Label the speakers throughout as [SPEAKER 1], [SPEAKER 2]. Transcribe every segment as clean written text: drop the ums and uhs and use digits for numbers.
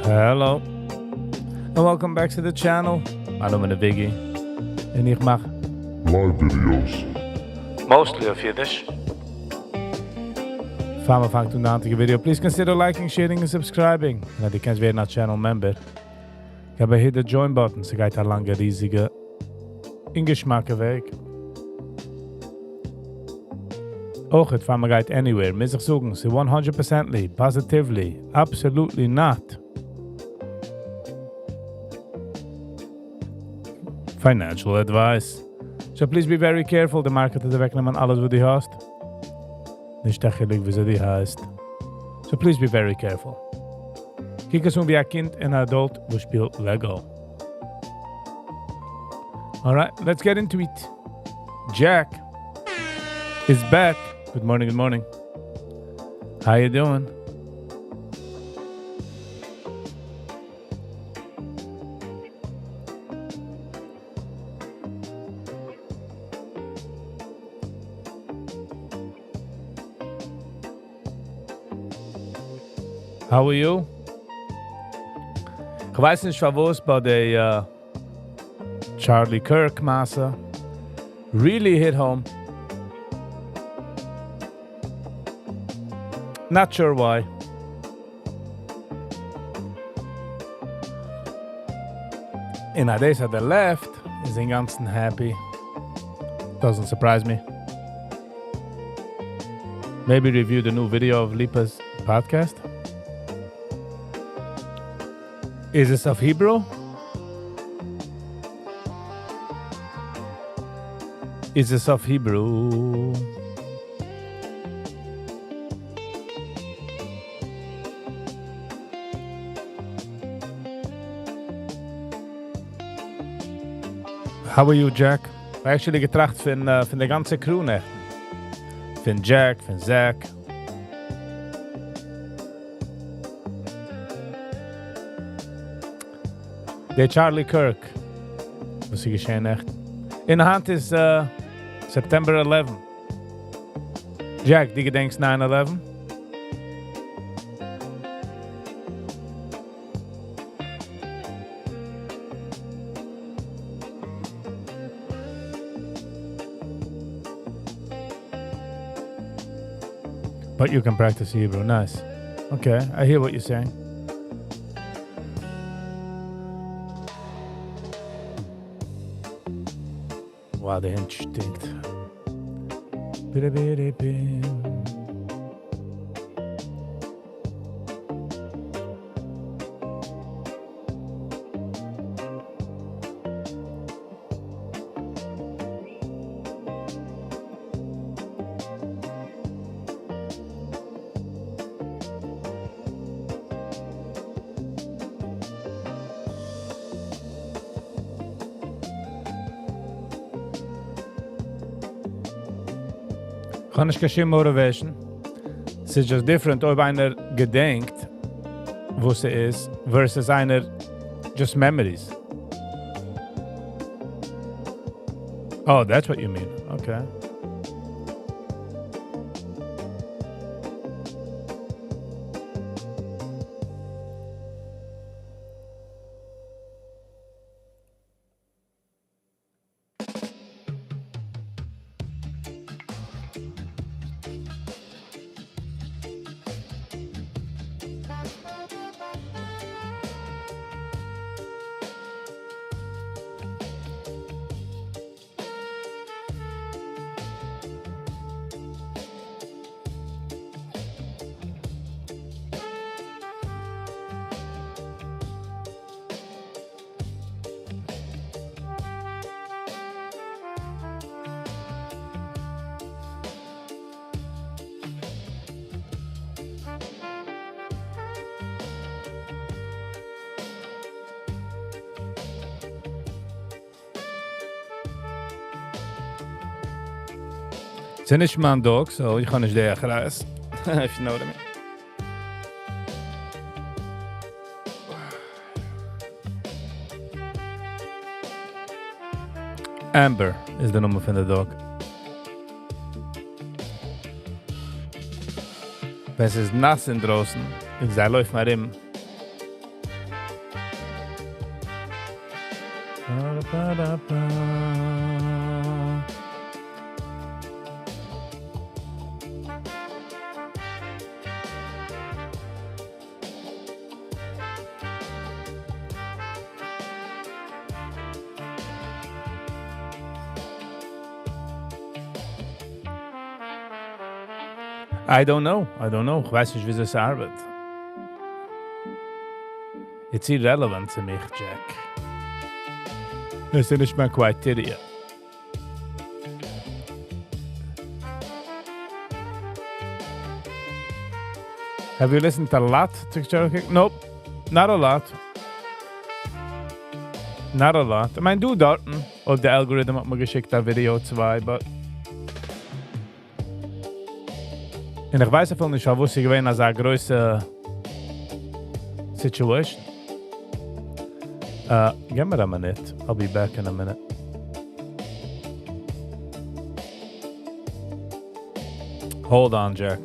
[SPEAKER 1] Hello, and welcome back to the channel. My name is Viggy, and ik maak
[SPEAKER 2] live videos.
[SPEAKER 1] mostly of Yiddish. Fama vangt toen aan video. Please consider liking, sharing, and subscribing. En die kent weer naar channel member. Ik heb hier de join button. Ze gaat een lange, riesige ingeschmaken weg. Ook het van me gaat anywhere. Mis zoeken ze 100%ly, positively, absolutely not. Financial advice. So please be very careful. De market is wegnemen alles wat die haast. Niet dat je wie ze die haast. So please be very careful. Kijk eens hoe wie een kind en een adult we speelt Lego. Alright, let's get into it. Jack is back. Good morning, good morning. How you doing? How are you? Ich weiß nicht, was bei der Charlie Kirk Masse really hit home. Not sure why. And nowadays at the left is in ganzen happy. Doesn't surprise me. Maybe review the new video of Lipa's podcast. Is this of Hebrew? Is this of Hebrew? How are you, Jack? I actually getracht von der ganzen Crew nicht. Von Jack, von Zach. Der Charlie Kirk. Was ist geschehen echt? In der Hand ist September 11. Jack, die gedenkst 9/11? But you can practice Hebrew. Nice. Okay, I hear what you're saying. Wow, der Hund stinkt. Kann ich kein Motivation. Es ist just different, ob einer gedenkt, wo sie ist, versus einer just memories. Oh, that's what you mean. Okay. It's an Ishman dog, so you can der grass. If you know what I mean. Amber is the number van de dog. Wenn es ist nass in draußen, und sie läuft mal rum, I don't know. Ich weiß nicht, wie es arbeitet. It's irrelevant zu mich, Jack. Das ist nicht mein Criteria. Have you listened a lot to Cherokee King? Nope, not a lot. Not a lot. I meine, du dort, und der Algorithm hat mir geschickt, das Video 2, but... Und ich weiß einfach nicht, wo sie gewesen als eine größere Situation. Give me a minute. I'll be back in a minute. Hold on, Jack.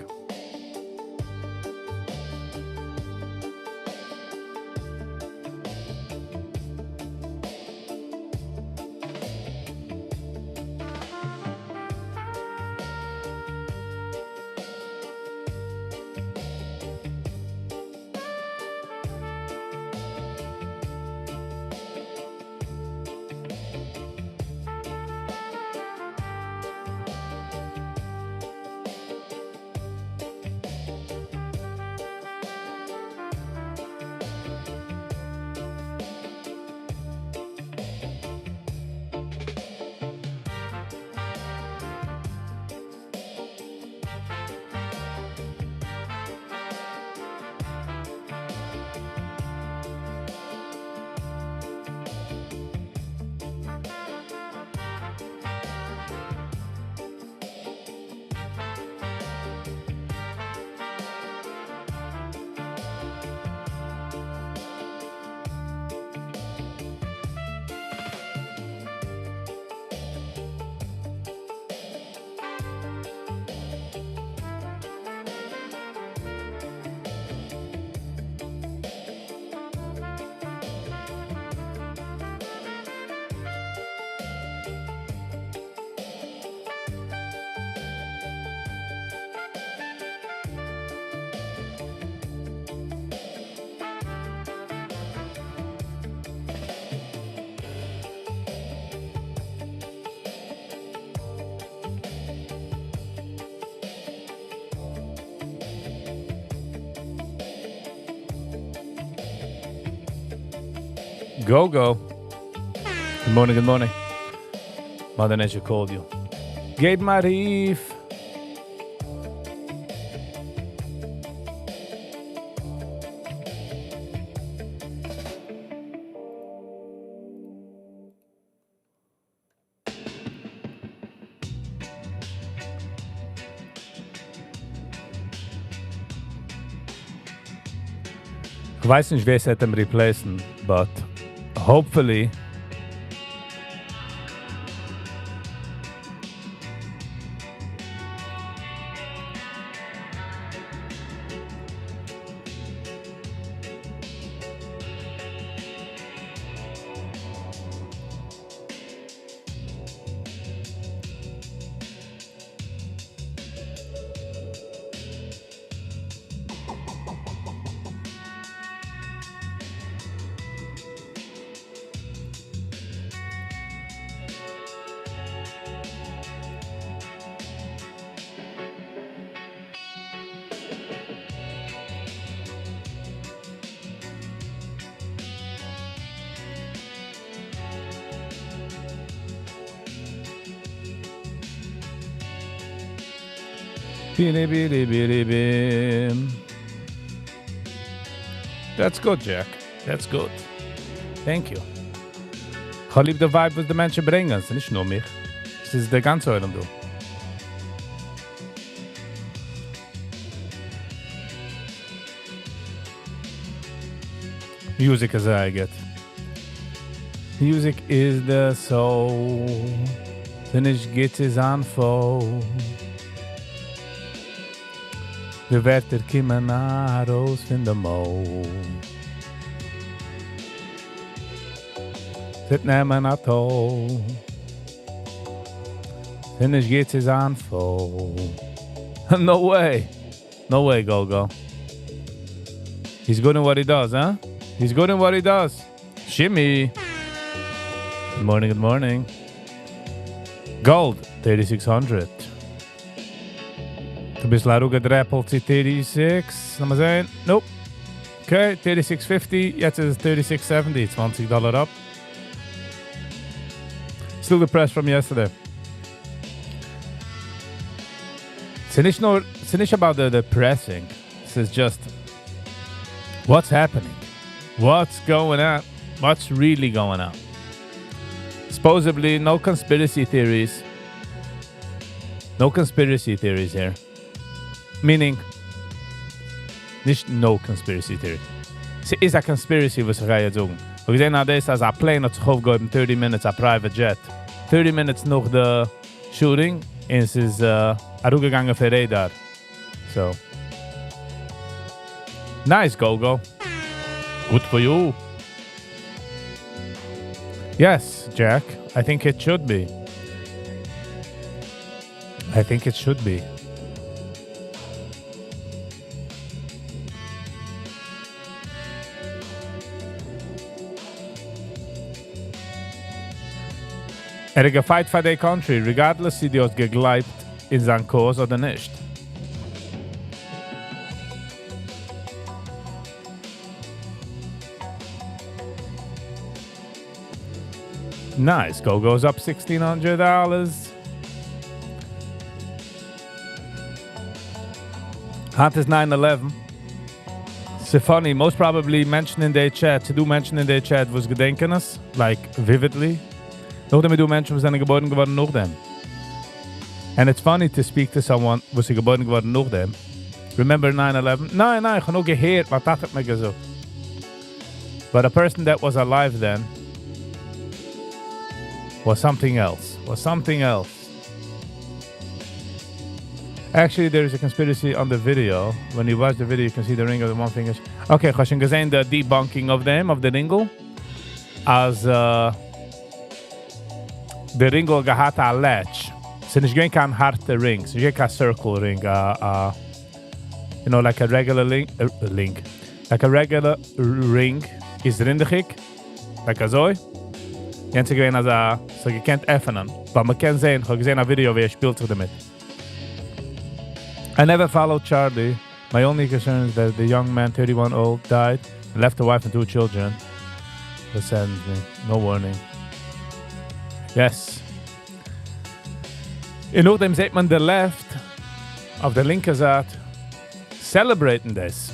[SPEAKER 1] Go. Good morning. Mother Nature called you. Gabe Marif. Ich weiß nicht, wer es hätte replacen, but hopefully Bim. That's good, Jack. That's good. Thank you. Ich liebe den Vibe, was die Menschen bringen. Es ist nicht nur mich. Es ist der ganze Eulen, du. Music is I get. Music is the soul. Then ich geht es an voll. Wir werden kommen raus von dem Mond. Zit nemen at all. Finish gets his on full. No way. No way, Go-Go. He's good in what he does, huh? He's good in what he does. Shimmy. Good morning, good morning. Gold, 3600. Du bist la ruge dreppelt zu 36. Lass mal sehen. Nope. Okay, 3650. Jetzt ist es 3670. $20 up. Still depressed from yesterday. It's not about the depressing. This is just what's happening. What's going on? What's really going on? Supposedly, no conspiracy theories. No conspiracy theories here. Meaning, nicht no conspiracy theory. Es ist a conspiracy, was ich jetzt sagen. Wir sehen nowadays, als a plane hat sich aufgehoben 30 minutes, a private jet. 30 minutes nach the shooting, und es ist gegangen für Radar. So. Nice, Go-Go. Good for you. Yes, Jack. I think it should be. I think it should be. Gefeit für die Country, regardless sie die hat gegleibt in seinen Kurs oder nicht. Nice. Go goes up $1,600. Hot is 9/11. So funny. Most probably mentioned in their chat. To do mention in their chat was gedenken us, like vividly. Nachdem wir do mention was seine geboren geworden nach dem. And it's funny to speak to someone was sie geboren geworden nach dem. Remember 9/11? Nein, ich habe noch gehört, was das hat mir gesagt. But a person that was alive then was something else. Actually, there is a conspiracy on the video. When you watch the video, you can see the ring of the one finger. Okay, ich habe schon gesehen the debunking of the ringel. As the ringel gehat a latch. So it's not kein harte ring. It's not kein circle ring. You know, like a regular link. Like a regular ring is rindig. Like a so. Jens gewesen als so you can't öffnen. Aber man kann sehen, ich habe gesehen ein Video, wie spielt sich damit. I never followed Charlie. My only concern is that the young man, 31 old, died and left a wife and 2 children. That saddens me. No warning. Yes. In Ordem sieht man the left auf der linken Seite celebrating this.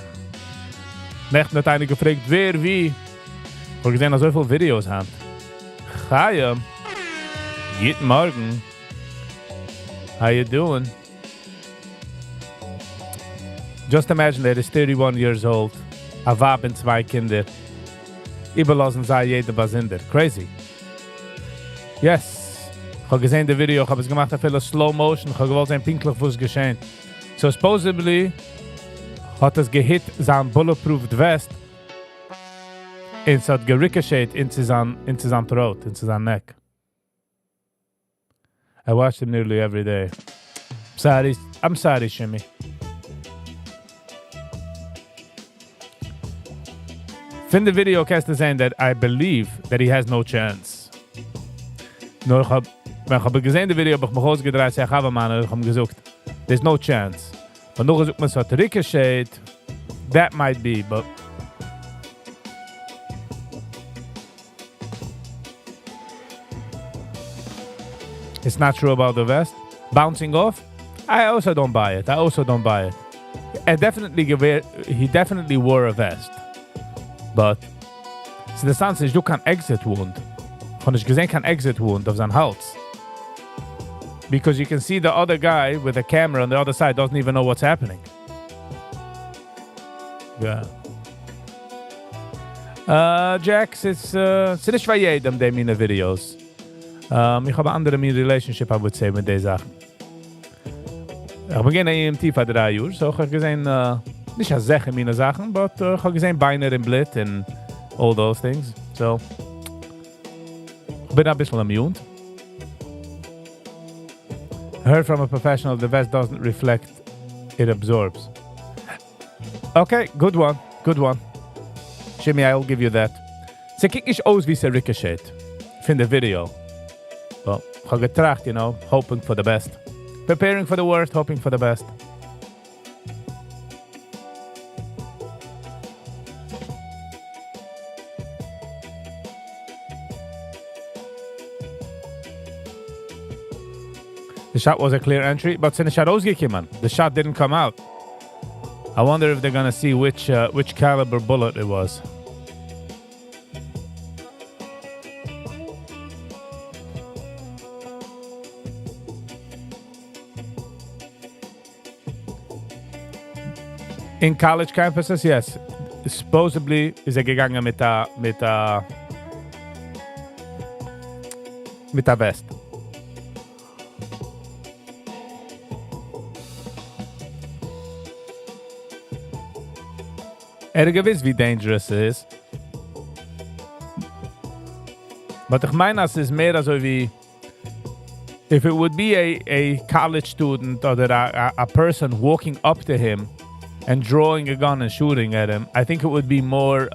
[SPEAKER 1] Nicht hat einer gefragt, wer, wie. Ich habe gesehen, dass so viele Videos haben. Hi, guten Morgen. How you doing? Just imagine that is 31 years old. A Wab und 2 Kinder. Überlassen sei jeder Basinder. Crazy. Yes. Ich habe gesehen das Video, ich habe es gemacht, auf viele Slow Motion. Ich habe gewollt sehen, pinklich, was geschehen. So supposedly hat es gehit sein bulletproof vest. Und es hat gericochet into sein throat, into sein neck. I watch him nearly every day. I'm sorry, Shimmy. From the video, kannst du sehen that I believe that he has no chance. Nur ich habe gesehen das Video, habe ich mich ausgedreht, ich habe gesagt, there's no chance. Und noch gesagt, man hat ricochet, that might be, but it's not true about the vest. Bouncing off, I also don't buy it. He definitely wore a vest. But so the sound says, du kein exit wound. Ich habe nicht gesehen, kein exit wound auf seinem Hals. Because you can see the other guy with the camera on the other side doesn't even know what's happening. Yeah. Jax, it's nicht für jedem, der meine Videos. Ich habe andere Relationship, I would say, mit den Sachen. Ich beginne EMT für 3 Jahre, so ich habe gesehen, nicht als Sache meine Sachen, but ich habe gesehen Beiner im Blit and all those things. So, Bin ein bisschen amused. Heard from a professional, the vest doesn't reflect, it absorbs. Okay, good one. Shimmy, I'll give you that. Sie kiekt nicht aus wie sie ricochet. From the video. Well, ich habe getracht, hoping for the best. Preparing for the worst, hoping for the best. The shot was a clear entry, but since the shot ausgekommen, the shot didn't come out. I wonder if they're gonna see which caliber bullet it was. In college campuses, yes. Supposedly is gegangen mit der Vest. Gewiss, wie dangerous it is. But ich meine, es ist mehr so wie if it would be a college student or a person walking up to him and drawing a gun and shooting at him, I think it would be more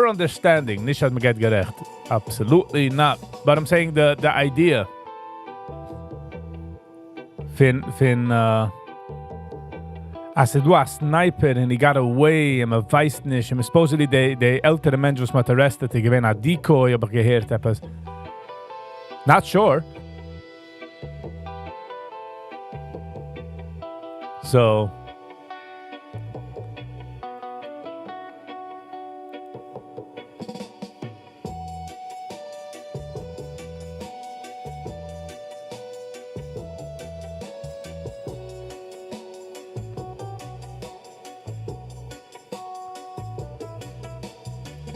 [SPEAKER 1] understanding. Nicht hat man get gerecht. Absolutely not. But I'm saying the idea. Als du a sniper and he got away and man weiß nicht, and supposedly the ältere Mensch, was man arrested, die gewinnt a decoy, aber gehört etwas. Not sure. So.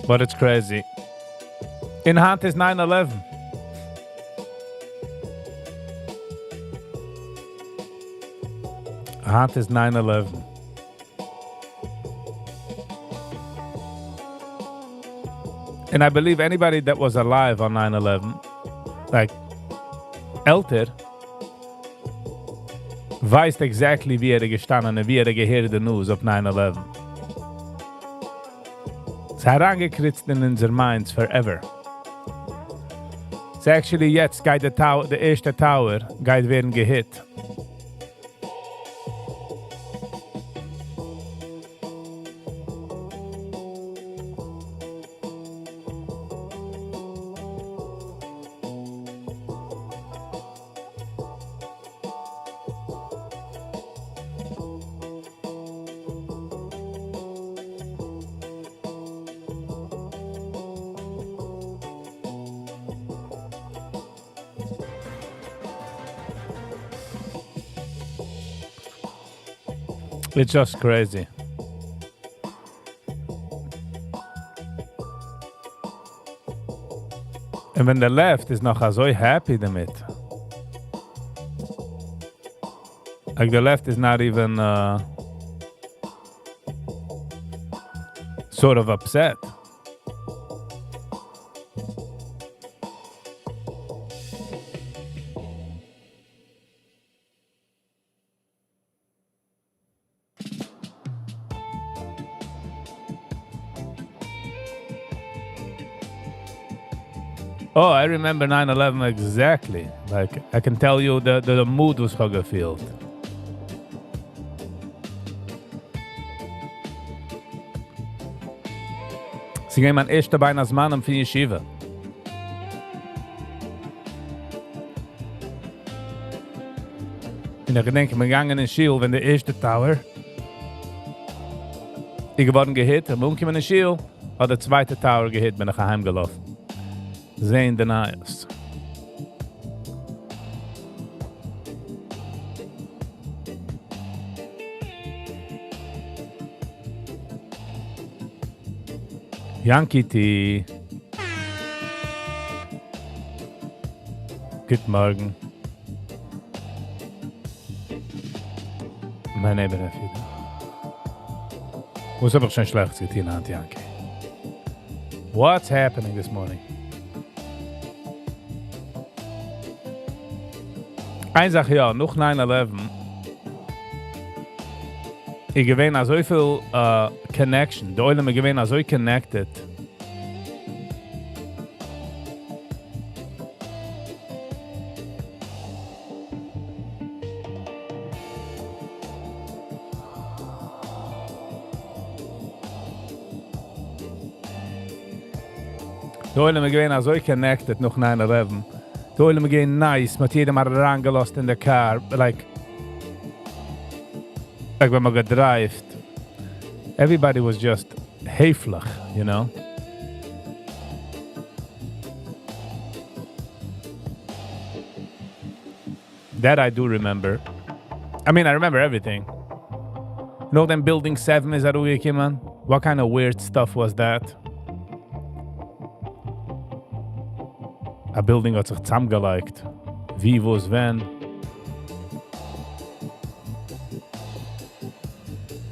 [SPEAKER 1] But it's crazy. In hand is 9/11. Hand is 9/11. And I believe anybody that was alive on 9/11, like älter, weiß exactly wie gestanden und wie gehört the news of 9/11. Es hat angekritzt in unser minds forever. So actually jetzt geht der erste Tower geht werden gehit. It's just crazy. And when the left is noch so happy damit. Like the left is not even sort of upset. Oh, I remember 9/11 exactly. Like, I can tell you the mood was gefühlt. Sie gehen mein erster Bein als Mann für Yeshiva. Und ich denke, wir gingen in Schiel, wenn der erste Tower ich geworden gehit, und umgekommen in Schiel, hat der zweite Tower gehit, bin ich heimgelaufen. Zayn denies. Yankee T. Guten Morgen. Mein Name ist wieder. Was hab ich schon schlecht getan, Yankee? What's happening this morning? Eine Sache, ja, noch 9/11. Ich gewinne so viel Connection. Die Oilem gewinne so connected. Die Oilem gewinne so connected noch 9/11. Die Oilem gewinne nice, mit jedem mal rangelost in der car. Like when man gedreift. Everybody was just heiflich, you know? That I do remember. I mean, I remember everything. You know them Building 7 is that man? What kind of weird stuff was that? A building hat sich zusammengelegt. Wie, wo's, wenn?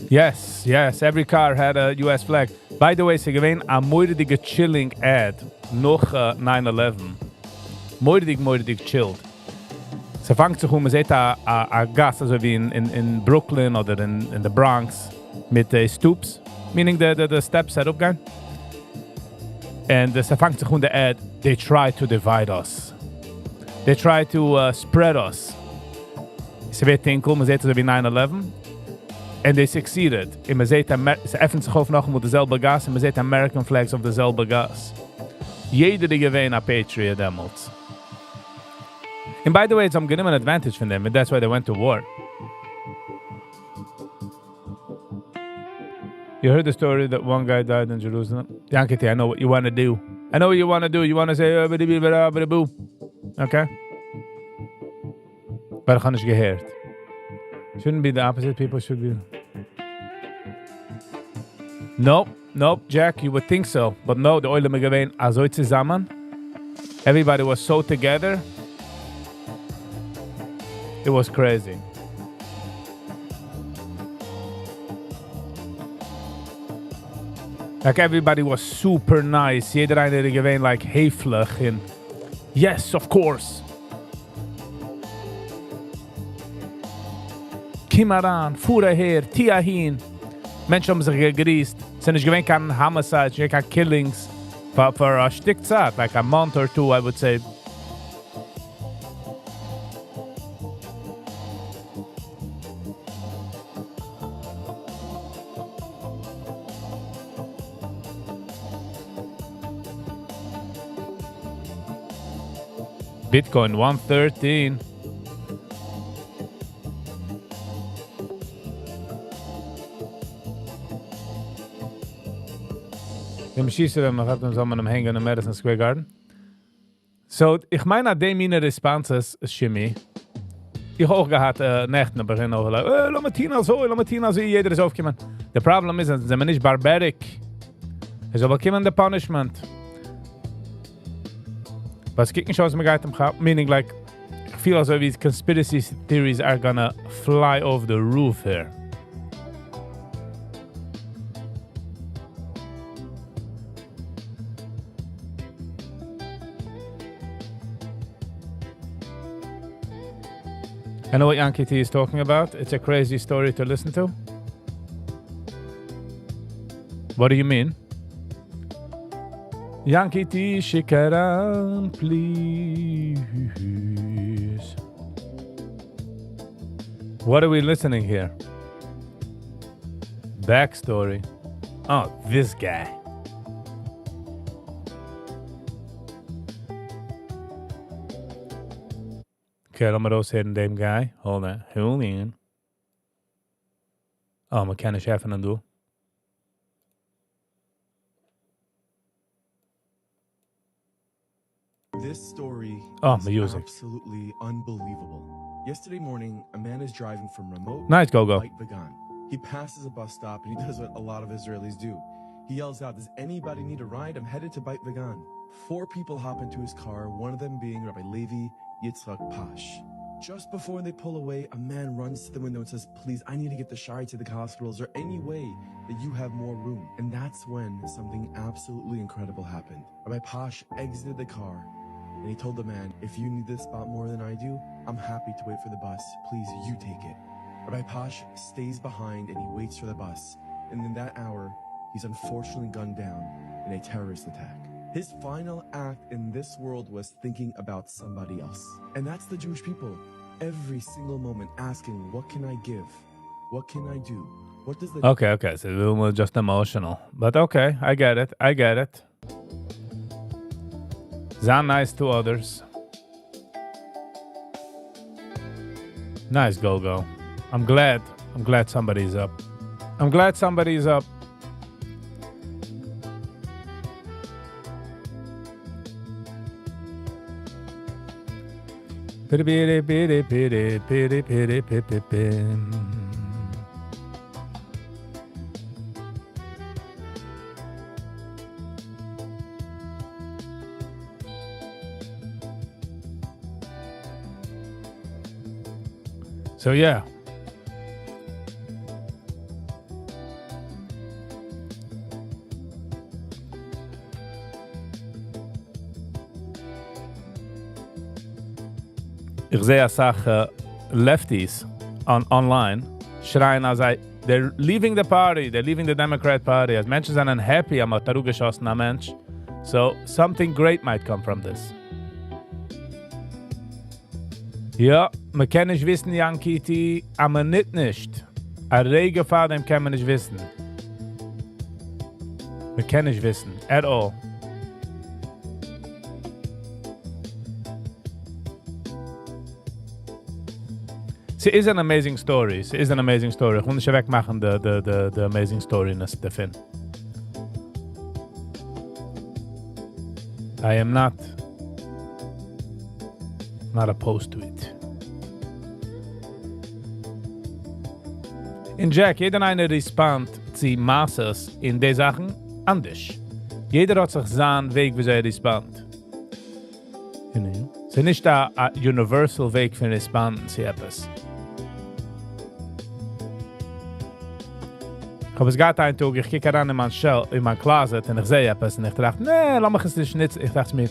[SPEAKER 1] Yes, every car had a US flag. By the way, sie gewähnt a moiridige chilling ad noch 9/11. Moiridig chilled. Sie fangt sich man sieht a gas, also wie in Brooklyn oder in the Bronx mit stoops, meaning the steps that upgehen. And sie fangt sich der ad, they try to divide us. They try to spread us. Sie wird tinkel, man sieht also wie 9/11. And they succeeded. En man sieht, ze effen sich auf noch mit derselbe gas, en man sieht American flags auf derselbe gas. Jeder die gewähnt a Patriot damals. And by the way, it's am genommen advantage from them, and that's why they went to war. You heard the story that one guy died in Jerusalem? Yankee, I know what you want to do. I know what you want to do. You want to say, boo. Okay? But ich habe nicht gehört. Shouldn't be the opposite. People should be. Nope, Jack, you would think so. But no, the Oilem gewesen also zusammen. Everybody was so together. It was crazy. Like everybody was super nice. Jeder eine gewesen like heiflich and yes, of course. Kimaran, fuhr her, tia hin. Menschen haben sich gegrießt. Es sind nicht gewähnt kein Homicides, nicht kein Killings. For a Stück Zeit, like a month or two, I would say. Bitcoin 113. Im Schießen, man hat uns am Hängen in Madison Square Garden. So, ich meine, die meine Responses, Shimmy, ich habe auch gehabt, Nächten, aber ich habe auch gesagt, lass mal Tina so, jeder ist aufgekommen. The problem is, sie sind nicht barbaric. Es ist aber kommen the punishment. Was kicken schon aus mir geht im Kopf, meaning like, I feel as though these conspiracy theories are gonna fly off the roof here. I know what Yankee T is talking about. It's a crazy story to listen to. What do you mean? Yankee T, shikaran, please. What are we listening here? Backstory. Oh, this guy. Okay, lass mal raushören, dem guy. Hold on. Oh, man kann nicht helfen an du.
[SPEAKER 3] This story is
[SPEAKER 1] music.
[SPEAKER 3] absolutely unbelievable. Yesterday morning, a man is driving from remote
[SPEAKER 1] Nice, go.
[SPEAKER 3] Beit Vegan. He passes a bus stop and he does what a lot of Israelis do. He yells out, "Does anybody need a ride? I'm headed to Beit Vegan." 4 people hop into his car, one of them being Rabbi Levi Yitzchak Pash. Just before they pull away, a man runs to the window and says, "Please, I need to get the Shari to the hospital. Is there any way that you have more room?" And that's when something absolutely incredible happened. Rabbi Posh exited the car and he told the man, "If you need this spot more than I do, I'm happy to wait for the bus. Please, you take it." Rabbi Posh stays behind and he waits for the bus. And in that hour, he's unfortunately gunned down in a terrorist attack. His final act in this world was thinking about somebody else. And that's the Jewish people. Every single moment asking, what can I give? What can I do? What does the...
[SPEAKER 1] Okay, so we were just emotional. But okay, I get it. Zan nice to others. Nice go. I'm glad somebody's up. So yeah. Ich sehe Sache lefties online schreien als they're leaving the party, they're leaving the Democrat Party. As Menschen sind unhappy am Taru geschossener Mensch. So something great might come from this. Ja, man kann nicht wissen, Jan Kitty, aber nicht. A rege Vater kann man nicht wissen. Man kann nicht wissen, at all. Sie ist an amazing story. Ich will nicht wegmachen, the amazing storyness davon. I am not opposed to it. In Jack, jeder eine respond zu Masses in die Sachen anders. Jeder hat sich seinen Weg, wie er respond. Es ist nicht ein universal Weg für Responden zu etwas. Aber es geht ein Tag, ich kicke ran in mein Closet und ich sehe etwas und ich dachte, nee, lass mich es nicht nützen. Ich dachte mir,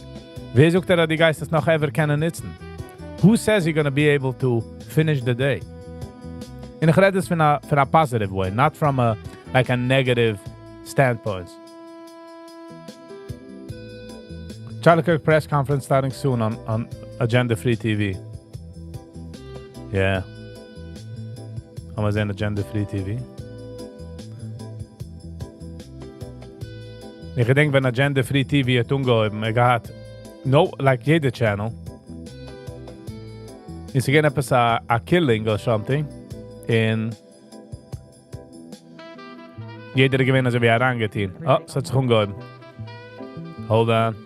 [SPEAKER 1] wer sucht die Geist das noch ever können nützen? Who says you're going to be able to finish the day? Und ich rede es von a positive way, not from a negative standpoint. Charlie Kirk press conference starting soon on Agenda Free TV. Yeah. I'm on Agenda Free TV. Ich denke, wenn Agenda Free TV hat umgehoben, hat jeder Channel. Ist again etwas a killing or something. In jeder gewinnt, also wie herangetein. Oh, es hat sich umgehoben. Hold on.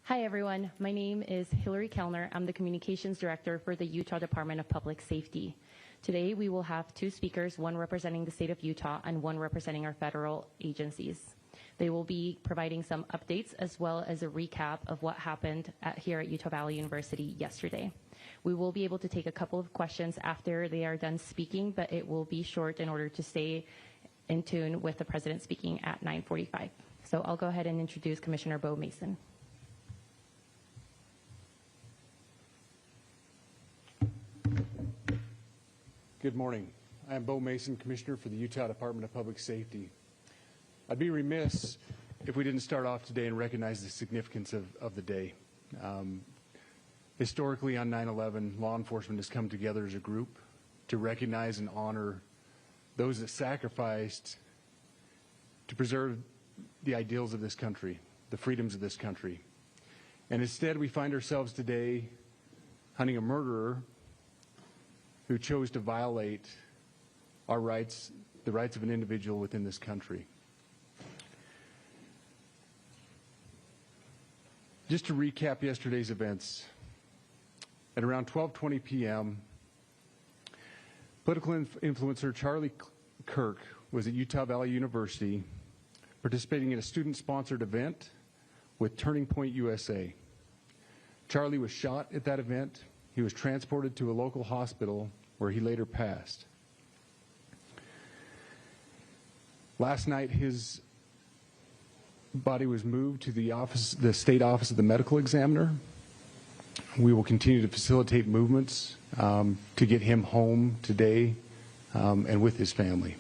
[SPEAKER 4] Hi, everyone. My name is Hillary Kellner. I'm the Communications Director for the Utah Department of Public Safety. Today, we will have two speakers, one representing the state of Utah and one representing our federal agencies. They will be providing some updates as well as a recap of what happened here at Utah Valley University yesterday. We will be able to take a couple of questions after they are done speaking, but it will be short in order to stay in tune with the president speaking at 9:45. So I'll go ahead and introduce Commissioner Bo Mason.
[SPEAKER 5] Good morning. I am Bo Mason, Commissioner for the Utah Department of Public Safety. I'd be remiss if we didn't start off today and recognize the significance of the day. Historically, on 9/11, law enforcement has come together as a group to recognize and honor those that sacrificed to preserve the ideals of this country, the freedoms of this country. And instead, we find ourselves today hunting a murderer who chose to violate our rights, the rights of an individual within this country. Just to recap yesterday's events, at around 12:20 p.m., political influencer Charlie Kirk was at Utah Valley University participating in a student-sponsored event with Turning Point USA. Charlie was shot at that event. He was transported to a local hospital where he later passed. Last night, his body was moved to the state office of the medical examiner. We will continue to facilitate movements to get him home today and with his family.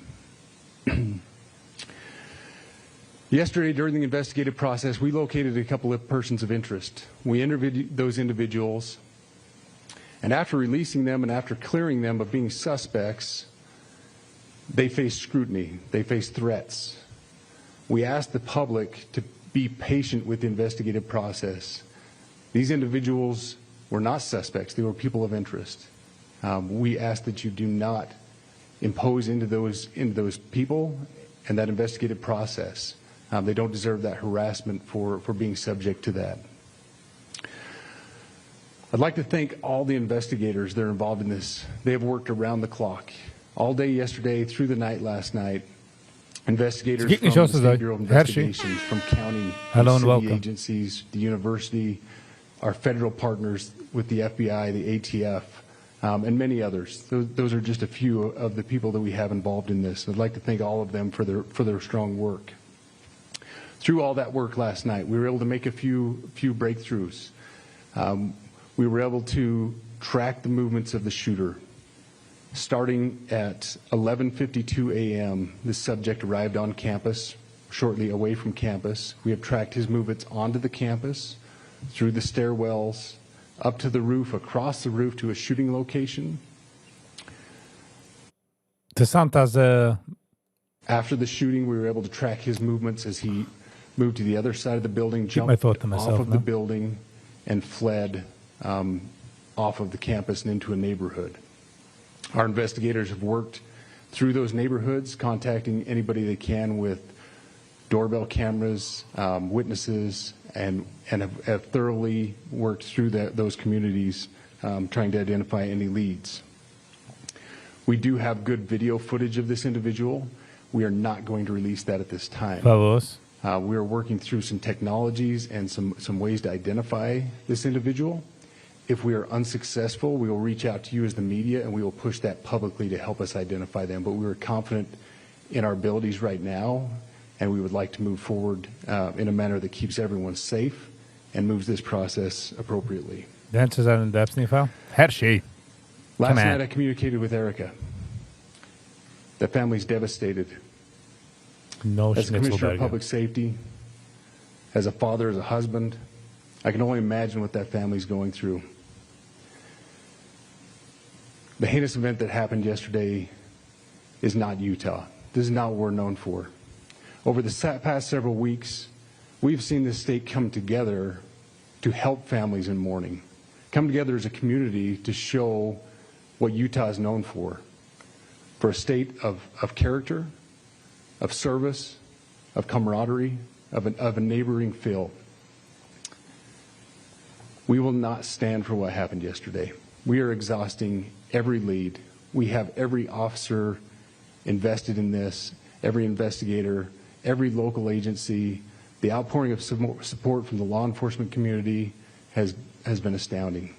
[SPEAKER 5] Yesterday, during the investigative process, we located a couple of persons of interest. We interviewed those individuals, and after releasing them and after clearing them of being suspects, they faced scrutiny. They faced threats. We asked the public to be patient with the investigative process. These individuals were not suspects. They were people of interest. We ask that you do not impose into those people and that investigative process. They don't deserve that harassment for being subject to that. I'd like to thank all the investigators that are involved in this. They have worked around the clock. All day yesterday, through the night last night, investigators from the State Bureau of Investigations, from county and city agencies, the university, our federal partners with the FBI, the ATF, and many others. Those are just a few of the people that we have involved in this. I'd like to thank all of them for their strong work. Through all that work last night, we were able to make a few breakthroughs. We were able to track the movements of the shooter. Starting at 11:52 a.m., this subject arrived on campus, shortly away from campus. We have tracked his movements onto the campus, through the stairwells, up to the roof, across the roof to a shooting location. After the shooting, we were able to track his movements as he moved to the other side of the building, jumped off of the building, and fled off of the campus and into a neighborhood. Our investigators have worked through those neighborhoods, contacting anybody they can with doorbell cameras, witnesses, and have thoroughly worked through those communities, trying to identify any leads. We do have good video footage of this individual. We are not going to release that at this time. We are working through some technologies and some ways to identify this individual. If we are unsuccessful, we will reach out to you as the media, and we will push that publicly to help us identify them. But we are confident in our abilities right now, and we would like to move forward in a manner that keeps everyone safe and moves this process appropriately. Last night I communicated with Erica. The family's devastated. As a commissioner of public safety, as a father, as a husband, I can only imagine what that family's going through. The heinous event that happened yesterday is not Utah. This is not what we're known for. Over the past several weeks, we've seen this state come together to help families in mourning, come together as a community to show what Utah is known for a state of character, of service, of camaraderie, of a neighboring feel. We will not stand for what happened yesterday. We are exhausting every lead. We have every officer invested in this, every investigator, every local agency. The outpouring of support from the law enforcement community has been astounding.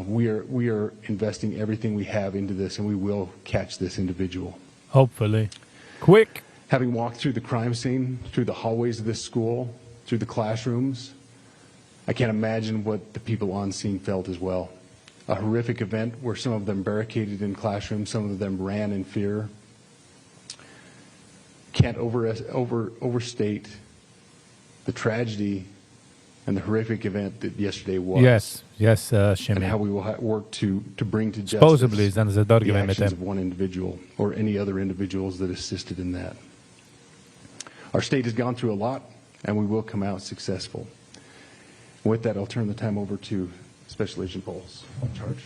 [SPEAKER 5] We are investing everything we have into this, and we will catch this individual.
[SPEAKER 1] Hopefully. Quick.
[SPEAKER 5] Having walked through the crime scene, through the hallways of this school, through the classrooms, I can't imagine what the people on scene felt as well. A horrific event where some of them barricaded in classrooms, some of them ran in fear. Can't overstate the tragedy and the horrific event that yesterday was.
[SPEAKER 1] Yes, Shimmy.
[SPEAKER 5] And how we will work to bring to justice
[SPEAKER 1] Supposedly,
[SPEAKER 5] the actions of one individual or any other individuals that assisted in that. Our state has gone through a lot, and we will come out successful. With that, I'll turn the time over to Special Agent Bowles in charge.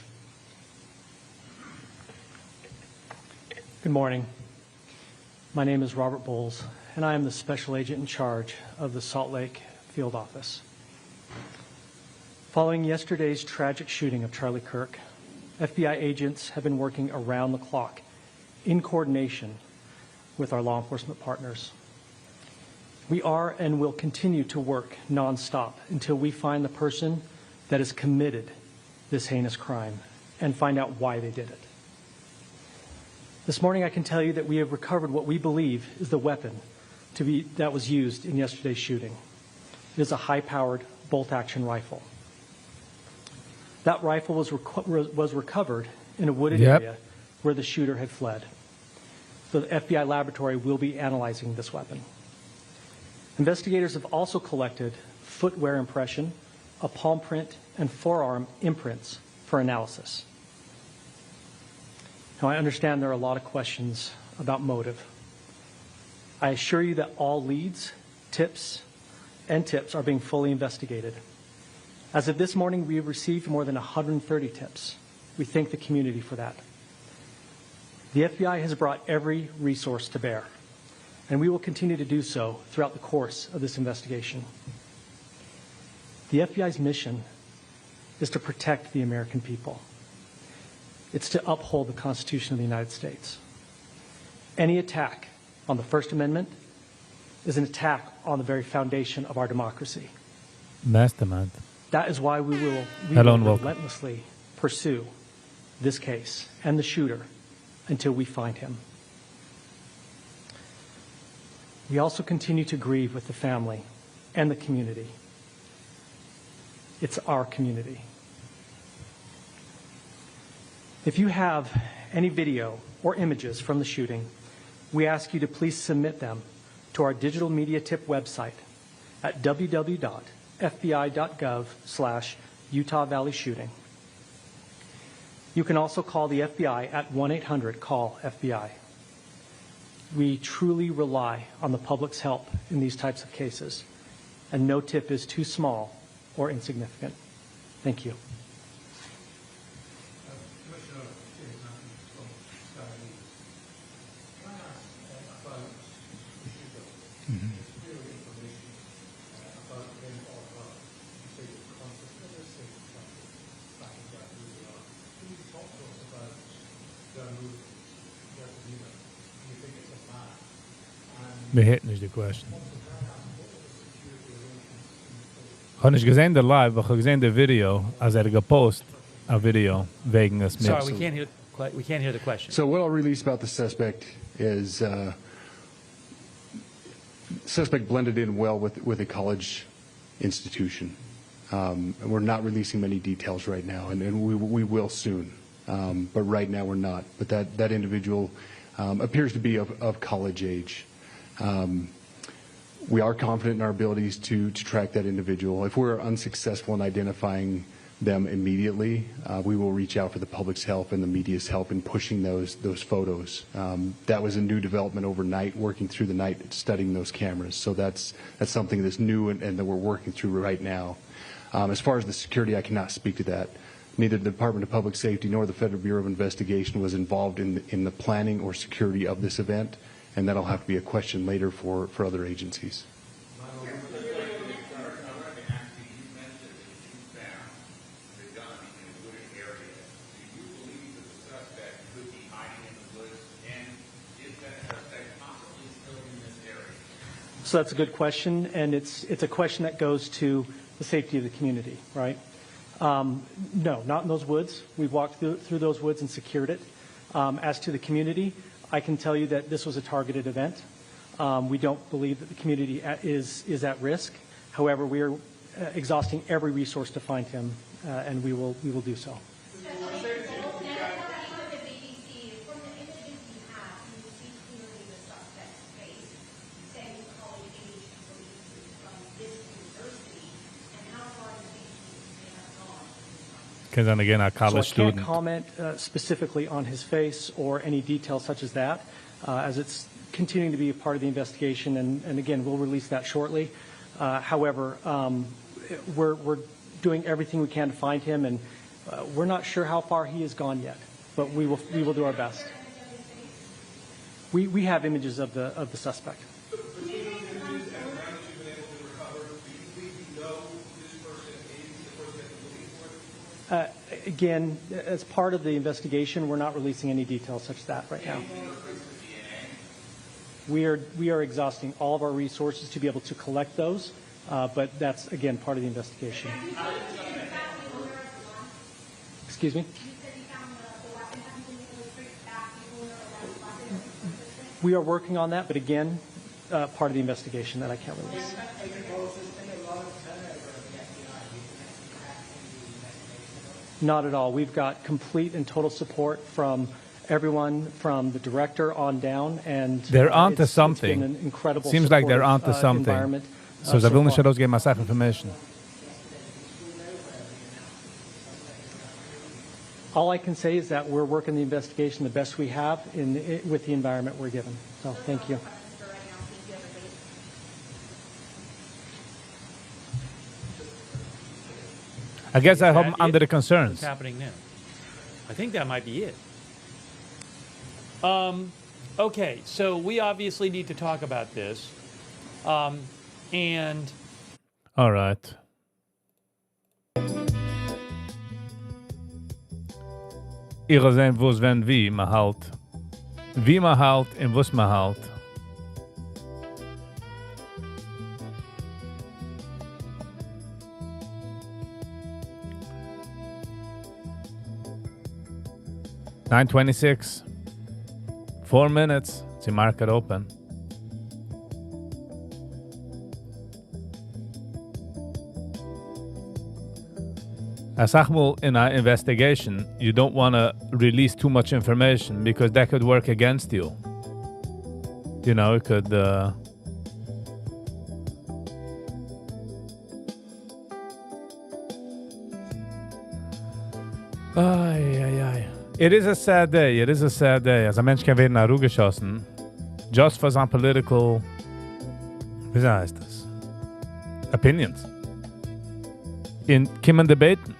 [SPEAKER 6] Good morning. My name is Robert Bowles, and I am the Special Agent in charge of the Salt Lake Field Office. Following yesterday's tragic shooting of Charlie Kirk, FBI agents have been working around the clock in coordination with our law enforcement partners. We are and will continue to work nonstop until we find the person that has committed this heinous crime and find out why they did it. This morning, I can tell you that we have recovered what we believe is the weapon that was used in yesterday's shooting. It is a high-powered bolt-action rifle. That rifle was recovered in a wooded area where the shooter had fled. So the FBI laboratory will be analyzing this weapon. Investigators have also collected footwear impression, a palm print, and forearm imprints for analysis. Now, I understand there are a lot of questions about motive. I assure you that all leads, tips are being fully investigated. As of this morning, we have received more than 130 tips. We thank the community for that. The FBI has brought every resource to bear, and we will continue to do so throughout the course of this investigation. The FBI's mission is to protect the American people. It's to uphold the Constitution of the United States. Any attack on the First Amendment is an attack on the very foundation of our democracy.
[SPEAKER 1] Mastermind.
[SPEAKER 6] That is why we will relentlessly pursue this case and the shooter until we find him. We also continue to grieve with the family and the community. It's our community. If you have any video or images from the shooting, we ask you to please submit them to our digital media tip website at www.fbi.gov/Utah Valley Shooting. You can also call the FBI at 1-800-CALL-FBI. We truly rely on the public's help in these types of cases, and no tip is too small or insignificant. Thank you.
[SPEAKER 1] Wir hätten nicht die question. Ich habe nicht gesehen der Live, aber ich habe gesehen der Video, als gepostet ein Video wegen des
[SPEAKER 7] Sorry, we can't hear the question.
[SPEAKER 5] So what I'll release about the suspect is suspect blended in well with a college institution. And we're not releasing many details right now, and we will soon. But right now we're not. But that individual appears to be of college age. We are confident in our abilities to track that individual. If we're unsuccessful in identifying them immediately, we will reach out for the public's help and the media's help in pushing those photos. That was a new development overnight, working through the night, studying those cameras. So that's something that's new and that we're working through right now. As far as the security, I cannot speak to that. Neither the Department of Public Safety nor the Federal Bureau of Investigation was involved in the planning or security of this event, and that'll have to be a question later for other agencies.
[SPEAKER 6] So that's a good question, and it's a question that goes to the safety of the community, right? No, not in those woods. We've walked through those woods and secured it. As to the community, I can tell you that this was a targeted event. We don't believe that the community is at risk. However, we are exhausting every resource to find him, and we will do so.
[SPEAKER 1] Because then again, a college
[SPEAKER 6] so I can't
[SPEAKER 1] student.
[SPEAKER 6] comment specifically on his face or any details such as that, as it's continuing to be a part of the investigation, and again, we'll release that shortly. However, we're doing everything we can to find him, and we're not sure how far he has gone yet, but we will do our best. We have images of the suspect. Again, as part of the investigation, we're not releasing any details such as that right now. We are exhausting all of our resources to be able to collect those, but that's, again, part of the investigation. Excuse me? We are working on that, but again, part of the investigation that I can't release. Not at all. We've got complete and total support from everyone, from the director on down, and
[SPEAKER 1] They're onto
[SPEAKER 6] it's
[SPEAKER 1] something.
[SPEAKER 6] been an incredible
[SPEAKER 1] Seems like they're
[SPEAKER 6] supportive,
[SPEAKER 1] onto something.
[SPEAKER 6] environment,
[SPEAKER 1] So they will not
[SPEAKER 6] far.
[SPEAKER 1] rausgeben als information.
[SPEAKER 6] All I can say is that we're working the investigation the best we have with the environment we're given. So thank you.
[SPEAKER 1] I guess I hope
[SPEAKER 7] Is that
[SPEAKER 1] under
[SPEAKER 7] it?
[SPEAKER 1] the concerns.
[SPEAKER 7] What's happening now? I think that might be it. Okay, so we obviously need to talk about this. And
[SPEAKER 1] All right. Ich will sehen, wo es wenn wie man halt. Wie man halt und was man halt. $9:26. 4 minutes to market open. As Achmul, in an investigation, you don't want to release too much information because that could work against you. You know, it could. Ay, ay, ay. It is a sad day. It is a sad day. Als ein Mensch kann werden nach Ruhe geschossen, just for some political, wie heißt das? Opinions. In Kimmen debaten.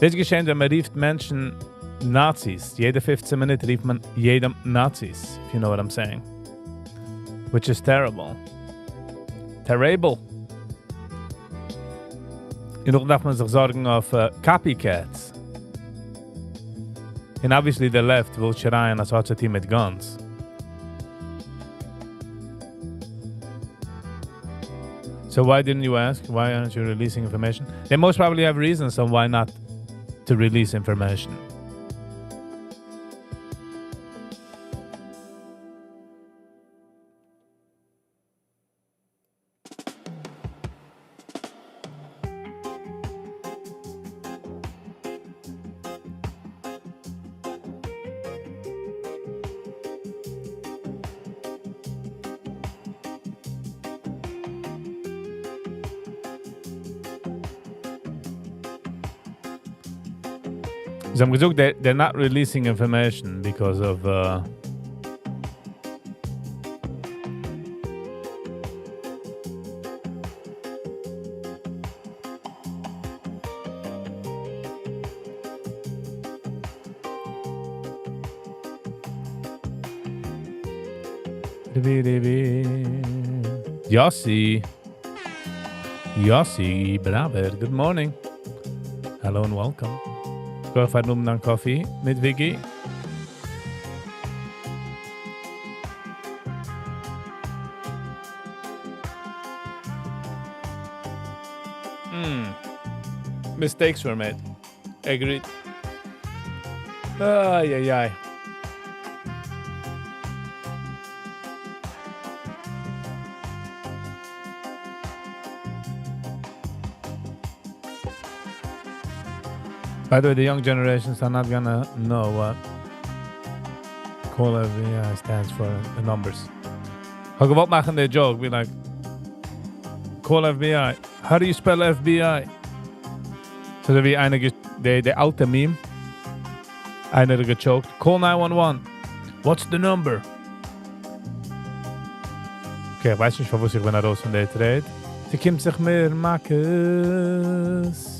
[SPEAKER 1] Das ist geschehen, wenn man rieft Menschen Nazis. Jede 15 Minuten rieft man jedem Nazis, if you know what I'm saying. Which is terrible. Terrible. Und auch darf man sich sorgen auf copycats. And obviously the left will schreien als hat team mit guns. So why didn't you ask? Why aren't you releasing information? They most probably have reasons on why not to release information. So I'm gesagt, they're not releasing information because of Yossi, braver, good morning. Hello and welcome. Go for an coffee mit Viggy. Mistakes were made. Agreed. Ay, ay, ay. By the way, the young generations are not gonna know what Call FBI stands for, the numbers. How what machen their joke? Be like, Call FBI. How do you spell FBI? So da wie einer, der alte Meme, einer gechoked. Call 911. What's the number? Okay, ich weiß nicht, was ich bin raus von der Trade. Sie kommt sich mehr Makes.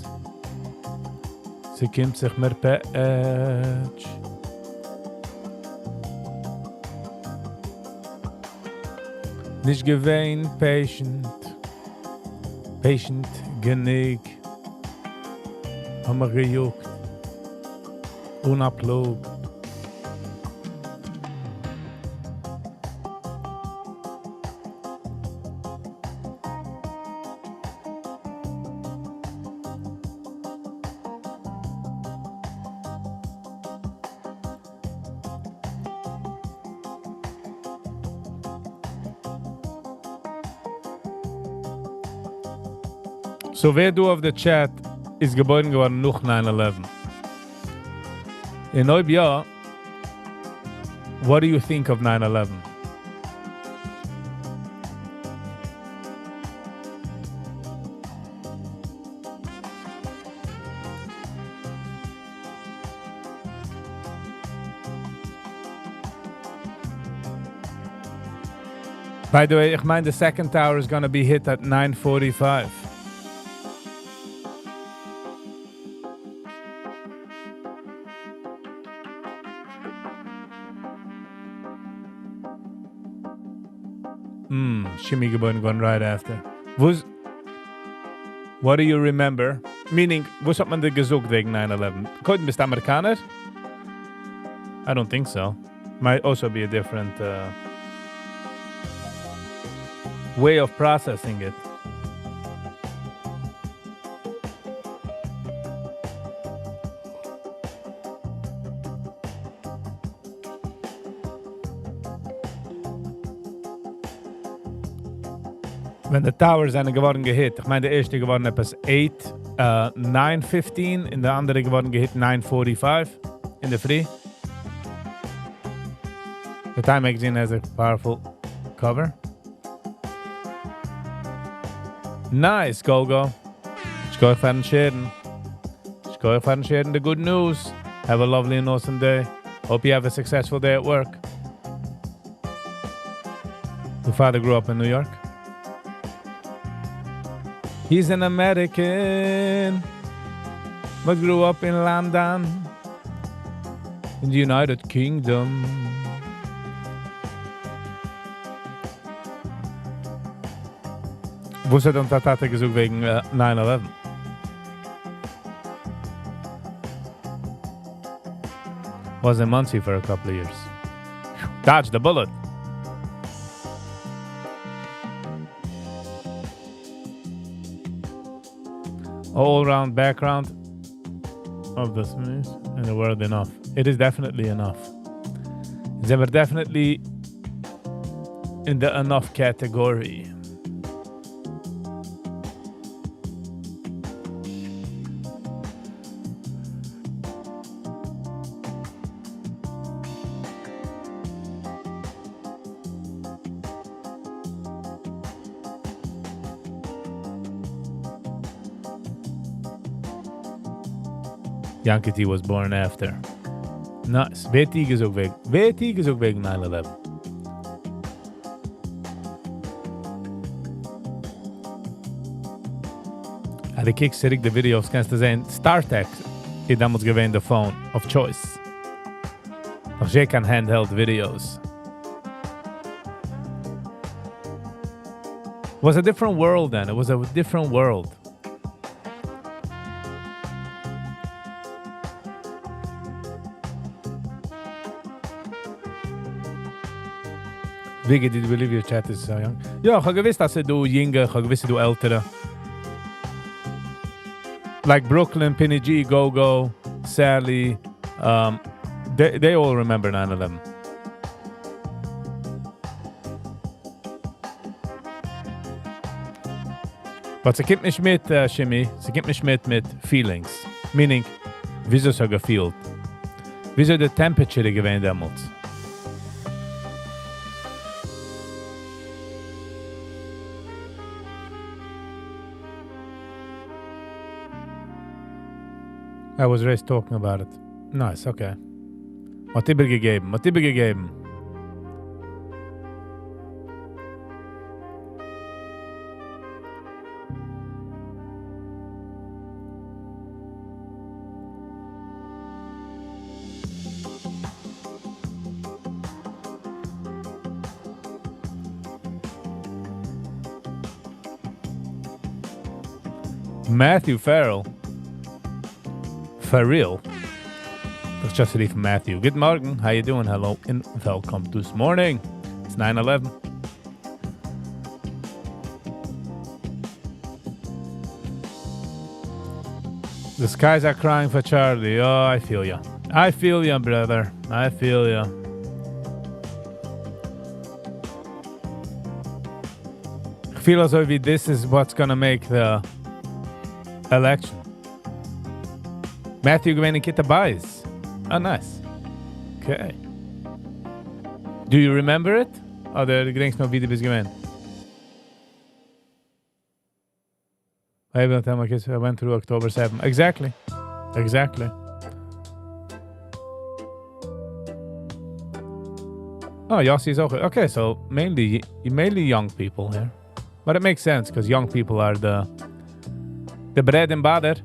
[SPEAKER 1] Sie kommt sich mehr Patch. Nicht gewähnt, patient genug. Haben wir gejuckt. Unablogt. So wer du auf der Chat ist geboren geworden nach 9/11. In ob ja, what do you think of 9/11? By the way, ich meine, the second tower is going to be hit at 9:45. Shimmy geboren gone right after. What do you remember? Meaning, was hat man dir gesucht wegen 9/11? Couldn't bist Amerikaner? I don't think so. Might also be a different way of processing it. Wenn die Towers sind geworden gehit, ich meine, der erste geworden etwas 9:15, in der andere geworden gehit 9:45 in der Früh. The Time Magazine has a powerful cover. Nice, Gogo. Ich gehe fahren scheren. Ich gehe fahren scheren the good news. Have a lovely and awesome day. Hope you have a successful day at work. Your father grew up in New York? He's an American, but grew up in London, in the United Kingdom. Wo hat uns Tate gesucht wegen 9/11? Was in Muncie for a couple of years. Dodged the bullet. All-round background of the Smiths and the word enough. It is definitely enough. They were definitely in the enough category. Yankee T was born after. Nice. Wer is ook weg. Wer is ook wegen 9/11. Als ik zit de video's, kan je zien, Star Trek is damals gewesen de phone of choice. Nog je kan handheld videos. It was a different world then. It was a different world. Viggy, did you believe your chat is so young? Ja, ich habe gewusst, dass du jünger, ich habe gewusst, du ältere. Like Brooklyn, Penny G, Go-Go, Sally, they all remember 9/11. But sie gibt nicht mit, Shimmy, sie gibt nicht mit Feelings. Meaning, wieso so gefühlt? Wieso die Temperature gewesen damals? I was raised talking about it. Nice, okay. Hat übergegeben. Matthew Farrell. For real? That's just a leaf from Matthew. Good morning. How you doing? Hello and welcome this morning. It's 9/11. The skies are crying for Charlie. Oh, I feel ya. I feel ya, brother. I feel ya. I feel as though this is what's gonna make the election. Matthew gewinnt in Kita Bais. Oh, nice. Okay. Do you remember it? Oder gedenkst noch, wie du bist gewinnt? I went through October 7. Exactly. Oh, Yossi is okay. Okay, so mainly young people here. But it makes sense, because young people are the bread and butter.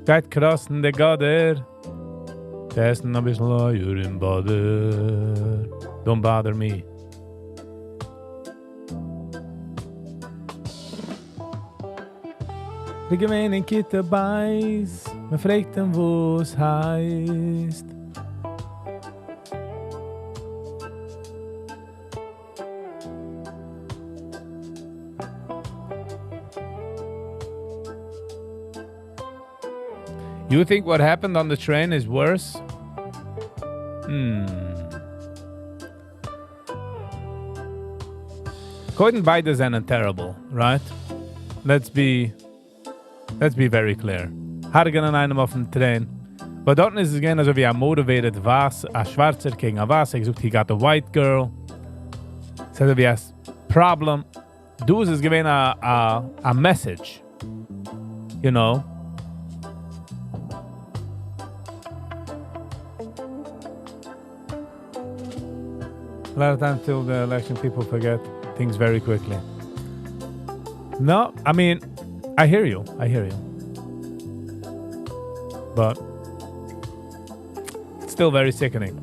[SPEAKER 1] Geht crossen de Gader. Testen a bisschen Eier im Bader. Don't bother me. Wir gehen in Kita Bais. Man fragt ihn, wo es heißt. You think what happened on the train is worse? Couldn't beide sind terrible, right? Let's be very clear. Hargen an einem auf dem Train. Aber dort ist es gehen, also wie motivated was, a Schwarzer gegen a was. Ich sucht, he got a white girl. So wie a problem. Du ist es gewesen a message. You know? A lot of times till the election, people forget things very quickly. No, I mean, I hear you. But it's still very sickening.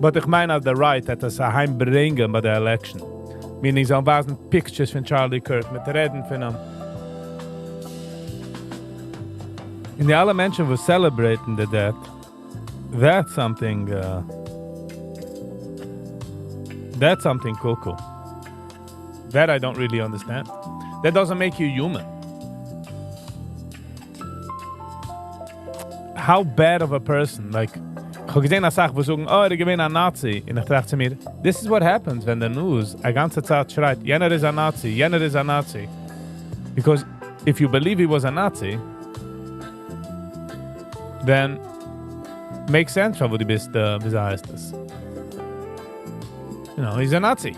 [SPEAKER 1] But ich meine auf der right, that is a heimbringen bei der election. Meaning so waren pictures von Charlie Kirk mit Reden von ihm. And the alle Menschen were celebrating the death. That's something cool. That I don't really understand. That doesn't make you human. How bad of a person, like, ich habe gesehen, eine Sache, wo sagen, oh, der gewinnt ein Nazi. Und ich dachte mir, this is what happens when the news a ganze Zeit schreit, jener ist ein Nazi. Because if you believe he was a Nazi, then makes sense, wo du bist, wie heißt das? You know, he's a Nazi.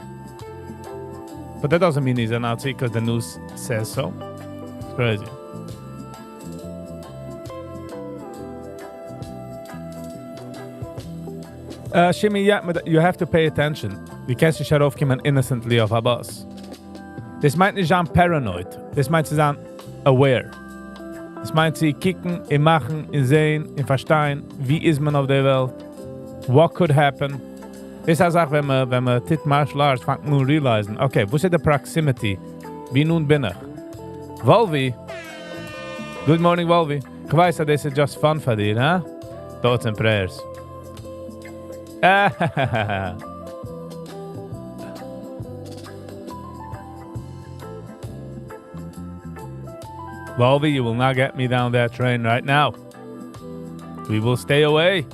[SPEAKER 1] But that doesn't mean he's a Nazi because the news says so. It's crazy. Shimmy, yeah, you have to pay attention. Du kannst dich heraufkommen innocently auf a bus. Das meint nicht sein paranoid. Das meint sie sein aware. Das meint sie kicken, in machen, in sehen, in verstehen, wie ist man auf der Welt, what could happen. Das ist auch, wenn man tit martial arts fängt nun realisen, okay, wo ist die proximity? Wie nun bin ich? Volvi. Good morning, Volvi. Ich weiß, das ist just fun für dich, huh? Thoughts and prayers. Volvi, you will not get me down that train right now. We will stay away.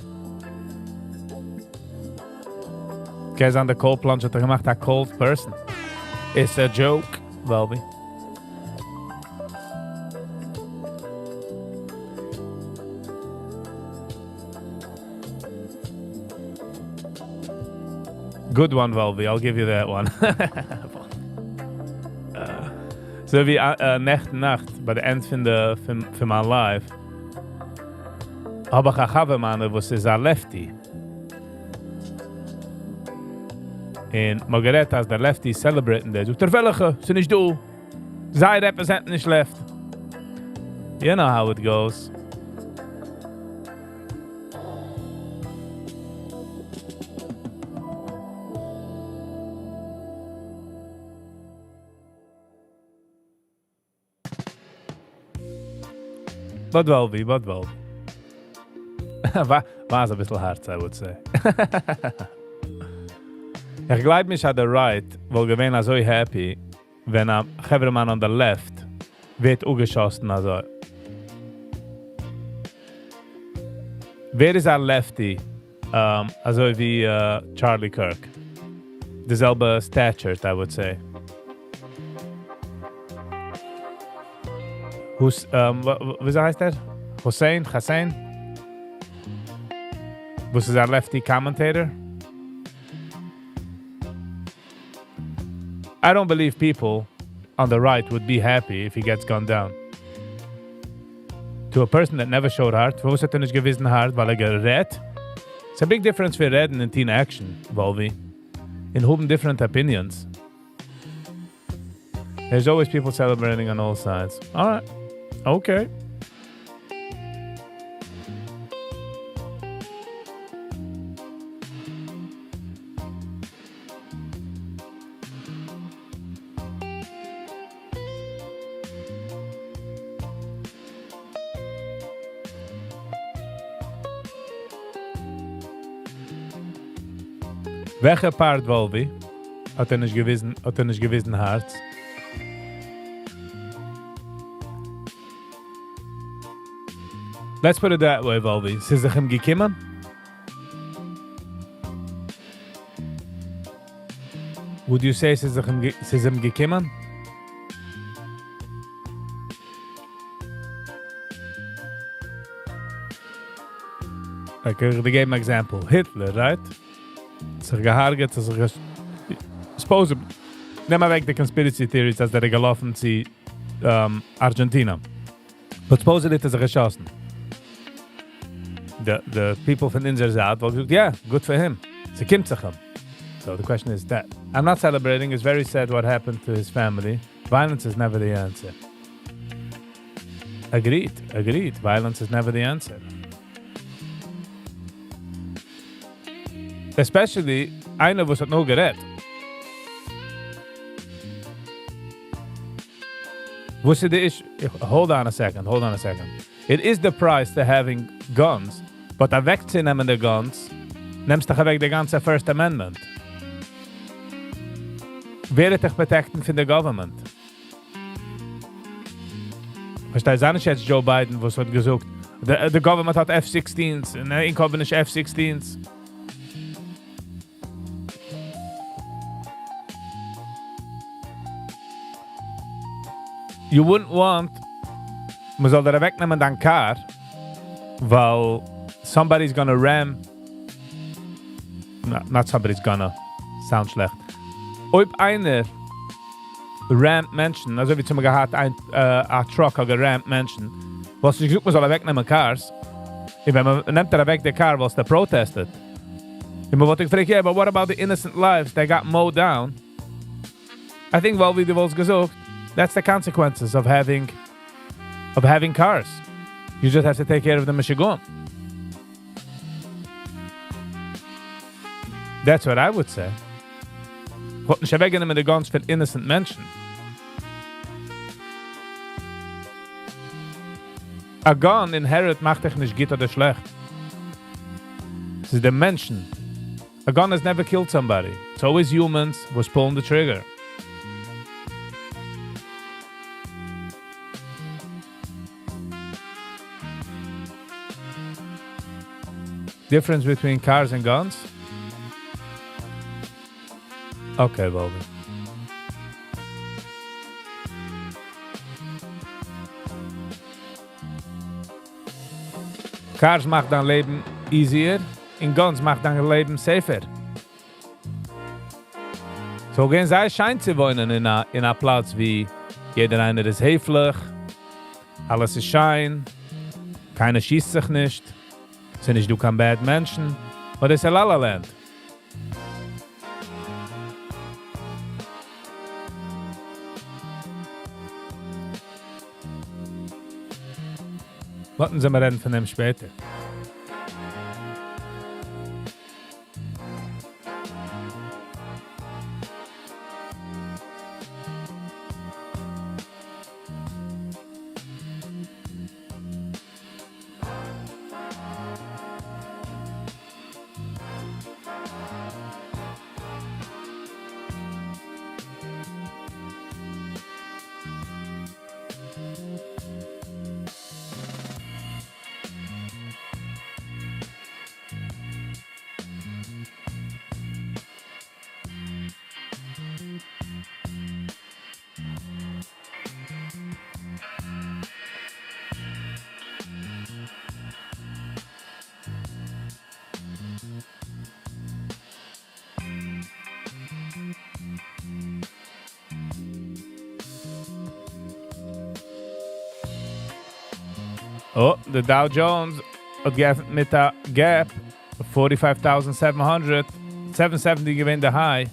[SPEAKER 1] Guys on the cold plunge hat gemacht, a cold person. It's a joke, Volvi. Good one, Volvi. I'll give you that one. So wie Nacht bei der End von mein Life. Aber ich habe einen, wo sie ist Lefty. Und Margareta als der Lefty celebrating der. Der Welche, sind nicht du. Sei representen nicht left. You know how it goes. But Volvi. Was a bisschen hard, I would say. Ich glaube mich at the right, weil gewinn so happy, wenn ein Hevermann on the left wird ugeschossen, also. Wer ist ein Lefty Also wie Charlie Kirk. Dieselbe stature, I would say. Wie heißt der? Hussein? Was ist ein lefty commentator? I don't believe people on the right would be happy if he gets gunned down. To a person that never showed heart, wo hat er nicht gewissen hart, weil er gerät? It's a big difference for reden and teen action, Volvi. In having different opinions. There's always people celebrating on all sides. Alright. Okay. Welcher Part, Volvi, hat er nicht gewissen Herz? Let's put it that way, Volvi. Sie sich ihm gekommen? Would you say sie sich ihm gekommen? Like, I give an example. Hitler, right? Sich gehargert, sich supposedly. Nehmen wir weg die conspiracy theories, dass der gelaufen zu Argentina. But supposedly ist er geschossen. The people from Inzer Zaad will go, yeah, good for him. Sie kommt sich. So the question is that. I'm not celebrating. It's very sad what happened to his family. Violence is never the answer. Agreed. Violence is never the answer. Especially, einer, was hat noch gerät. Wusste die ist... Hold on a second. It is the price to having guns, but wegzunehmen the guns, nimmst du weg the ganze First Amendment. Wer wird dich protecten von der Government? Verstehst du nicht jetzt Joe Biden, was hat gesagt, the government hat F-16s, und ich habe nicht F-16s. You wouldn't want, man soll da wegnehmen dein Car, weil somebody's gonna ram, not somebody's gonna, sound schlecht. Ob einer rammt Menschen, also wie zum Beispiel hat ein Trucker gerammt Menschen, was ich gesagt, man soll wegnehmen Cars, und wenn man nimmt weg der Car, was der protestet. Und man wollte gefragt, yeah, but what about the innocent lives that got mowed down? I think, well, wie du wolltest gesagt, that's the consequences of having cars. You just have to take care of them as you go. That's what I would say. What nicht wegnehmen die guns für innocent Menschen. A gun inherit macht dich nicht gut oder schlecht. Es ist der Menschen. A gun has never killed somebody. It's always humans who's pulling the trigger. Difference between cars and guns? Okay, Bobby. Cars macht dein Leben easier, in guns macht dein Leben safer. So gehen sie scheint zu wohnen in einer Platz wie jeder einer ist höflich, alles ist schein, keiner schießt sich nicht. Sind nicht du kein bad Menschen, aber das ist ein Lala-Land. Warten Sie mal reden von dem später. Oh, the Dow Jones hat geöffnet mit der Gap 45.700. 770 gewinnt der High.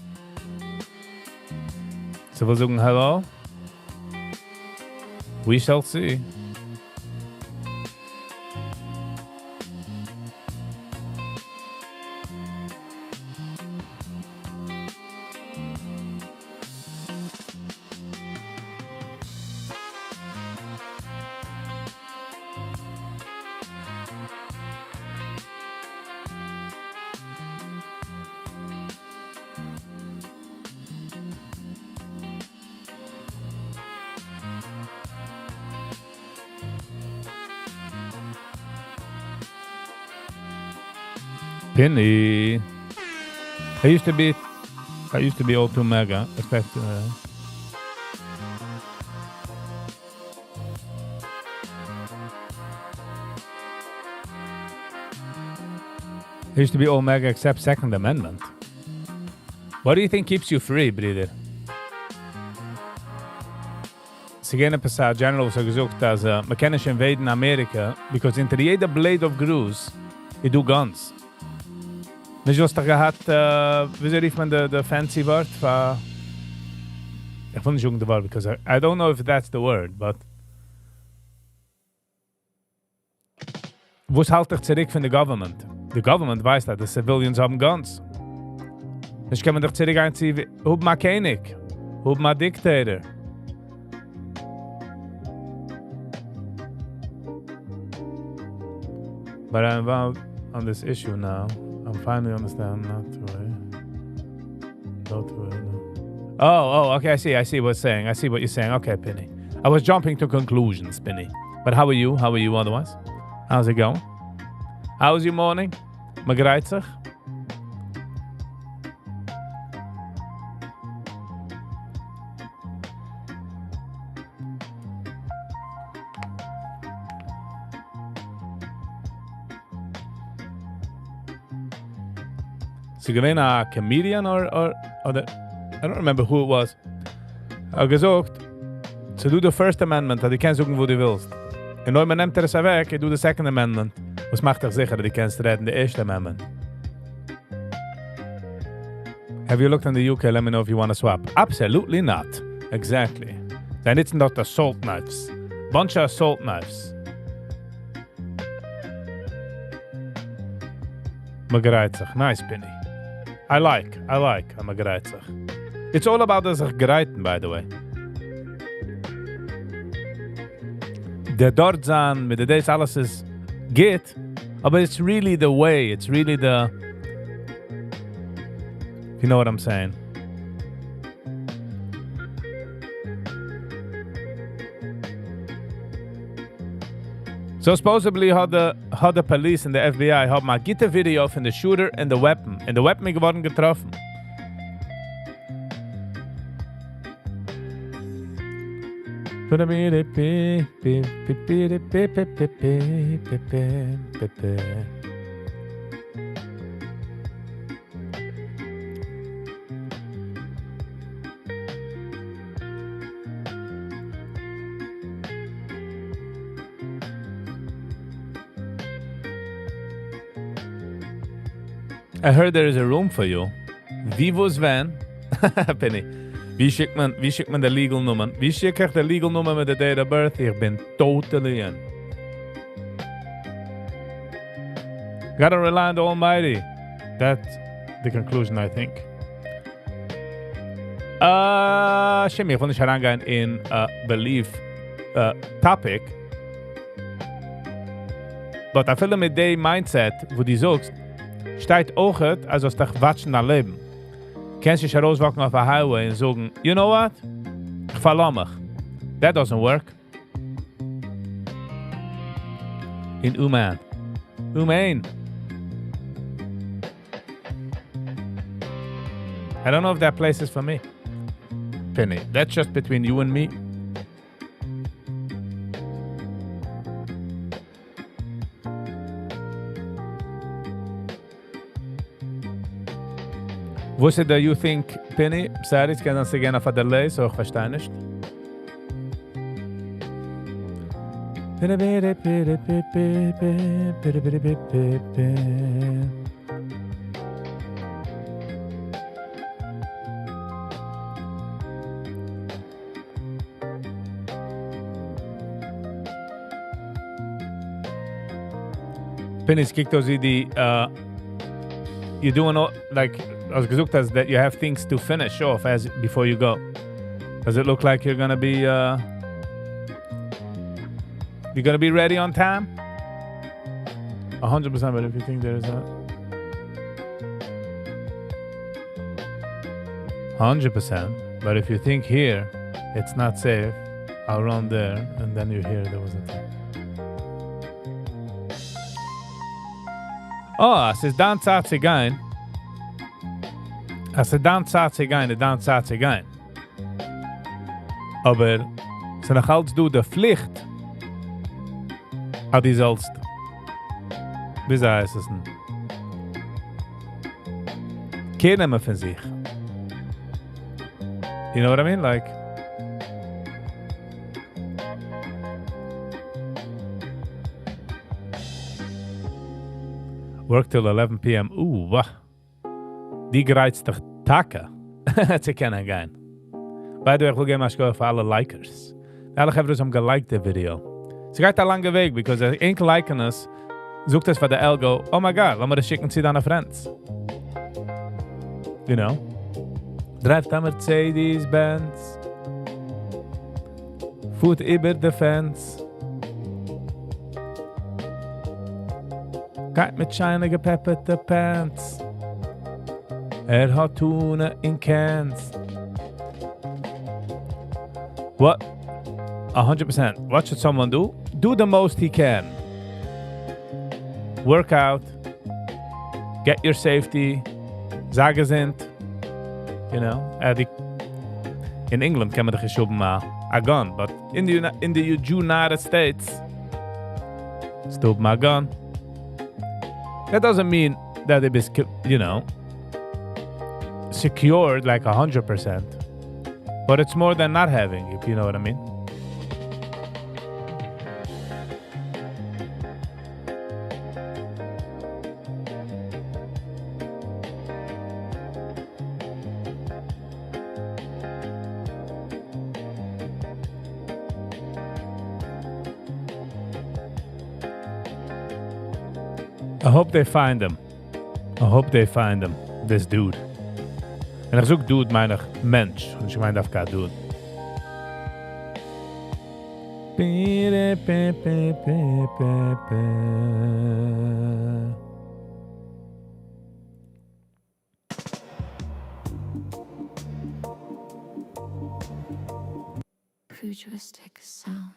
[SPEAKER 1] So wir sagen hello. We shall see. Penny. I used to be all too mega. Expect. I used to be all mega except Second Amendment. What do you think keeps you free, brother? Sie gehen ein General so gesagt, dass man kann nicht invaden Amerika, because hinter jeder Blade of Gruß, ich do guns. Nicht was da gehabt, wie rief man the fancy word? Ich will nicht sagen the word, because I don't know if that's the word, but was halt dich zurück von der Government? The government weiß, dass die Civilians haben guns. Ich kann man dich zurück einziehen, hub ma König, hub ma Dictator. But I'm involved on this issue now. I'm finally understand not to go to it. No. Oh, okay, I see what you're saying. I see what you're saying. Okay, Penny. I was jumping to conclusions, Penny. But how are you? How are you otherwise? How's it going? How's your morning? Magrijt zich? Is he a comedian or the, I don't remember who it was. Gesagt, ze doet de First Amendment, dat je kan zoeken wo du willst. En nooit man nimmt er es weg, je doet de Second Amendment. Was macht dich sicher, dat je kannst redden de First Amendment? Have you looked in the UK? Let me know if you want to swap. Absolutely not. Exactly. Then it's not assault knives. Bunch of assault knives. Magrijt zich. Nice, Penny. I like magrijt zich. It's all about the zich grijten, by the way. Der dort zijn, mit der des alles is geht, aber it's really the way, it's really the, if you know what I'm saying. So supposedly had the police and the FBI had mal gitte video von the shooter and the weapon. And the weapon geworden getroffen. I heard there is a room for you. Wie wo's van? Penny. Wie schickt man de legal nummer? Wie schickt ich de legal nummer mit der date of birth? Ich bin totally in. Gotta rely on the Almighty. That's the conclusion, I think. Shimmy, ich will nicht herangehen in belief topic. But I feel mit dem Mindset, wo die sagst, steht auch, als aus dich watschen dein Leben. Kannst dich herauswacken auf der Highway und sagen, you know what? Ich verlasse mich. That doesn't work. In Uman. I don't know if that place is for me. Penny, that's just between you and me. Wusste da you think, Penny, Saris kann uns gerne auf der Delay, so ich verstehe nicht. Penny, kick those the you're doing all like as gesucht has that you have things to finish off as before you go. Does it look like you're gonna be ready on time? 100%, but if you think there's a 100%, but if you think here it's not safe, I'll run there, and then you hear there was a thing. Oh, es ist dann Zeit zu gehen. Es ist dann Zeit zu gehen, dann Zeit zu gehen. Aber es ist noch als du der Pflicht, aber die sollst. Wie heißt es denn? Kennen wir von sich. You know what I mean? Like, work till 11 p.m. Ooh, wah. Die gereizt dich Taka. Zu kennen gehen. By the way, ich will geben eine für alle Likers. Alle Gefres haben geliked the video. Es geht ein langer Weg, because ein liken es, sucht es für der Elgo, oh my god, lass mir das schicken zu deinen Friends. You know? Dreift ein Mercedes-Benz. Foot über the fence. Geht mit Scheine gepepperte Pants. Hat Tune in Cans. What? 100%. What should someone do? Do the most he can. Work out. Get your safety. Sagen sind. You know. In England can man geschoben a gun, but in the United States, stop my gun. That doesn't mean that it is, you know, secured like 100%, but it's more than not having, if you know what I mean. I hope they find him. I hope they find him. This dude. En ik zoek dude meine Mensch. Und ich meine kein dude.
[SPEAKER 8] Futuristic sound.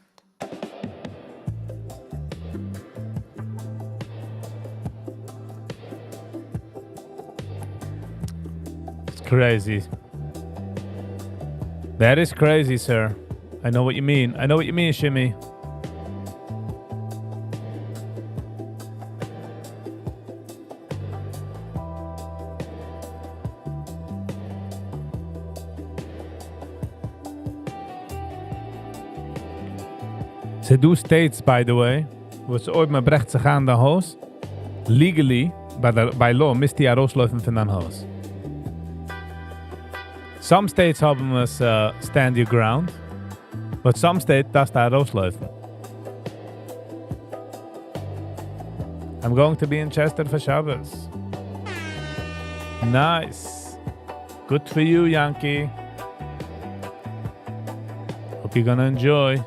[SPEAKER 1] Crazy. That is crazy, sir. I know what you mean. I know what you mean, Shimmy. Ze do states, by the way, wo ze ooit maar brecht zich aan de hoos. Legally, by law, mist die rausläufen von dein Haus. Some states haben es stand your ground, but some states darfst du rausläufen. I'm going to be in Chester for Shabbos. Nice. Good for you, Yankee. Hope you're gonna enjoy.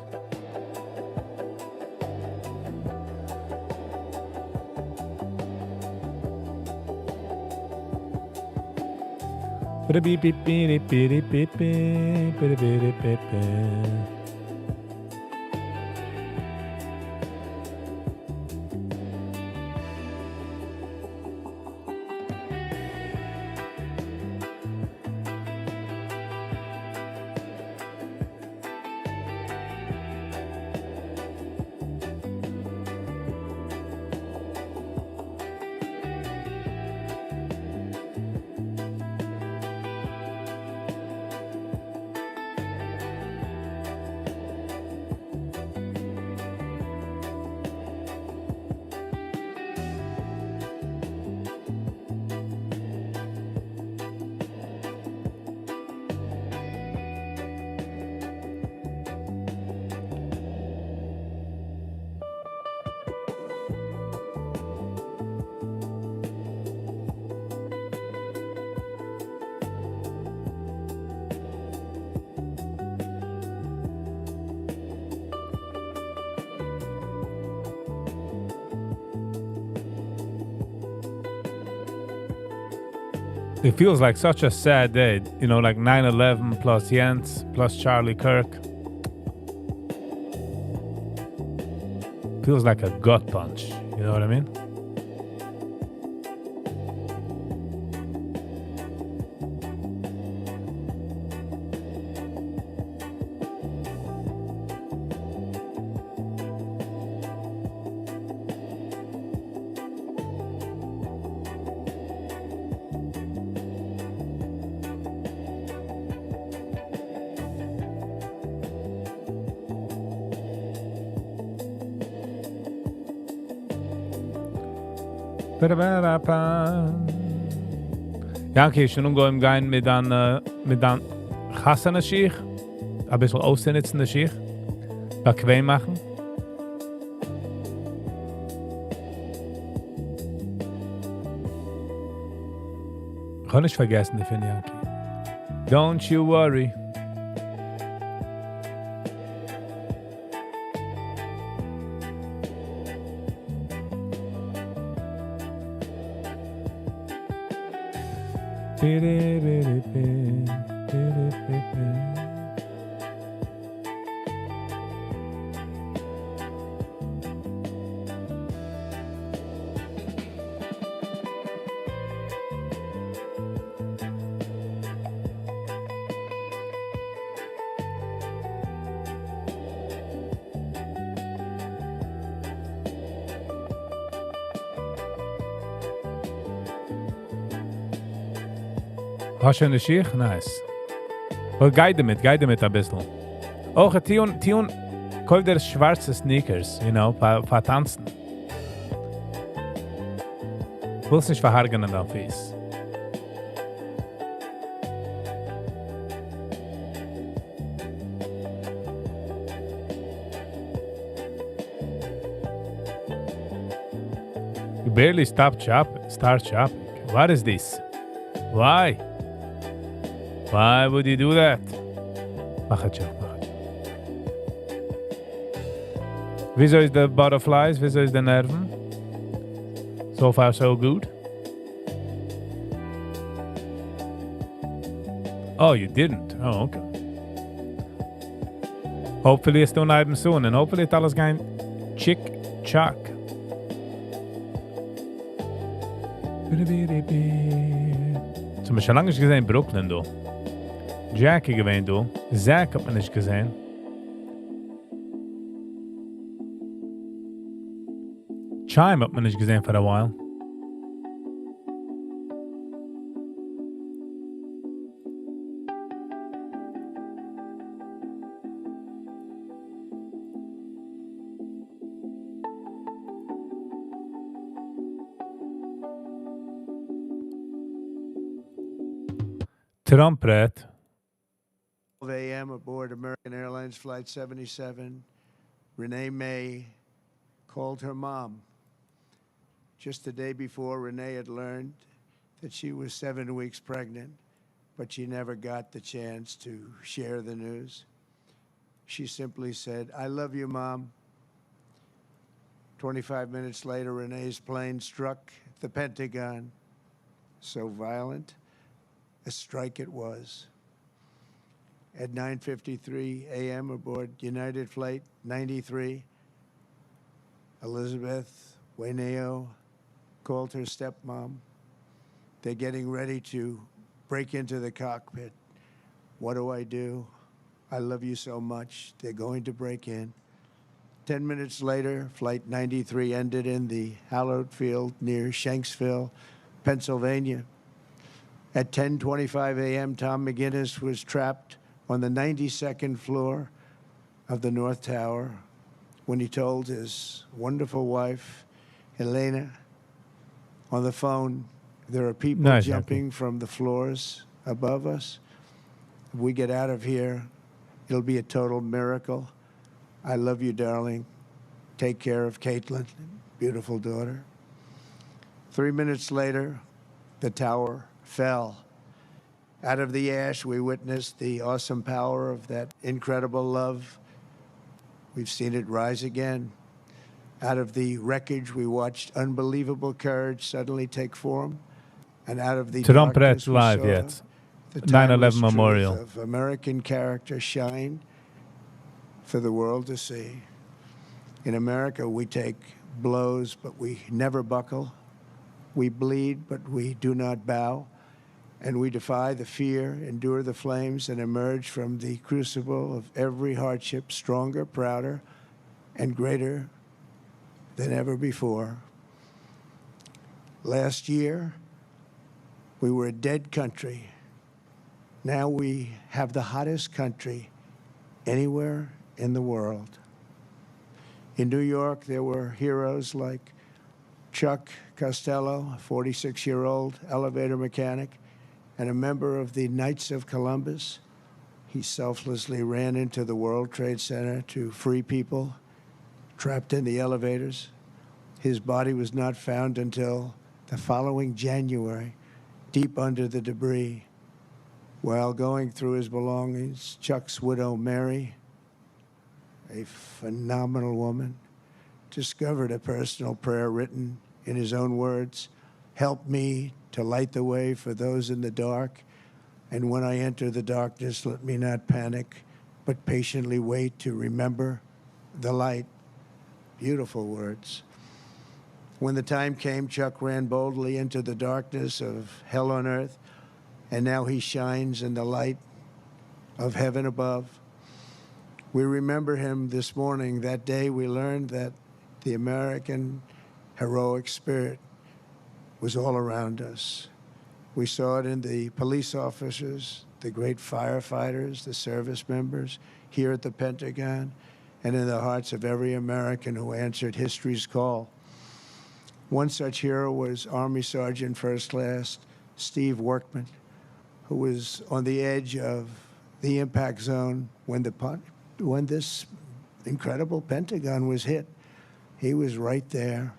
[SPEAKER 1] It feels like such a sad day, you know, like 9/11 plus Jens plus Charlie Kirk. Feels like a gut punch, you know what I mean? Janke, ich schon gehen gehen mit dann Hassan Sheikh, ein bisschen aussitzen der Sheikh, bequem machen. Kann ich vergessen, die finde Janke. Don't you worry. Hast du eine Schicht? Nice. Well, guide damit ein bisschen. Auch Tion, kauf dir schwarze Sneakers, you know, für tanzen. Willst nicht verhargen an deinem Fies. You barely start shopping. What is this? Why? Why would you do that? Mach es schon. Wieso ist der Butterflies? Wieso ist der Nerven? So far so good. Oh, you didn't? Oh, okay. Hopefully it's not even soon, and hopefully it's alles going chick-chack. Zum Beispiel lange nicht gesehen Brooklyn, du. Jackie gewähnt, du. Zach hat man nicht gesehen. Chime hat man nicht gesehen for a while. Trumpet.
[SPEAKER 9] 12 a.m. aboard American Airlines Flight 77, Renee May called her mom. Just the day before, Renee had learned that she was 7 weeks pregnant, but she never got the chance to share the news. She simply said, "I love you, Mom." 25 minutes later, Renee's plane struck the Pentagon. So violent, a strike it was. At 9:53 a.m. aboard United Flight 93, Elizabeth Waineo called her stepmom. They're getting ready to break into the cockpit. What do I do? I love you so much. They're going to break in. 10 minutes later, Flight 93 ended in the hallowed field near Shanksville, Pennsylvania. At 10:25 a.m., Tom McGinnis was trapped on the 92nd floor of the North Tower when he told his wonderful wife, Helena, on the phone, there are people jumping from the floors above us. If we get out of here, it'll be a total miracle. I love you, darling. Take care of Caitlin, beautiful daughter. 3 minutes later, the tower fell. Out of the ash, we witnessed the awesome power of that incredible love. We've seen it rise again. Out of the wreckage, we watched unbelievable courage suddenly take form. And out of the
[SPEAKER 1] Trump
[SPEAKER 9] darkness we
[SPEAKER 1] live
[SPEAKER 9] saw
[SPEAKER 1] yet.
[SPEAKER 9] the
[SPEAKER 1] 9/11
[SPEAKER 9] timeless truth
[SPEAKER 1] memorial.
[SPEAKER 9] of American character shine for the world to see. In America, we take blows, but we never buckle. We bleed, but we do not bow. And we defy the fear, endure the flames, and emerge from the crucible of every hardship stronger, prouder, and greater than ever before. Last year, we were a dead country. Now we have the hottest country anywhere in the world. In New York, there were heroes like Chuck Costello, a 46-year-old elevator mechanic, and a member of the Knights of Columbus. He selflessly ran into the World Trade Center to free people trapped in the elevators. His body was not found until the following January, deep under the debris. While going through his belongings, Chuck's widow, Mary, a phenomenal woman, discovered a personal prayer written in his own words, "Help me to light the way for those in the dark, and when I enter the darkness, let me not panic, but patiently wait to remember the light." Beautiful words. When the time came, Chuck ran boldly into the darkness of hell on earth, and now he shines in the light of heaven above. We remember him this morning. That day we learned that the American heroic spirit was all around us. We saw it in the police officers, the great firefighters, the service members here at the Pentagon, and in the hearts of every American who answered history's call. One such hero was Army Sergeant First Class Steve Workman, who was on the edge of the impact zone when this incredible Pentagon was hit. He was right there.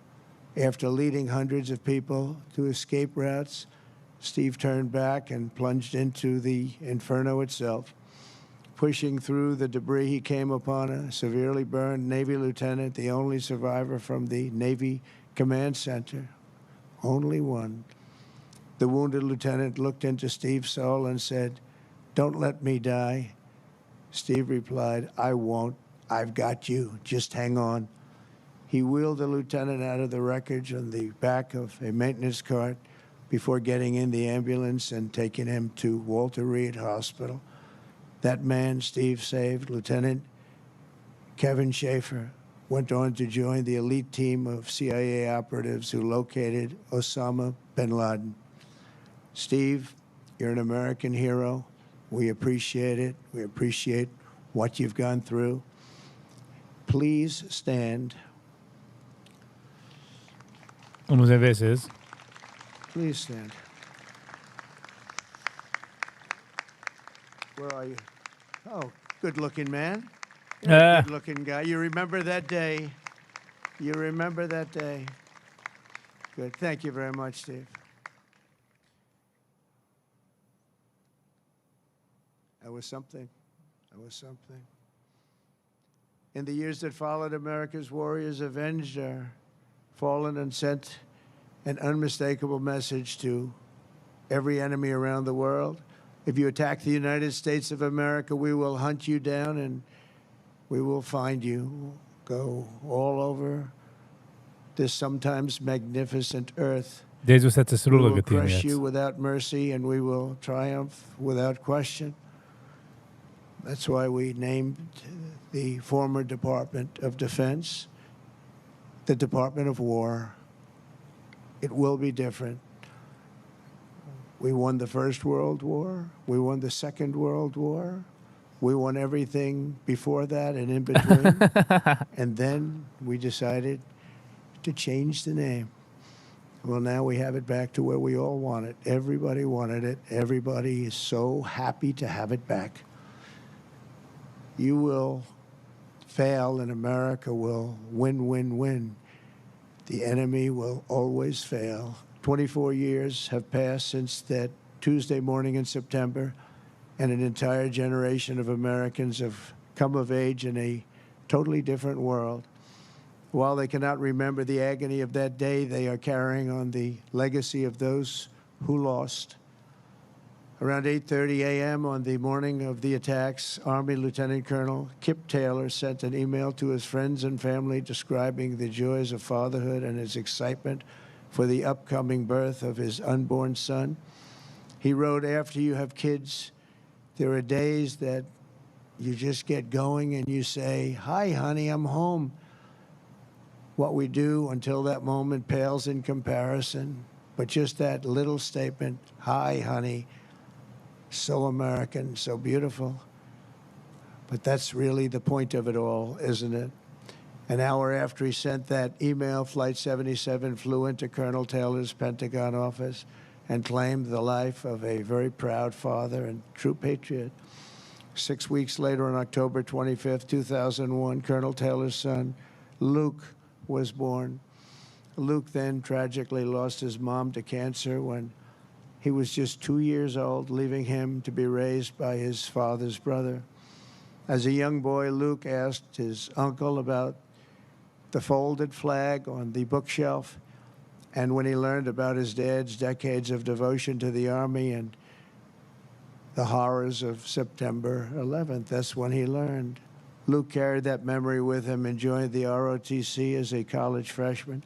[SPEAKER 9] After leading hundreds of people to escape routes, Steve turned back and plunged into the inferno itself. Pushing through the debris, he came upon a severely burned Navy lieutenant, the only survivor from the Navy Command Center. Only one. The wounded lieutenant looked into Steve's soul and said, "Don't let me die." Steve replied, "I won't. I've got you. Just hang on." He wheeled the lieutenant out of the wreckage on the back of a maintenance cart before getting in the ambulance and taking him to Walter Reed Hospital. That man Steve saved, Lieutenant Kevin Schaefer, went on to join the elite team of CIA operatives who located Osama bin Laden. Steve, you're an American hero. We appreciate it. We appreciate what you've gone through. Please stand.
[SPEAKER 1] Unos veces.
[SPEAKER 9] Please stand. Where are you? Oh, good-looking man. You're a good-looking guy. You remember that day. You remember that day. Good. Thank you very much, Steve. That was something. That was something. In the years that followed, America's warriors avenged our fallen and sent an unmistakable message to every enemy around the world. If you attack the United States of America, we will hunt you down and we will find you. Go all over this sometimes magnificent earth.
[SPEAKER 1] Jesus hat es
[SPEAKER 9] We will
[SPEAKER 1] rulle getan
[SPEAKER 9] crush you
[SPEAKER 1] jetzt.
[SPEAKER 9] without mercy and we will triumph without question. That's why we named the former Department of Defense the Department of War. It will be different. We won the First World War. We won the Second World War. We won everything before that and in between. And then we decided to change the name. Well, now we have it back to where we all want it. Everybody wanted it. Everybody is so happy to have it back. You will fail and America will win, win, win. The enemy will always fail. 24 years have passed since that Tuesday morning in September, and an entire generation of Americans have come of age in a totally different world. While they cannot remember the agony of that day, they are carrying on the legacy of those who lost. Around 8:30 a.m. on the morning of the attacks, Army Lieutenant Colonel Kip Taylor sent an email to his friends and family describing the joys of fatherhood and his excitement for the upcoming birth of his unborn son. He wrote, after you have kids, there are days that you just get going and you say, "Hi, honey, I'm home." What we do until that moment pales in comparison, but just that little statement, "Hi, honey," so American, so beautiful. But that's really the point of it all, isn't it? An hour after he sent that email, Flight 77 flew into Colonel Taylor's Pentagon office and claimed the life of a very proud father and true patriot. 6 weeks later, on October 25th, 2001, Colonel Taylor's son, Luke, was born. Luke then tragically lost his mom to cancer when he was just 2 years old, leaving him to be raised by his father's brother. As a young boy, Luke asked his uncle about the folded flag on the bookshelf, and when he learned about his dad's decades of devotion to the Army and the horrors of September 11th, that's when he learned. Luke carried that memory with him and joined the ROTC as a college freshman.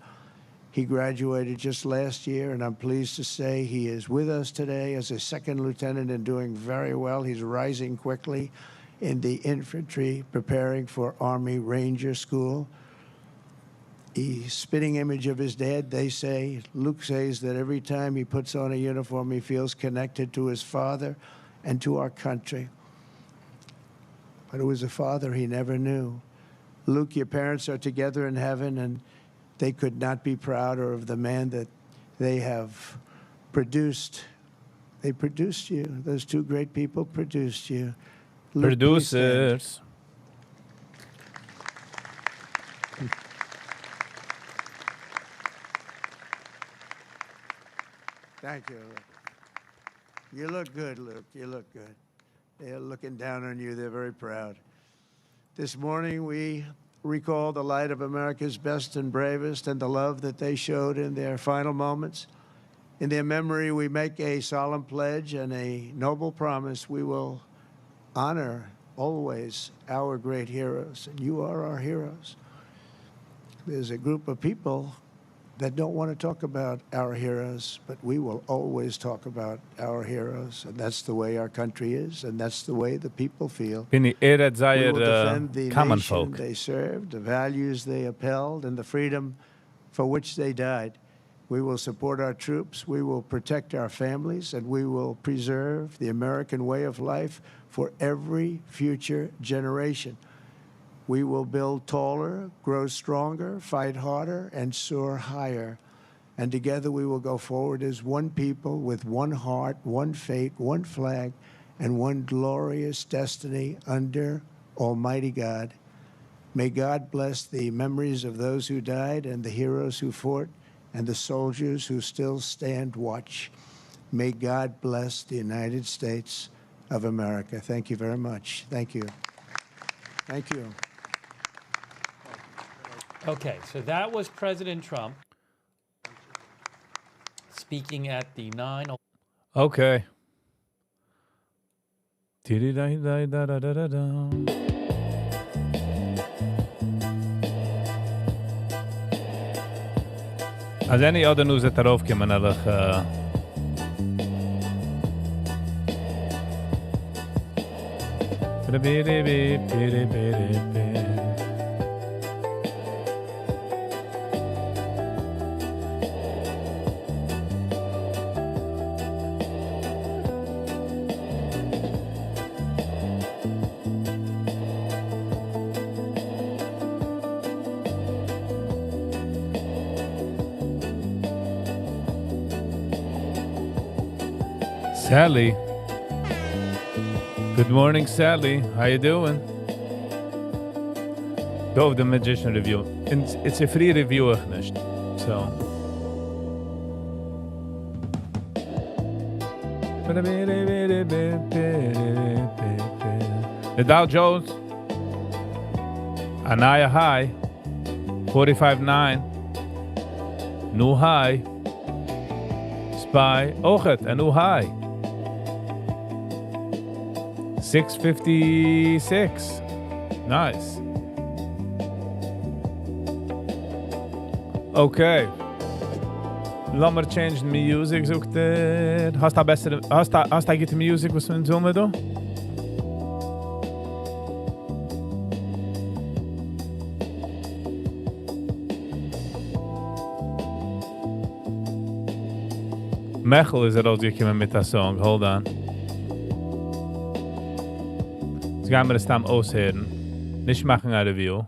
[SPEAKER 9] He graduated just last year, and I'm pleased to say he is with us today as a second lieutenant and doing very well. He's rising quickly in the infantry, preparing for Army Ranger School. A spitting image of his dad, they say. Luke says that every time he puts on a uniform, he feels connected to his father and to our country. But it was a father he never knew. Luke, your parents are together in heaven, and they could not be prouder of the man that they have produced. They produced you. Those two great people produced you. Luke, please stand.
[SPEAKER 1] Producers.
[SPEAKER 9] Thank you, Luke. You look good, Luke. You look good. They're looking down on you. They're very proud. This morning, we recall the light of America's best and bravest and the love that they showed in their final moments. In their memory, we make a solemn pledge and a noble promise. We will honor always our great heroes, and you are our heroes. There's a group of people that don't want to talk about our heroes, but we will always talk about our heroes, and that's the way our country is, and that's the way the people feel.
[SPEAKER 1] Bini Ered
[SPEAKER 9] We
[SPEAKER 1] Zayer
[SPEAKER 9] will defend the
[SPEAKER 1] common
[SPEAKER 9] nation
[SPEAKER 1] folk.
[SPEAKER 9] they served, the values they upheld, and the freedom for which they died. We will support our troops, we will protect our families, and we will preserve the American way of life for every future generation. We will build taller, grow stronger, fight harder, and soar higher. And together we will go forward as one people with one heart, one fate, one flag, and one glorious destiny under Almighty God. May God bless the memories of those who died and the heroes who fought and the soldiers who still stand watch. May God bless the United States of America. Thank you very much. Thank you. Thank you.
[SPEAKER 7] Okay, so that was President Trump speaking at the 9/11.
[SPEAKER 1] Okay. Tididai-dai-da-da-da-da-da. אז אין לי עוד נוז את הרוב כמנהלך Sally. Good morning, Sally. How you doing? Dove the Magician review. It's a free review, nicht? So. The Dow Jones, Anaya high, 45.9. New high. Spy, Ochet, and Uhai. 656. Nice. Okay. Lass mal change the music, sagt er. Hast du eigentlich die Music, was wir tun da? Mechel is rausgekommen mit der Song. Hold on. Jetzt gehen wir das dann aushören. Nicht machen eine Review.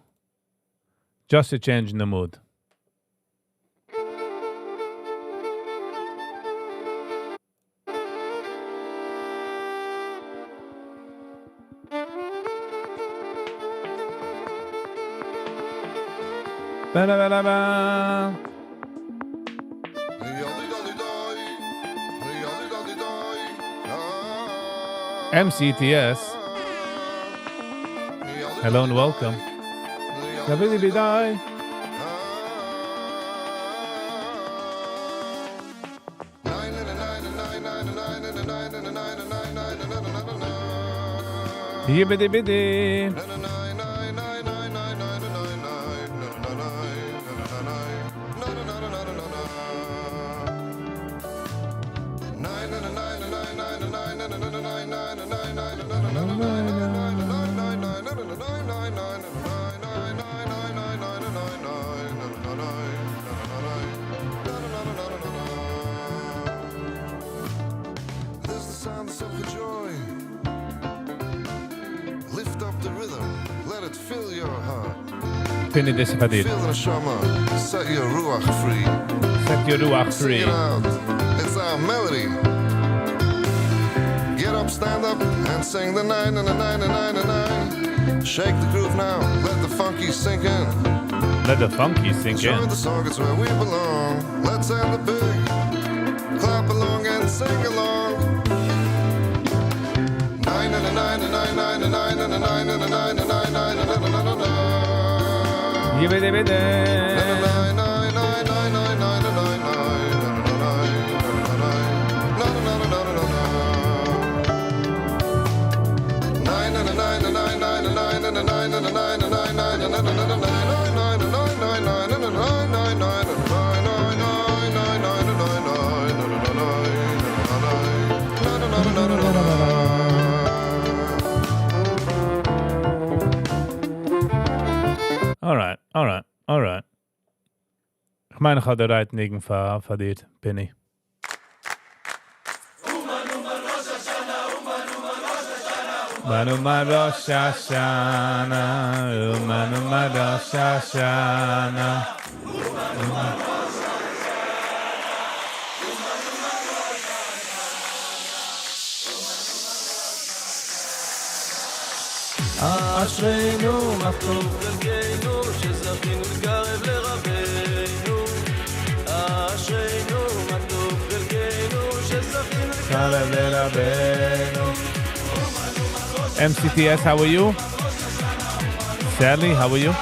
[SPEAKER 1] Just to change the mood. Ba-da-ba-da-ba. MCTS. Hello and welcome. Bidai. Yibbidi-bidi. Pinny this if I did.
[SPEAKER 10] Feel the neshama, set your ruach free.
[SPEAKER 1] Set your ruach free.
[SPEAKER 10] Sing it out. It's our melody. Get up, stand up, and sing the 9 and the 9 and 9 and 9. Shake the groove now, let the funky sink in.
[SPEAKER 1] Let the funky sink in.
[SPEAKER 10] Join the song, it's where we belong. Let's end the big. Clap along and sing along. 9 and a 9 and 9 9 and 9 and a 9 and a 9 and 9 9 and 9 and 9.
[SPEAKER 1] Yibbidi-bidi. All right. Ich meine, ich habe den Reitnigen verdient, Penny. Manuma Rosh Hashanah, Manuma Rosh Hashanah.
[SPEAKER 11] אשרינו מה טוב חלקנו שזכינו לקרב לרבנו אשרינו מה טוב חלקנו שזכינו לקרב לרבנו
[SPEAKER 1] MCTS, how are you? Sally, how are you?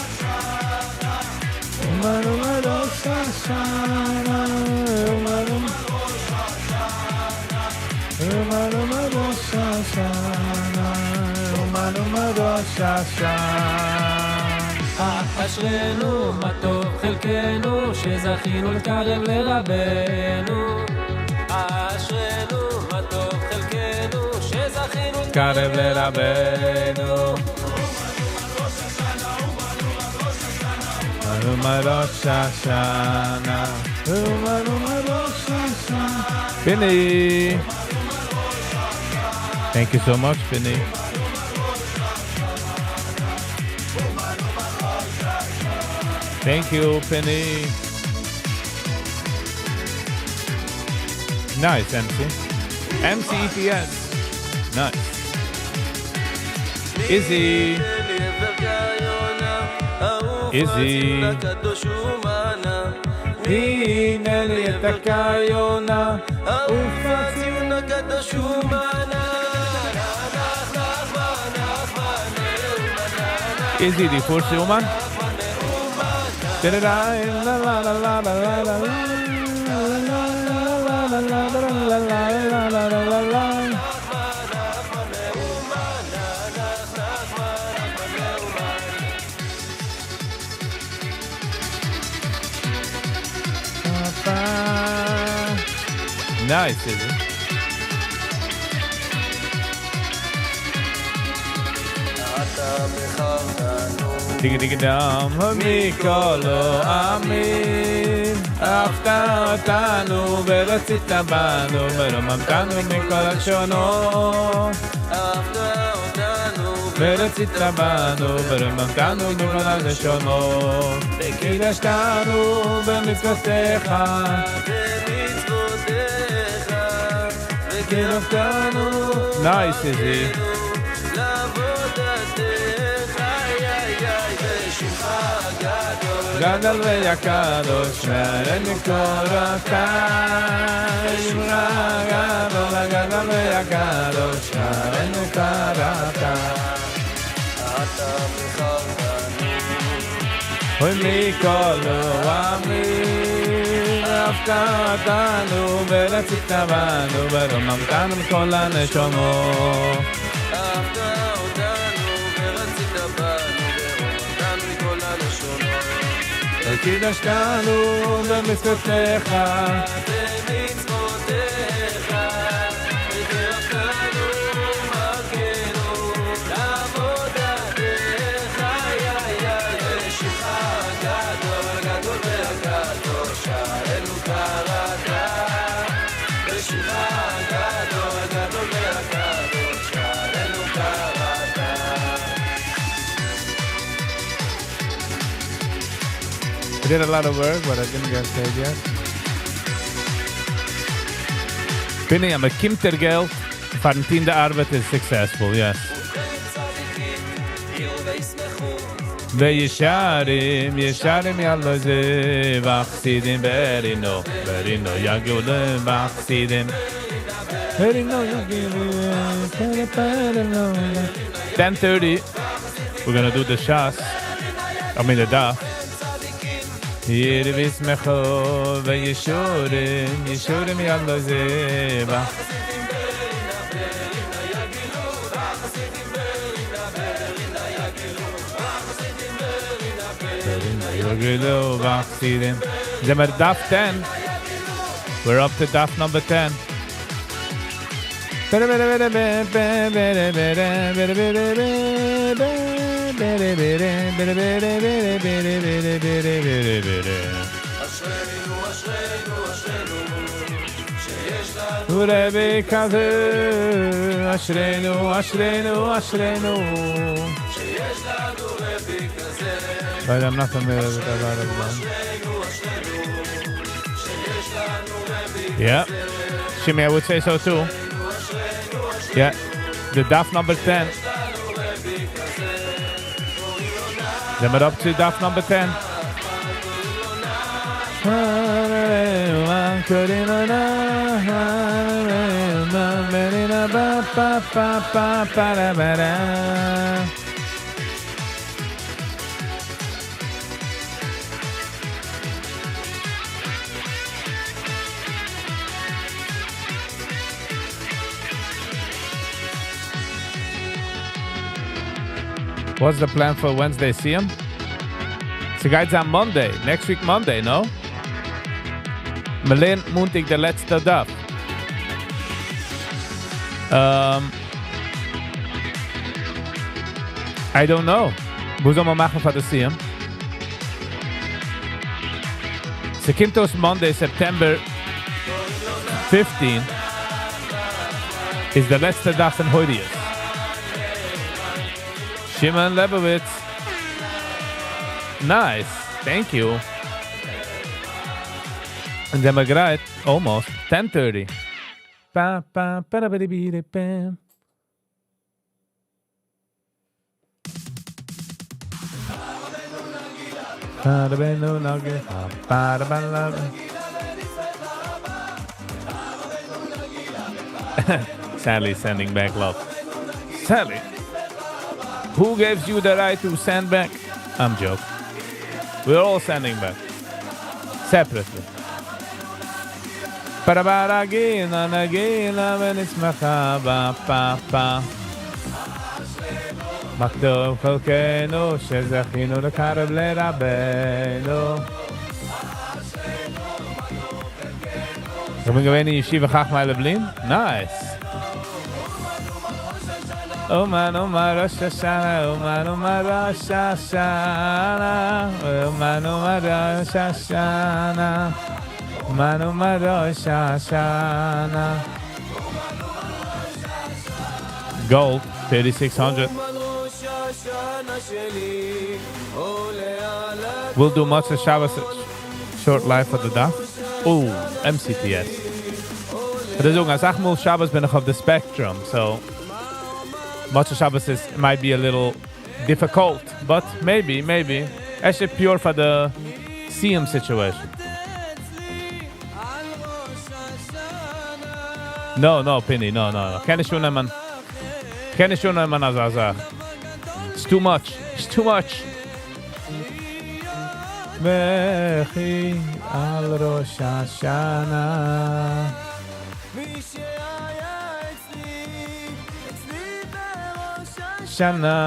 [SPEAKER 11] אשרינו מה טוב חלקנו שזכינו לקרב לרבנו אשרינו מה טוב חלקנו שזכינו
[SPEAKER 1] לקרב לרבנו ראש השנה ראש השנה Penny, thank you so much, Penny. Thank you, Penny. Nice, MC. MCETS. Nice. Izzy. Izzy. הנה לי את הקיונה, ופציון הקדוש ומנה. Izzy, die voorste man. Nice, is it? Digga digga dam, mikolo amin. אהבת אותנו ורצית בנו ורוממתנו מכל השונות. אהבת אותנו ורצית בנו ורוממתנו מכל הלשונות. וקידשתנו במצוותיך וקירבתנו Nice, Izzy. גדול ויקדוש מערן מקורותיי גדול גדול ויקדוש מערן מקורותיי אתה בחרתנו אוי מכל עמי אהבת אותנו ורצית בנו ורוממתנו מכל הנשמות אהבת אותנו ורצית בנו ורוממתנו מכל הנשמות וקידשתנו במצוותיך במצוותיך וקירבתנו מלכנו לעבודתך ושמך גדול גדול וקדוש עלינו קראת ושמך גדול גדול וקדוש עלינו קראת I did a lot of work, but I didn't get paid yet. Binny, I'm a Kimtergeld. Valentin de Arbeit is successful, yes. וישרים, ישרים יאללה זה, וחסידים ברino, ברino יגולו, וחסידים. ברino יגולו, 10:30, we're gonna do the shas. I mean the daf. Here vismecho vayeshurim yeshurim yallo zeva Yagilo vachsidim Zemer daf 10 We're up to daf number 10 ורבי כזה אשרנו אשרנו אשרנו שיש לנו רבי כזה אבל I'm not familiar with that lot of them yeah Shimi I would say so too yeah the daf number 10 then we're up to daf number 10 What's the plan for Wednesday, Siyam? So guys, on Monday, next week Monday, no? Melen Muntig the letzte Daf. I don't know. Wo soll man machen für das Siyam? So kommt aus Monday, September 15 is the letzte Daf in heute ist. Shimon Lebovitz. Nice. Thank you. And then we're great. Almost. 10:30. Ba ba ba ba ba ba ba. Sally sending back love. Sally. Who gives you the right to send back? I'm joking. We're all sending back. Separately. Parabaragina nagila ונשמחה בפאפה מכתוב חלקנו שזכינו לקרב לרבנו ומגווני ישיבה חכמה לבלין? נייס אומן אומן ראש השנה אומן אומן ראש השנה אומן אומן ראש השנה אומן אומן ראש השנה Gold 3600 We'll do Motzei Shabbos short live for the daf. Oh, MCTS. But as Achmul Shabbos bin ich auf the spectrum, so Motzei Shabbos might be a little difficult, but maybe. Actually pure for the Siyum situation. No, Penny, no. Kenn ich schon einmal Azazach. It's too much. Mechi al Rosh Hashanah Shana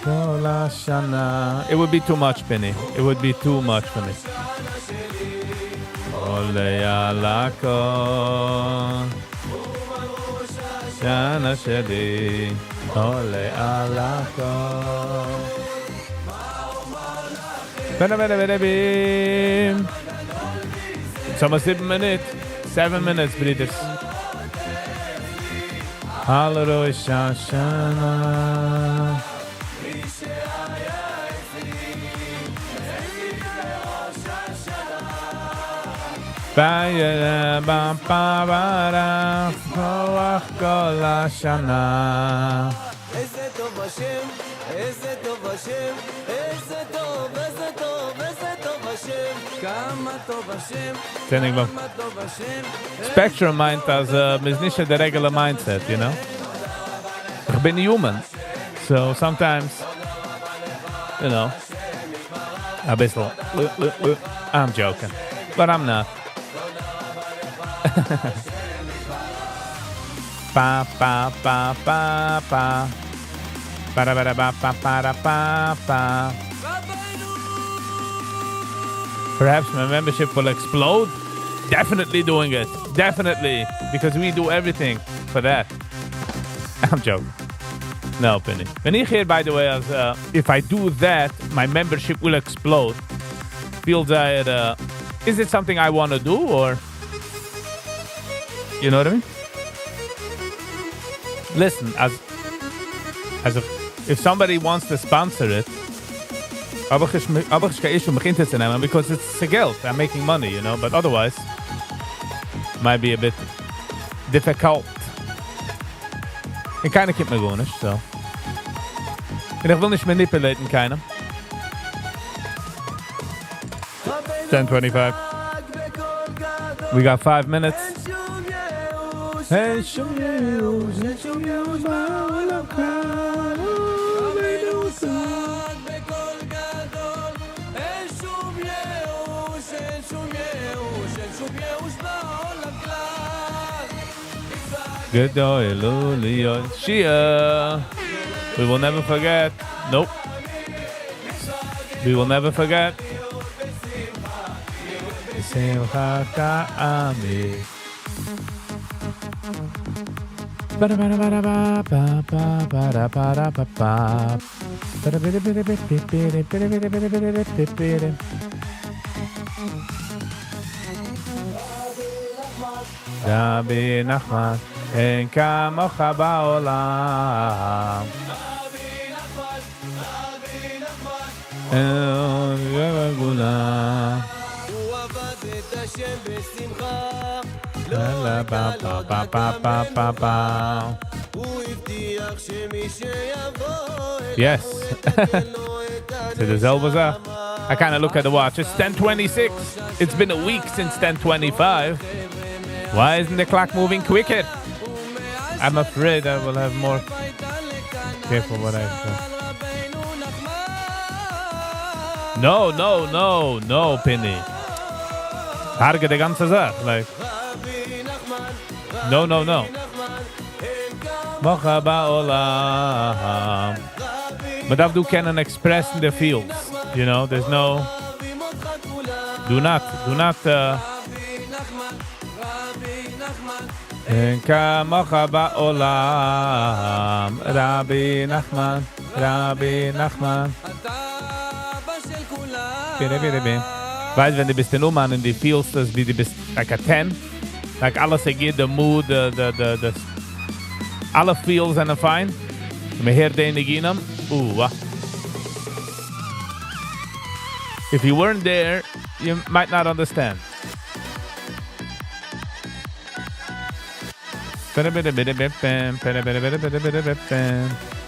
[SPEAKER 1] Kol Shana. It would be too much, Penny. It would be too much for me. Ole alako Shana sheli Ole alako Bim. It's almost 7 minutes. 7 minutes, brothers. Al Rosh Hashanah Bayra bam para Koach kol hashana
[SPEAKER 11] Eze tov Hashem Eze tov Hashem Kama tov Hashem Kama tov Hashem
[SPEAKER 1] Spectrum meint als is nicht der regular mindset, you know? Ich bin human. So sometimes, you know, a bisschen, I'm joking, but I'm not. Pa pa pa pa pa para para pa pa para pa pa. Perhaps my membership will explode. Definitely doing it. Definitely, because we do everything for that. I'm joking. No, Penny. When you hear, by the way, as if I do that, my membership will explode. Feels that is it something I want to do, or you know what I mean? Listen, if somebody wants to sponsor it, because it's a Geld, I'm making money, you know, but otherwise, might be a bit difficult. Ich keiner gibt mir gar nicht, so. Und ich will nicht manipulaten, keiner. 10:25. We got 5 minutes. Hey, Shia. We will never forget. Nope. We will never forget. Rabbi Nachman, אין כמוך בעולם. גולה.
[SPEAKER 11] הוא עבד את השם בשמחה. הוא הבטיח שמי שיבוא
[SPEAKER 1] Yes. So the Zelbaza. I kind of look at the watch. It's 10:26. It's been a week since 10:25. Why isn't the clock moving quicker? I'm afraid I will have more. Careful what I say. No, Penny. Harge die ganze Sache. Like, no. Mocha ba'olam. But darf du können expressen the feels. You know, there's no... Do not... Enka mocha ba'olam. Rabbi Nachman. Bitte. Weißt, wenn du bist in Oman und du feelst das, wie du bist like a 10, like alles geht, the mood, the alle feels and fine. Me hear den beginnen. If you weren't there, you might not understand.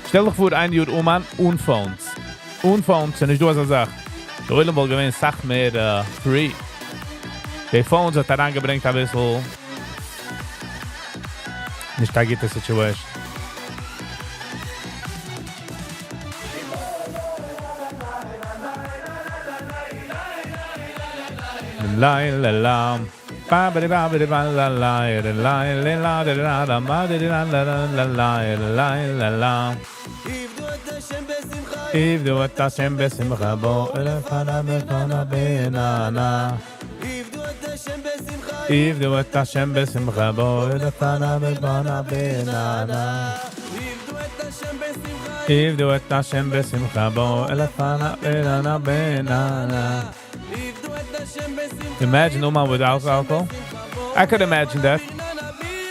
[SPEAKER 1] Stell dich vor, ein Jahr Oman und Phones. Und Phones, und ich du was sagt. Der Oilem wohl gewinnt, sag mehr free. Die Phones hat angebringt ein bisschen. Nicht da geht die Situation. La Babidi babidi ba la la la la la la la. If du et Hashem besimcha bo elefana befana benana. If du et Hashem besimcha bo elefana befana benana. If du et Hashem besimcha bo elefana benana. Imagine Oman without alcohol. I could imagine that.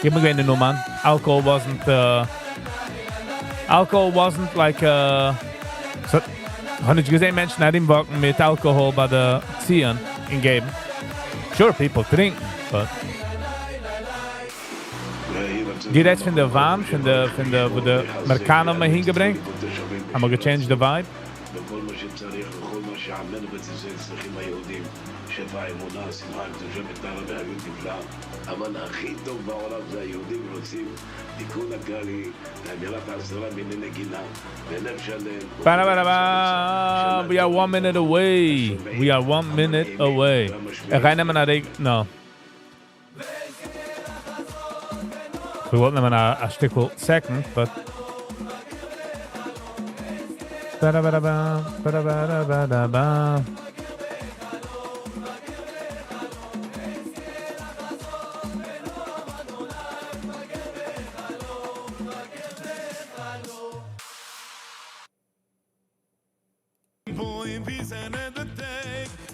[SPEAKER 1] Give me in Oman. Alcohol wasn't like so, habe ich gesehen Menschen nach dem Walken mit Alkohol bei der Ziehen in Geben. Sure, people trinken, but die jetzt von der Wahn, von der wo der Amerikaner mal hingebringt, haben wir gechanged the vibe. שפע אמונה, שמחה קדושה ותרה בהגות נפלאה. המנה הכי טוב בעולם זה היהודים רוצים תיקון הכללי, להגלת העשרה מיני נגינה, בלב שלם. We are 1 minute away. We are 1 minute away. Ga je nemen naar de... No. We willen nemen naar een stukje second, but...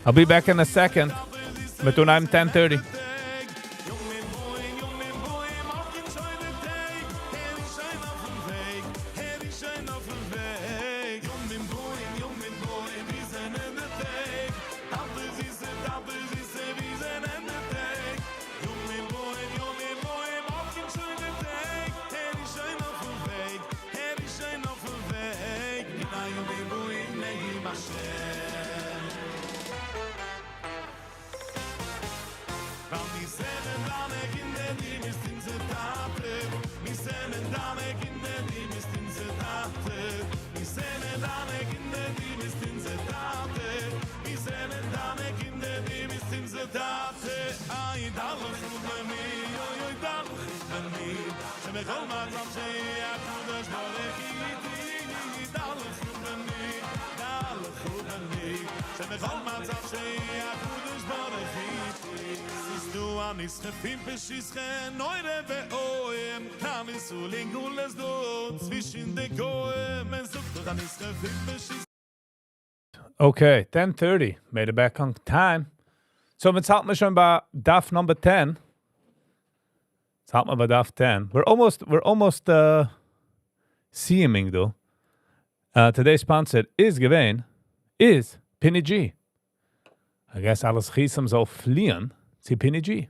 [SPEAKER 1] I'll be back in a second. But when I'm 10:30. Okay, 10:30. Made it back on time. So it's halt me schon bei DAF number 10. It's halt me bei DAF 10. We're almost seeming though. Today's sponsor is Penny G. I guess alles Chisam soll fliehen. See Penny G.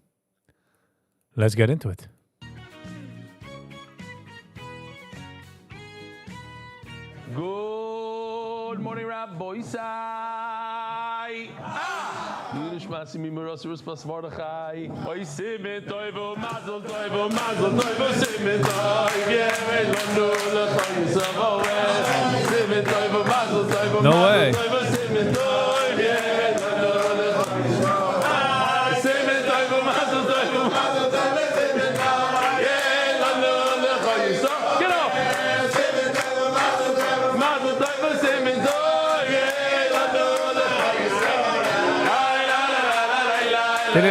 [SPEAKER 1] Let's get into it.
[SPEAKER 12] Good morning, Rabbi Isai. Yiddish Masi Mimuros Ruspas Mordechai. Oy Simit Toivo Mazel Toivo Mazel Toivo Simit Toivo. Yemesh Vanu Lechoy Yisrael. Simit Toivo Mazel Toivo Mazel Toivo Simit Toivo.
[SPEAKER 1] What's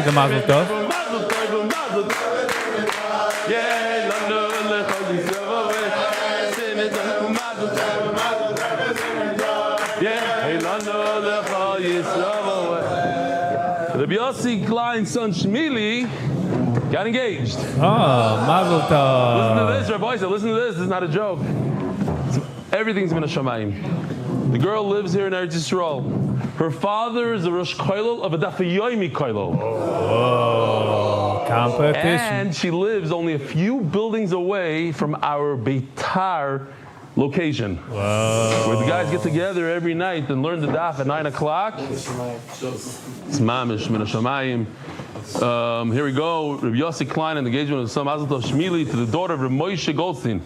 [SPEAKER 1] the mazel tov?
[SPEAKER 12] Rabbi Yossi Klein's son Shmili got engaged.
[SPEAKER 1] Oh, mazel tov.
[SPEAKER 12] Listen to this, Rabbi Yossi, listen to this. This is not a joke. Everything's been a shamayim. The girl lives here in Eretz Yisrael. Her father is a Rosh Koilel of a Dafayomi Koilel.
[SPEAKER 1] Oh, competition.
[SPEAKER 12] And she lives only a few buildings away from our Beitar location.
[SPEAKER 1] Whoa.
[SPEAKER 12] Where the guys get together every night and learn the daf at 9 o'clock. It's mamish min hashamayim. Here we go. Rabbi Yossi Klein, an engagement of some Mazel Tov Shmili to the daughter of Rabbi Moshe Goldstein.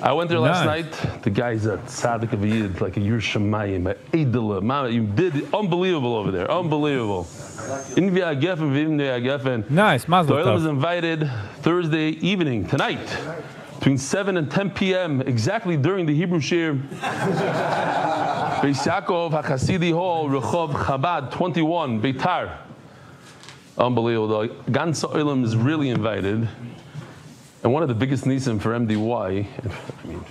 [SPEAKER 12] I went there last night. The guy's a tzaddik of a yid, like a Yir Shemayim, a Eidele. Mama, you did unbelievable over there. Unbelievable.
[SPEAKER 1] Nice, mazel
[SPEAKER 12] Doyle
[SPEAKER 1] tov.
[SPEAKER 12] was invited Thursday evening, tonight, between 7 and 10 p.m., exactly during the Hebrew Shir. Beis Yaakov HaChasidi Hall, Rehov Chabad 21, Beitar. Unbelievable. Ganz Olam is really invited. And one of the biggest nisim for MDY, I mean,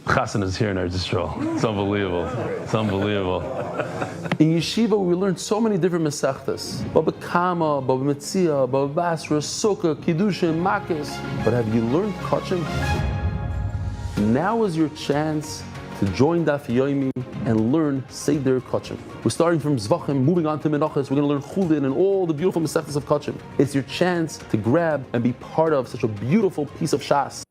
[SPEAKER 12] Chassan is here in Eretz Yisrael. It's unbelievable. It's unbelievable. In yeshiva, we learned so many different mesachtas. Baba Kama, Baba Metzia, Baba Basra, Sukkah, Kiddushin, Makis. But have you learned Kachim? Now is your chance to join Daf Yomi and learn Seder Kachim. We're starting from Zvachim, moving on to Menachos. We're going to learn Chulin and all the beautiful mesachtas of Kachim. It's your chance to grab and be part of such a beautiful piece of Shas.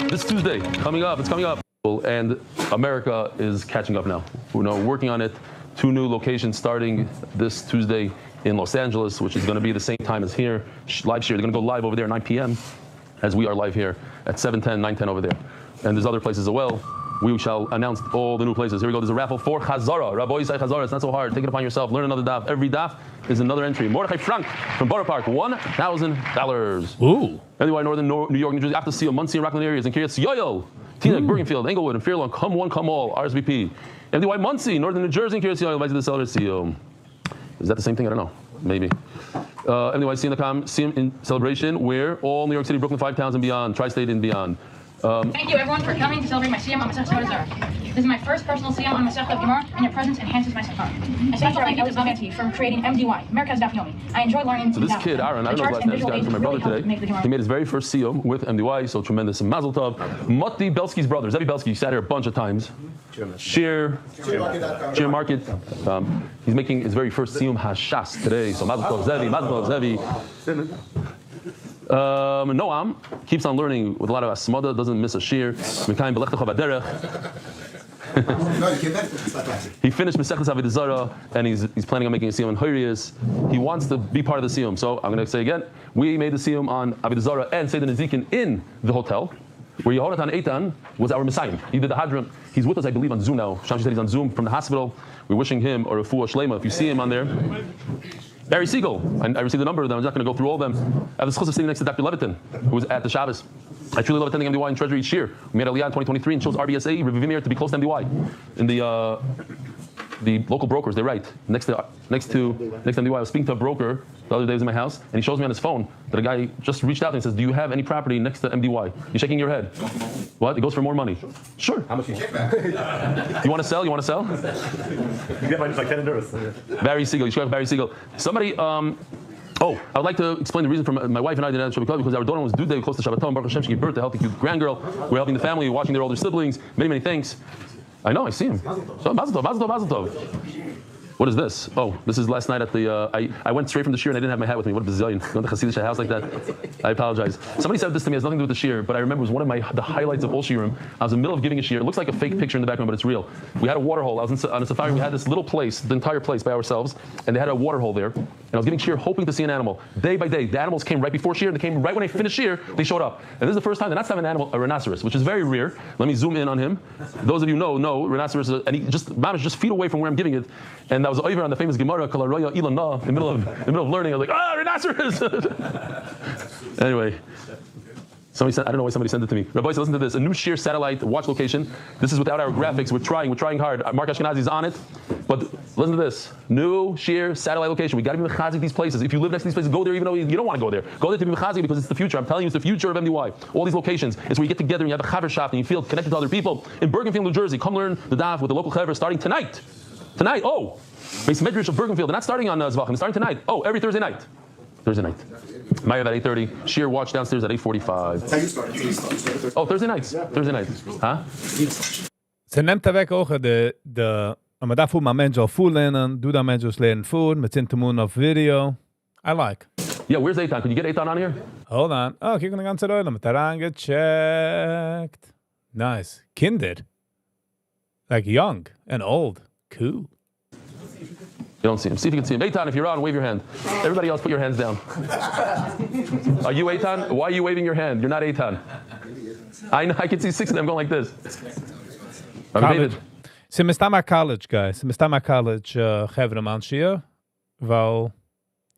[SPEAKER 12] This Tuesday, coming up, it's coming up. And America is catching up now. We're now working on it. 2 new locations starting this Tuesday in Los Angeles, which is going to be the same time as here. Live share. They're going to go live over there at 9 p.m. as we are live here at 7:10, 9:10 over there. And there's other places as well. We shall announce all the new places. Here we go. There's a raffle for Chazara. Rabbi Yisai Chazara. It's not so hard. Take it upon yourself. Learn another daf. Every daf is another entry. Mordechai Frank from Borough Park. $1,000.
[SPEAKER 1] Ooh.
[SPEAKER 12] Anyway, Northern New York, New Jersey, after Seal, Muncie, and Rockland areas, and Kiryas Yoyo, Teaneck, Bergenfield, Englewood, and Fairlawn. Come one, come all. RSVP. MDY Muncie, Northern New Jersey, and Kiryas Yoyo. Invited to the Celebrate CEO. Is that the same thing? I don't know. Maybe. Anyway, CM in celebration where all New York City, Brooklyn, 5 towns and beyond, tri-state and beyond.
[SPEAKER 13] Thank you everyone for coming to celebrate my Siyam on Masech Zara. This is my first personal Siyam on Masech Gemara, and your presence enhances my Sechar. A special thank you to Bavanti for creating MDY, America's Daf Yomi. I enjoy learning.
[SPEAKER 12] So this kid, Aaron, I don't know his last name, this guy from my brother today. He made his very first Siyam with MDY, so tremendous. Mazel Tov. Motti Belsky's brother, Zevi Belsky, sat here a bunch of times. Share Market. He's making his very first Siyam Hashas today, so Mazel Tov Zevi, Mazel Tov Zevi. Noam keeps on learning with a lot of asmada, doesn't miss a shir. He finished Mesechus Avodah Zarah, and he's planning on making a siyum on Hoirius. He wants to be part of the siyum. So I'm going to say again, we made the siyum on Avodah Zarah and Seder Nezikin in the hotel, where Yehonatan Eitan was our Messiah. He did the Hadron. He's with us, I believe, on Zoom now. Shamshi said he's on Zoom from the hospital. We're wishing him a refuah shlema. If you see him on there. Barry Siegel, I received a number of them. I'm not going to go through all of them. I have the chus of sitting next to Dr. Levitin, who was at the Shabbos. I truly love attending MDY in Treasury each year. We had Aliyah in 2023 and chose RBSA, Revivimir, to be close to MDY. In the local brokers, they write next to MDY. I was speaking to a broker the other day. He was in my house, and he shows me on his phone that a guy just reached out and says, "Do you have any property next to MDY?" You're shaking your head. What? It goes for more money. Sure. How much? You want to sell? You want to sell? You get like 10 nervous. Barry Siegel. You should have Barry Siegel. Somebody. I would like to explain the reason for my wife and I didn't have Shabbat because our daughter was due day close to Shabbaton. Baruch Hashem, she gave birth to a healthy, cute grandgirl. We're helping the family, watching their older siblings. Many, many things. I know, I see him. So, Mazel Tov, Mazel Tov, Mazel Tov. What is this? Oh, this is last night at the, I went straight from the shir and I didn't have my hat with me. What a bazillion. Going to Hasidic house like that. I apologize. Somebody said this to me, it has nothing to do with the shir, but I remember it was one of the highlights of all shirim. I was in the middle of giving a shir. It looks like a fake picture in the background, but it's real. We had a water hole. I was on a safari. We had this little place, the entire place by ourselves, and they had a water hole there. And I was giving shir hoping to see an animal. Day by day, the animals came right before shir, and they came right when I finished shir, they showed up. And this is the first time they're not having an animal, a rhinoceros, which is very rare. Let me zoom in on him. Those of you know rhinoceros, and he just feet away from where I'm giving it. And that was over on the famous Gemara, Kalaroya Ilana, in the middle of learning. I was like, rhinoceros! Anyway. Somebody sent, I don't know why somebody sent it to me. Rabbi, listen to this. A new sheer satellite watch location. This is without our graphics. We're trying hard. Mark Ashkenazi is on it. But listen to this. New sheer satellite location. We got to be mechazik these places. If you live next to these places, go there even though you don't want to go there. Go there to be mechazik because it's the future. I'm telling you, it's the future of MDY. All these locations. It's where you get together and you have a chaver shop and you feel connected to other people. In Bergenfield, New Jersey, come learn the daf with the local chaver starting tonight. Tonight, Base Medrash of Bergenfield. They're not starting on Zvachim. They're starting tonight. Every Thursday night. Mayav at 8:30. Sheer watch downstairs at 8:45. Thursday nights. Huh?
[SPEAKER 1] Ze neemt weg ook maar daarvoor maar mensen al voelen leren. Doe dan mensen leren voelen. Met Sintamoon of video. I like.
[SPEAKER 12] Yeah, where's Eitan? Could you get Eitan on here?
[SPEAKER 1] Hold on. Kijk naar de ganze Reule. Met daran gecheckt. Nice. Kinder. Like young and old. Cool.
[SPEAKER 12] You don't see him. See if you can see him. Eitan, if you're on, wave your hand. Everybody else, put your hands down. Are you Eitan? Why are you waving your hand? You're not Eitan. I know. I can see 6 of them going like this. David.
[SPEAKER 1] Ze mistaan maar college, guys. Ze mistaan maar college geveren man shia. Wel,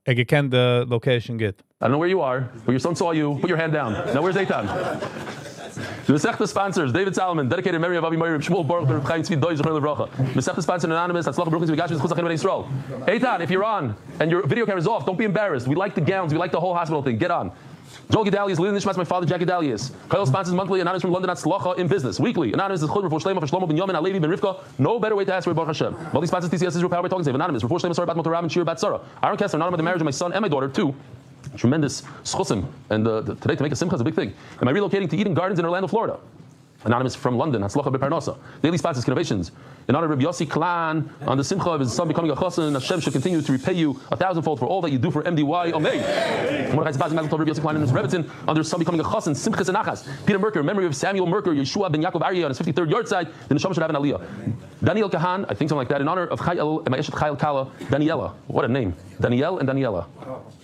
[SPEAKER 1] ik ken de location get.
[SPEAKER 12] I don't know where you are, but your son saw you. Put your hand down. Now where's Eitan? The Mesechta sponsors, David Salomon, dedicated memory of Avi Meir, Shmuel Baruch, Reb Chaim Tzvi Doi, Zechron Levracha. Mesechta sponsor Anonymous, Hatzlach Baruch Tzvi Gashmis Chutz Lachem Yisrael. Eitan, if you're on and your video camera's off, don't be embarrassed. We like the gowns, we like the whole hospital thing. Get on. Joel Gedalius, Lilin Nishmas, my father Jack Gedalius. Kyle sponsors monthly, Anonymous from London, Hatzlacha in business. Weekly, Anonymous is Chudr for Shlomo, for Shlomo ben Yomen, Alevi ben Rivka. No better way to ask for Baruch Hashem. Multi sponsors TCS Israel Power by Talking Save. Anonymous, for Shlomo, Sarah Bat Motorab and Shir Bat Sarah. Aaron Kessler, anonymous the marriage of my son and my daughter too. Tremendous schusim, and today to make a simcha is a big thing. Am I relocating to Eden Gardens in Orlando, Florida? Anonymous from London, Hatzlacha beParnasa. Daily sponsors innovations. In honor of Rabbi Yossi Klan, on the simcha of his son becoming a chassan, Hashem should continue to repay you 1,000-fold for all that you do for MDY. Amen. Mordechai Zbaz, Mazel Tov, Rabbi Yossi Klan and his Rebbetzin, under his son becoming a chassan, simchas and achas. Peter Merker, memory of Samuel Merker, Yeshua ben Yaakov Aryeh on his 53rd yard side. The neshama should have an aliyah. Daniel Kahan, I think something like that, in honor of Chayel and Ma'eshet Chayel Kala, Daniela. What a name. Daniel and Daniela.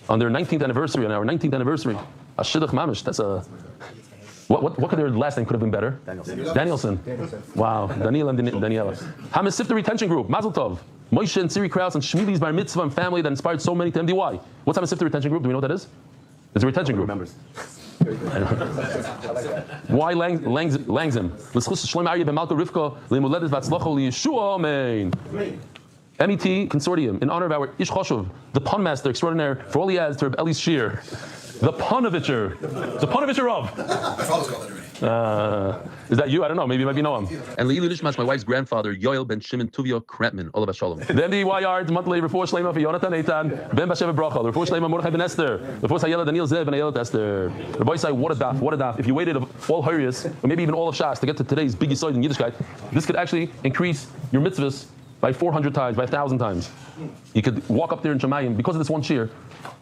[SPEAKER 12] On their 19th anniversary, on our 19th anniversary. Ashidach Mamish, that's a... What could their last name could have been better? Danielson. Wow. Daniel and Daniela. Hamasifta Retention Group. Mazel Tov. Moshe and Siri Kraus and Shmili's Bar Mitzvah and family that inspired so many to MDY. What's Hamasifta Retention Group? Do we know what that is? It's a retention group. Members. Why Langzim? L'schus Shlomo Aryeh ben Malka Rivka Limuledes Vatzlacho Liyeshua Amen. MET Consortium in honor of our Ish Choshuv, the pun master extraordinaire for all he has to Eli's Shir. The Punovitcher of.
[SPEAKER 14] My father's called it already.
[SPEAKER 12] Is that you? I don't know. Maybe you know him. And Leilu Nishmash, my wife's grandfather, Yoel ben Shimon Tuvia Kretman. All about Shalom. The MDY Yard, monthly, Refuah Shlema for Yonatan Eitan, Ben Basheva Bracha, Refuah Shlema Mordechai ben Esther, Refuah Sayela Daniel Zev and Ayela Esther. The boys say, what a daf. If you waited all Harius, or maybe even all of Shas, to get to today's big Yisoid in Yiddishkeit, this could actually increase your mitzvahs by 400 times, by 1,000 times. You could walk up there in Shemayim, because of this one shear,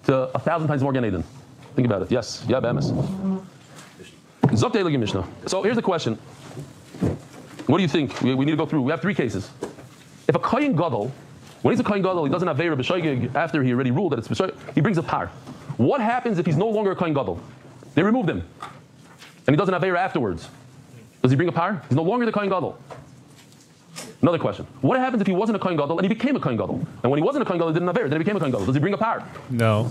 [SPEAKER 12] to 1,000 times more Gan Eden. Think about it. Yes. Yeah, Bamis. So here's the question. What do you think? We need to go through. We have 3 cases. If a Kohen Gadol, when he's a Kohen Gadol, he doesn't have Veira B'Shoigig after he already ruled that it's B'Shoigig, he brings a par. What happens if he's no longer a Kohen Gadol? They removed him. And he doesn't have Veira afterwards. Does he bring a par? He's no longer the Kohen Gadol. Another question. What happens if he wasn't a Kohen Gadol and he became a Kohen Gadol? And when he wasn't a Kohen Gadol, he didn't have Veira, then he became a Kohen Gadol. Does he bring a par?
[SPEAKER 1] No.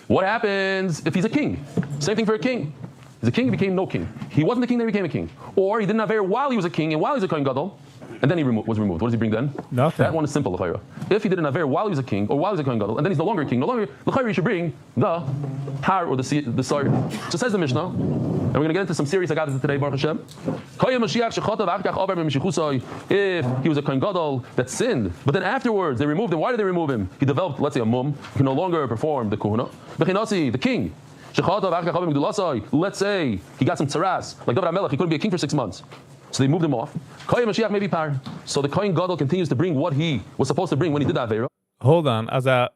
[SPEAKER 12] What happens if he's a king? Same thing for a king. He's a king, he became no king. He wasn't a king, then he became a king. Or he didn't have Veira while he was a king and while he's a Kohen Gadol, and then he was removed. What does he bring then?
[SPEAKER 1] Nothing.
[SPEAKER 12] That one is simple, L'chayra. If he didn't have Veira while he was a king or while he was a Kohen Gadol, and then he's no longer a king, L'chayra, he should bring the par or the sar. So says the Mishnah, and we're going to get into some serious agadas today, Baruch Hashem. If he was a Kohen Gadol that sinned, but then afterwards they removed him, why did they remove him? He developed, let's say, a mum. He can no longer perform the kuhuna. The king. Let's say he got some tzaras, like David HaMelech, he couldn't be a king for 6 months. So they moved him off. Mashiach may be par. So the Kohen Gadol continues to bring what he was supposed to bring when he did that Aveira.
[SPEAKER 1] Hold on, as a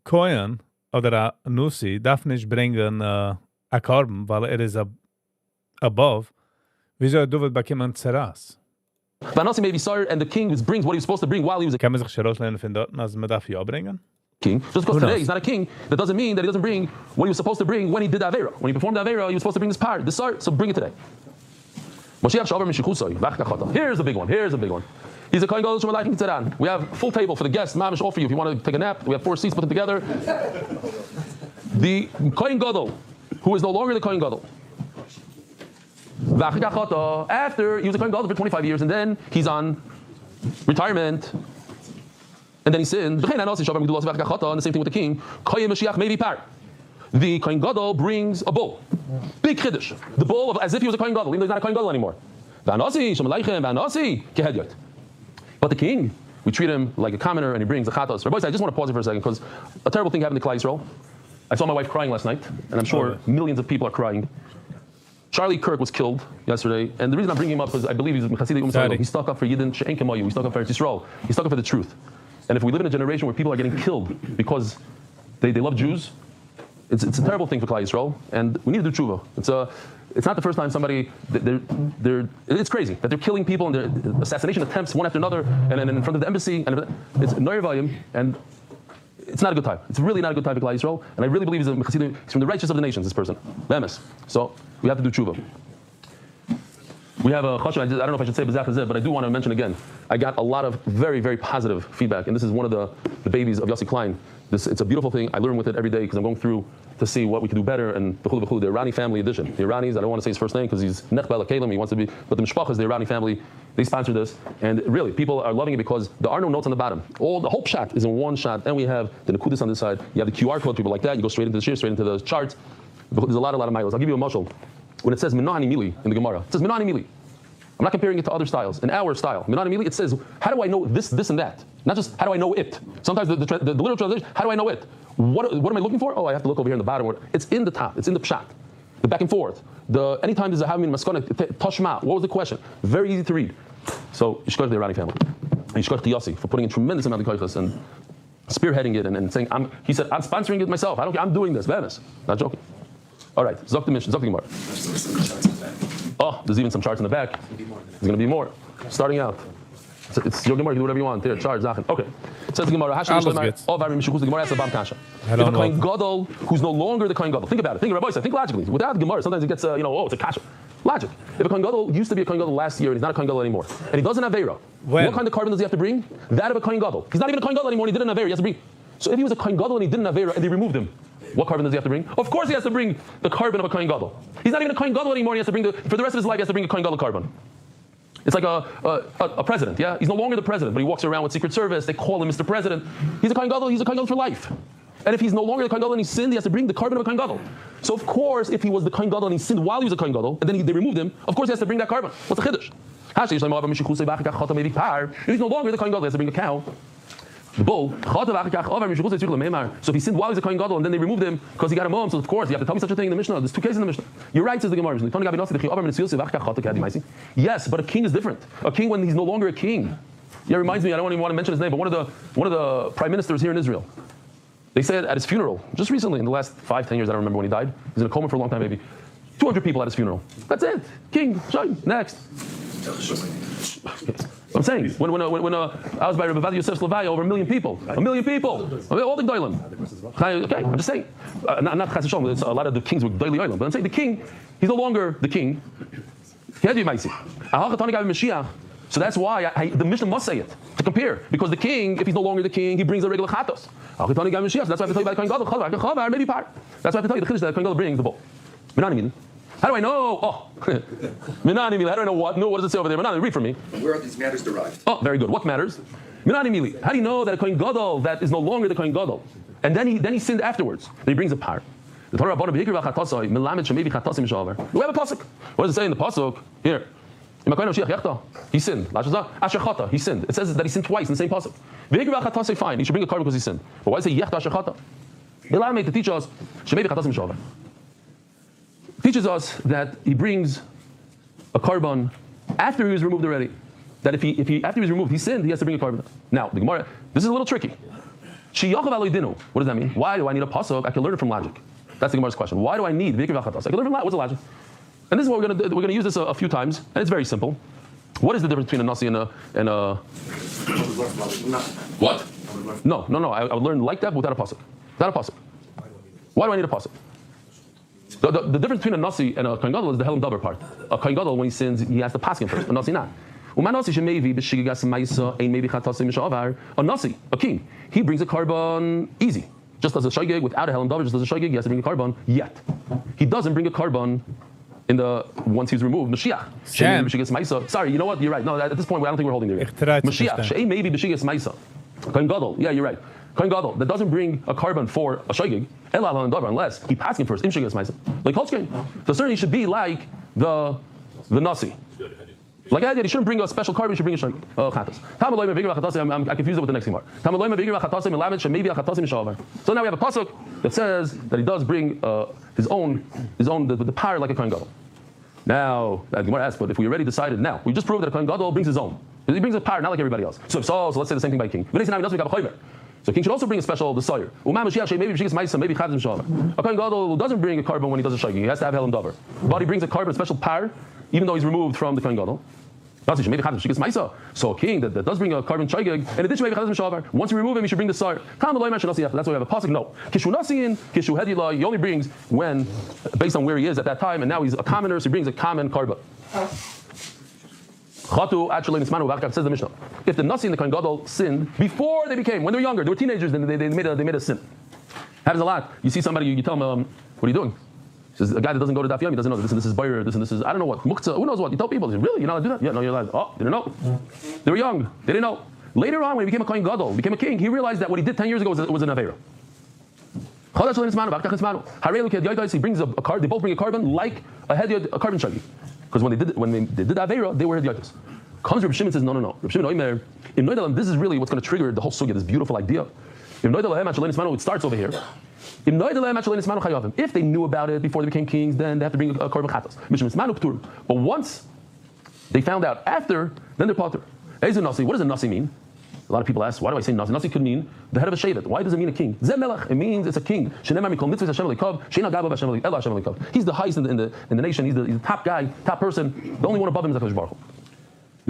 [SPEAKER 1] Kohen oder a Nusi darf nicht bringen a Korban, weil is above. Wieso du wird bekommen tzaras?
[SPEAKER 12] Vanasi may be sorry, and the king brings what he was supposed to bring while he was a king.
[SPEAKER 1] Kann man sich herauslernen von dort, als man darf ja bringen?
[SPEAKER 12] King. Just because today he's not a king, that doesn't mean that he doesn't bring what he was supposed to bring when he did the Aveira. When he performed the Aveira, he was supposed to bring this par, this sar, so bring it today. Here's a big one. He's a Kohen Gadol Shemalakim Tzaran. We have full table for the guests. Mamish, all for you. If you want to take a nap, we have 4 seats put them together. The Kohen Gadol who is no longer the Kohen Gadol. After he was a Kohen Gadol for 25 years, and then he's on retirement, and then he sinned. And the same thing with the king. The Kohen Gadol brings a bull, big chiddush, the bull of as if he was a Kohen Gadol, even though he's not a Kohen Gadol anymore. But the king, we treat him like a commoner, and he brings the chatos. Rabbi, I just want to pause it for a second because a terrible thing happened to Klal Yisrael. I saw my wife crying last night, and I'm sure millions of people are crying. Charlie Kirk was killed yesterday, and the reason I'm bringing him up is I believe he's Chassidei. He stuck up for Yidden, She'en Kemayu. He stuck up for Eretz Yisrael. He stuck up for the truth. And if we live in a generation where people are getting killed because they love Jews, it's a terrible thing for Klal Yisrael, and we need to do tshuva. It's not the first time somebody it's crazy that they're killing people and they're assassination attempts one after another, and then in front of the embassy, and it's Noyer Vayim, and it's not a good time. It's really not a good time for Klal Yisrael, and I really believe he's from the righteous of the nations. This person, Bemis. So we have to do tshuva. We have a chashuv. I don't know if I should say b'zach hazeh, but I do want to mention again. I got a lot of very, very positive feedback, and this is one of the babies of Yossi Klein. It's a beautiful thing. I learn with it every day because I'm going through to see what we can do better. And the Irani family edition. The Iranis, I don't want to say his first name because he's Nechbel Kalim. He wants to be, but the Mishpachas, the Irani family, they sponsor this, and really people are loving it because there are no notes on the bottom. The whole shot is in one shot, and we have the Nakudis on this side. You have the QR code, people like that. You go straight into the shir, straight into the charts. There's a lot of miles. I'll give you a mashal. When it says Minani Mili in the Gemara, it says Minani Mili. I'm not comparing it to other styles. In our style, Minani Mili, it says, how do I know this, and that? Not just how do I know it. Sometimes the literal translation, how do I know it? What am I looking for? Oh, I have to look over here in the bottom. It's in the top. It's in the pshat. The back and forth. Anytime there's a havmin maskana, tashma. What was the question? Very easy to read. So yishkoch the Irani family, and yishkoch the Yossi for putting in tremendous amount of koichas and spearheading it and saying, he said, I'm sponsoring it myself. I don't care. I'm doing this. Bemis. Not joking. All right. Zok the mission. Zok the Gemara. Oh, there's even some charts in the back. There's going to be more. Starting out. It's your Gemara. You can do whatever you want. There, charts. Okay. It says the Gemara. The Gemara has a bam kasha. If a Kohen Gadol who's no longer the Kohen Gadol, think about it. Think Rabbi, think logically. Without the Gemara, sometimes it gets it's a kasha. Logic. If a Kohen Gadol used to be a Kohen Gadol last year and he's not a Kohen Gadol anymore, and he doesn't have Veira, what kind of carbon does he have to bring? That of a Kohen Gadol. He's not even a Kohen Gadol anymore. And he didn't have Veira. He has to bring. So if he was a Kohen Gadol and he didn't have Veira and they removed him, what carbon does he have to bring? Of course he has to bring the carbon of a Kohen Gadol. He's not even a Kohen Gadol anymore. He has to bring for the rest of his life. He has to bring a Kohen Gadol carbon. It's like a president. Yeah, he's no longer the president, but he walks around with Secret Service. They call him Mr. President. He's a Kohen Gadol. He's a Kohen Gadol for life. And if he's no longer the Kohen Gadol and he sinned, he has to bring the carbon of a Kohen Gadol. So of course, if he was the Kohen Gadol and he sinned while he was a Kohen Gadol, and then they removed him, of course he has to bring that carbon. What's the chiddush? If he's no longer the Kohen Gadol, he has to bring a cow. The bull. So if he sinned while he's a Kohen Gadol and then they removed him because he got a mom, so of course you have to tell me such a thing in the Mishnah. There's two cases in the Mishnah. You're right, says the Gemara. Yes, but a king is different. A king when he's no longer a king. Yeah, it reminds me, I don't even want to mention his name, but one of the prime ministers here in Israel, they said at his funeral, just recently, in the last 5-10 years, I don't remember when he died. He's in a coma for a long time, maybe. 200 people at his funeral. That's it. King, shine, next. I'm saying, when I was by Rabbi Vadi Yosef Slavaya, over 1 million people. 1 million people. All the Gdolim. Okay, I'm just saying. Not Chas V'Shalom, a lot of the kings were Gdoili Olam. But I'm saying the king, he's no longer the king. So that's why the Mishnah must say it, to compare. Because the king, if he's no longer the king, he brings a regular chatos. So that's why I have to tell you about the Kohen Gadol. That's why I have to tell you the chiddush that the Kohen Gadol brings the bull. How do I know? Oh, Minani Mili. How do I know what? No, what does it say over there? Minani, read for me.
[SPEAKER 14] Where are these matters derived?
[SPEAKER 12] Oh, very good. What matters? Minani Mili. How do you know that a Kohen Gadol that is no longer the Kohen Gadol, and then he sinned afterwards? Then he brings a par. The Torah we have a pasuk. What does it say in the pasuk? Here. He sinned. He sinned. It says that he sinned twice in the same pasuk. Fine. He should bring a carbon because he sinned. But why does it say yechta ashachata? To teach us teaches us that he brings a carbon after he was removed already. That if he after he was removed, he sinned, he has to bring a carbon. Now, the Gemara, this is a little tricky. What does that mean? Why do I need a pasuk? I can learn it from logic. That's the Gemara's question. Why do I need I can learn it from what's the logic? And this is what we're going to use this a few times, and it's very simple. What is the difference between a nasi and a what? No. I would learn like that, but without a pasuk. Without a pasuk. Why do I need a pasuk? The difference between a nasi and a Kohen Gadol is the Helam Davar part. A Kohen Gadol, when he sins, he has to pass him first. A nasi not. A nasi, a king, he brings a carbon easy. just as a shaygig without a helam davar, just as a shaygig, he has to bring a carbon. Yet he doesn't bring a carbon in the once he's removed. Mashiach. Sorry, you know what? You're right. No, at this point, I don't think we're holding there yet. Mashiach. Maybe b'shigas ma'isa. Kohen Gadol. Yeah, you're right. Kohen Gadol that doesn't bring a carbon for a shaygig unless he passes him first in b'shigas ma'isa. Like Holtzkein. So certainly he should be like the nasi. Like I did, he shouldn't bring a special carbon. He should bring a chatas. I'm confused with the next thing. So now we have a pasuk that says that he does bring his own the power like a Kohen Gadol. Now, the Gemara asks, but if we already decided now, we just proved that a Kohen Gadol brings his own. He brings a power not like everybody else. So let's say the same thing by king. So king should also bring a special desire. Maybe a Kohen Gadol doesn't bring a carbon when he does a shaggy. He has to have helam davar. But he brings a carbon, special power, even though he's removed from the Kohen Gadol. So a king that does bring a carbon shaygig, in addition to once you remove him, you should bring the sire. That's why we have a pasuk. No, he only brings when, based on where he is at that time, and now he's a commoner, so he brings a common carbon. Actually, says the Mishnah, if the nasi and the Kohen Gadol sinned before they became, when they were younger, they were teenagers, then they made a sin. Happens a lot. You see somebody, you tell him, what are you doing? He says, a guy that doesn't go to Daf Yomi, he doesn't know this is Bayer, this is, I don't know what, Muktzah, who knows what? You tell people, really? You're not allowed to do that? Yeah, no, you're allowed. Oh, they didn't know. They were young. They didn't know. Later on, when he became a Kohen Gadol, became a king, he realized that what he did 10 years ago was an Aveira. He brings a carbon, they both bring a carbon like a carbon shagi. Because when they did Aveira, they were hedyotis. Comes Reb Shimon and says, no. Reb Shimon, this is really what's going to trigger the whole sugya, this beautiful idea. It starts over here. If they knew about it before they became kings, then they have to bring a korban chatas. But once they found out after, then they're potter. What does a nasi mean? A lot of people ask, why do I say nasi? Nasi could mean the head of a shevet. Why does it mean a king? It means it's a king. He's the highest in the nation. He's the top guy, top person. The only one above him is HaKadosh Baruch Hu.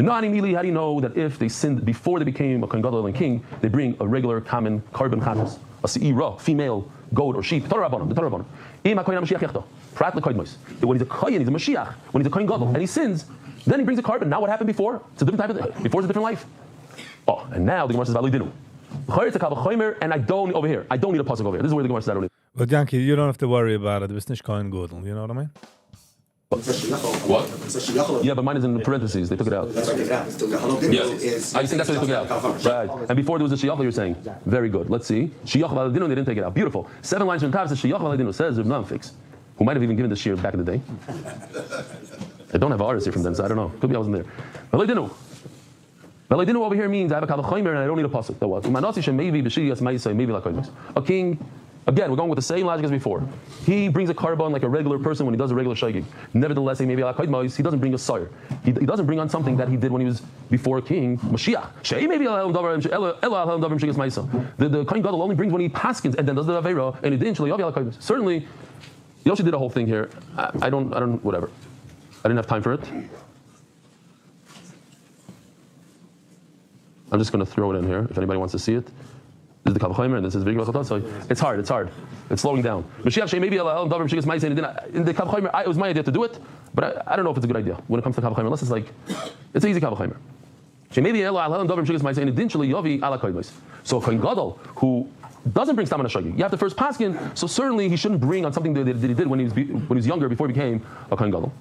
[SPEAKER 12] How do you know that if they sinned before they became a Kohen Gadol and king, they bring a regular common carbon chatas, a se'ira, female goat or sheep? The Torah Rabbanon. When he's a kohen, he's a Mashiach. When he's a Kohen Gadol and he sins, then he brings a carbon. Now what happened before? It's a different type of thing. Before it's a different life. Oh, and now the Gemara says Validinu. And I don't over here. I don't need a pasuk over here. This is where the Gemara says I don't need.
[SPEAKER 1] But Yankee, you don't have to worry about it. It's not Kohen Gadol. You know what I mean?
[SPEAKER 12] What? Yeah, but mine is in the parentheses. They took it out.
[SPEAKER 14] That's why they took it out.
[SPEAKER 12] Yes. I think that's why they took it out. Right. And before there was a Shiyach, you're saying. Very good. Let's see. Shiyach Valadino, they didn't take it out. Beautiful. 7 lines from the top says Shiyach Valadino says Reb Noam Fix, who might have even given this shir back in the day. I don't have an artist here from them, so I don't know. Could be I wasn't there. Valadino over here means I have a kavachomer and I don't need a pasuk. That was. Maybe like a king. Again, we're going with the same logic as before. He brings a carbon like a regular person when he does a regular shaygig. Nevertheless, he doesn't bring a sire. He doesn't bring on something that he did when he was before king. Mashiach. The Kohen Gadol only brings when he paskins and then does the Aveira, and he didn't. Certainly, Yoshi did a whole thing here. I don't, whatever. I didn't have time for it. I'm just going to throw it in here if anybody wants to see it. This is the Kavachomer, and this is Viggy. So it's hard. It's slowing down. Mashiach maybe in the Kavachomer, it was my idea to do it, but I don't know if it's a good idea when it comes to Kavachomer. Unless it's like, it's an easy Kavachomer. So Kohen Gadol, who doesn't bring stamina shagi, you have to first paskin. So certainly he shouldn't bring on something that he did when he was younger, before he became a Kohen Gadol.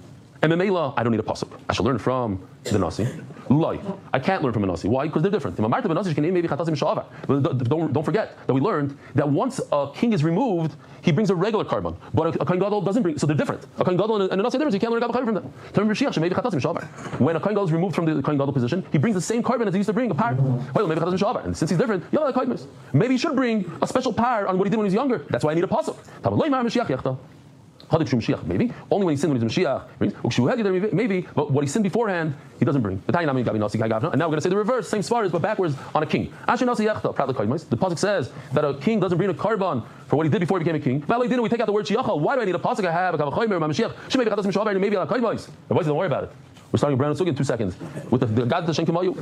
[SPEAKER 12] And Memela, I don't need a pasuk. I should learn from the Nasi. Loi. I can't learn from a Nasi. Why? Because they're different. Don't forget that we learned that once a king is removed, he brings a regular carbon. But a Kohen Gadol doesn't bring, so they're different. A Kohen Gadol and a Nasi are different, so you can't learn a Gabachayim from them. When a Kohen Gadol is removed from the Kohen Gadol position, he brings the same carbon as he used to bring, a par. And since he's different, maybe he should bring a special par on what he did when he was younger. That's why I need a pasuk. Maybe only when he sinned when he's Mashiach. Maybe, but what he sinned beforehand, he doesn't bring. And now we're going to say the reverse, same svaras, but backwards on a king. The pasuk says that a king doesn't bring a carbon for what he did before he became a king. We take out the word shiachal. Why do I need a pasuk? I have a kavachomer, my Mashiach. Maybe on a kaivois. Don't worry about it. We're starting a brand new sugya in 2 seconds with the God that Shenkimayu.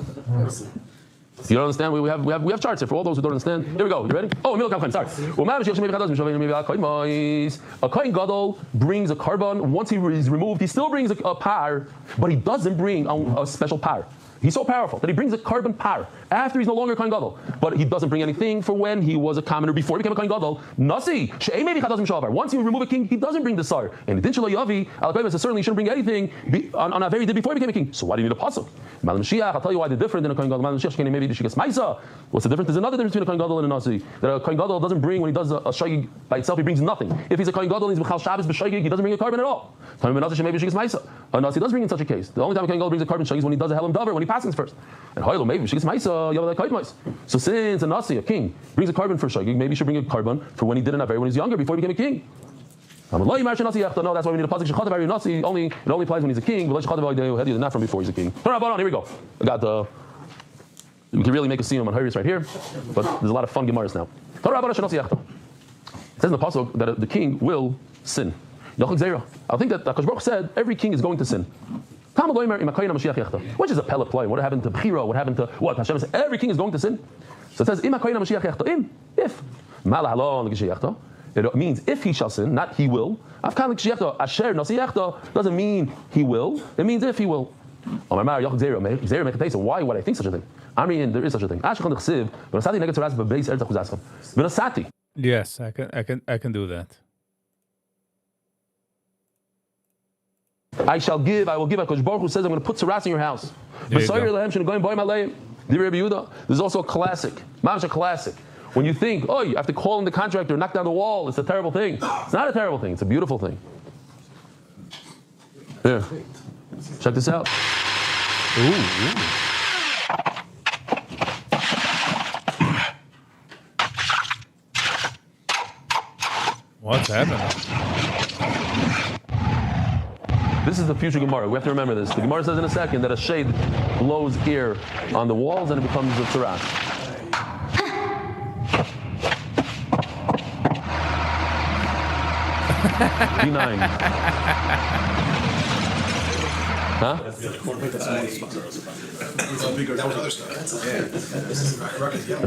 [SPEAKER 12] You don't understand? We have charts here for all those who don't understand. Here we go. You ready? Oh, sorry. A Kohen Gadol brings a carbon. Once he is removed, he still brings a par, but he doesn't bring a special par. He's so powerful that he brings a carbon par after he's no longer a Kohen Gadol, but he doesn't bring anything for when he was a commoner before he became a Kohen Gadol. Nasi, she'ei maybe chadazim shalvar. Once you remove a king, he doesn't bring the sar. And the din shelo yavi al so certainly he shouldn't bring anything on a very day before he became a king. So why do you need a pasuk? Malam Mashiach, I'll tell you why they're different than a Kohen Gadol. Malam Mashiach maybe the shigas ma'isa. What's the difference? There's another difference between a Kohen Gadol and a Nasi. That a Kohen Gadol doesn't bring when he does a shagig by itself. He brings nothing. If he's a Kohen Gadol and he's b'chal Shabbos b'shagig, he doesn't bring a carbon at all. A Nasi does bring in such a case. The only time a Kohen Gadol brings a carbon shagig is when he does a helam davar, when he passes first. And Hoyle, maybe shigas ma'isa, yav like mice. So since a Nasi, a king, brings a carbon for shagig, maybe he should bring a carbon for when he did an aver when he was younger, before he became a king. No, that's why we need a pasuk. It only applies when he's a king. Not from before he's a king. Here we go. I got the. We can really make a scene on Haris right here, but there's a lot of fun gemaras now. It says in the pasuk that the king will sin. I think that Akash Baruch said every king is going to sin. Which is a pellet play. What happened to Bchira? What happened to what? Hashem said every king is going to sin. So it says if. It means if he shall sin, not he will. Doesn't mean he will. It means if he will. Why would I think such a thing? I mean, there is such a thing.
[SPEAKER 1] Yes, I can do that.
[SPEAKER 12] I will give. Akash Baruch Hu says, I'm going to put saras in your house. There's also a classic. Mamash a classic. When you think, oh, you have to call in the contractor, knock down the wall, it's a terrible thing. It's not a terrible thing, it's a beautiful thing. Here, check this out. Ooh.
[SPEAKER 1] What's happening?
[SPEAKER 12] This is the future Gemara. We have to remember this. The Gemara says in a second that a shade blows air on the walls and it becomes a tzara. D9. Huh? That's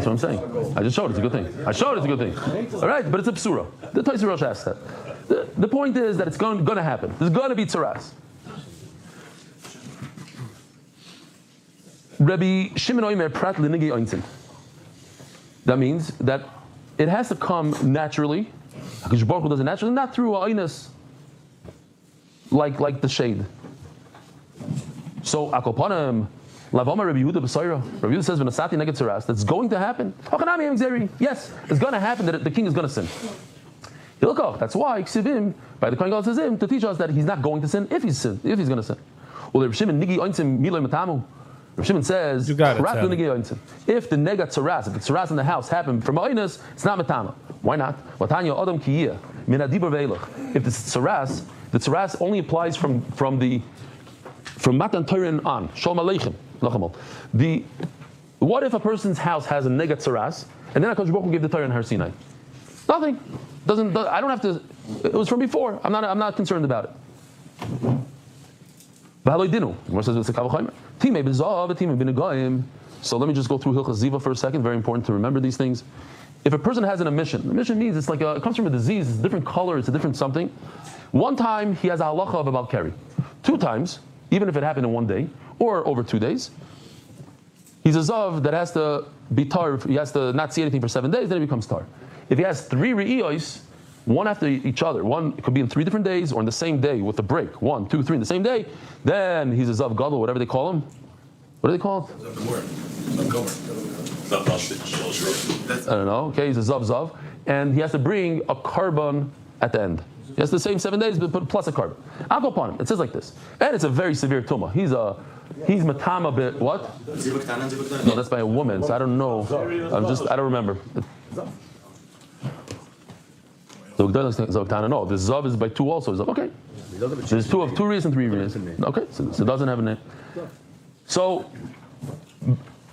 [SPEAKER 12] what I'm saying. I just showed it's a good thing. All right, but it's a psura. The Tosfos Rosh asked that. The point is that it's going to happen. There's going to be tzaras. Rabbi Shimon Omer prat l'nigi ointzin. That means that it has to come naturally. Hakadosh Baruch Hu does it naturally, not through aynus, like the shade. So akopanim lavama Rabbi Yehuda b'Sayra. Rabbi Yehuda says v'nasati neged tzaras. That's going to happen. Yes, it's going to happen that the king is going to sin. That's why Ksivim by the Kohen Gadol says him to teach us that he's not going to sin if he's going to sin. Well, Rabbi Shimon nigi ointzim miloi matamu. Rabbi Shimon says if the nega tzaras, if the tzaras in the house happen from aynus, it's not matama. Why not? If the tzaras only applies from Matan Torah on. Shalom Aleichem. What if a person's house has a nega tzaras and then Hakadosh Baruch Hu gave the Torah in Har Sinai? Nothing. I don't have to. It was from before. I'm not concerned about it. So let me just go through Hilchas Ziva for a second. Very important to remember these things. If a person has an emission means it's like it comes from a disease, it's a different color, it's a different something. One time he has a halacha of about carry. 2 times, even if it happened in 1 day or over 2 days, he's a zav that has to be tar. He has to not see anything for 7 days, then he becomes tar. If he has 3 re'iyos, one after each other, one could be in 3 different days or in the same day with a break, 1, 2, 3 in the same day, then he's a zav gadol, whatever they call him. What do they call it? I don't know. Okay, he's a zav, and he has to bring a carbon at the end. He has the same 7 days, but plus a carbon. I'll go upon him. It says like this, and it's a very severe tumah. He's matama bit. What? No, that's by a woman. So I don't know. I don't remember. No, the zav is by 2 also. Okay, there's 2 reasons, 3 reasons. Okay, so it doesn't have a name. So,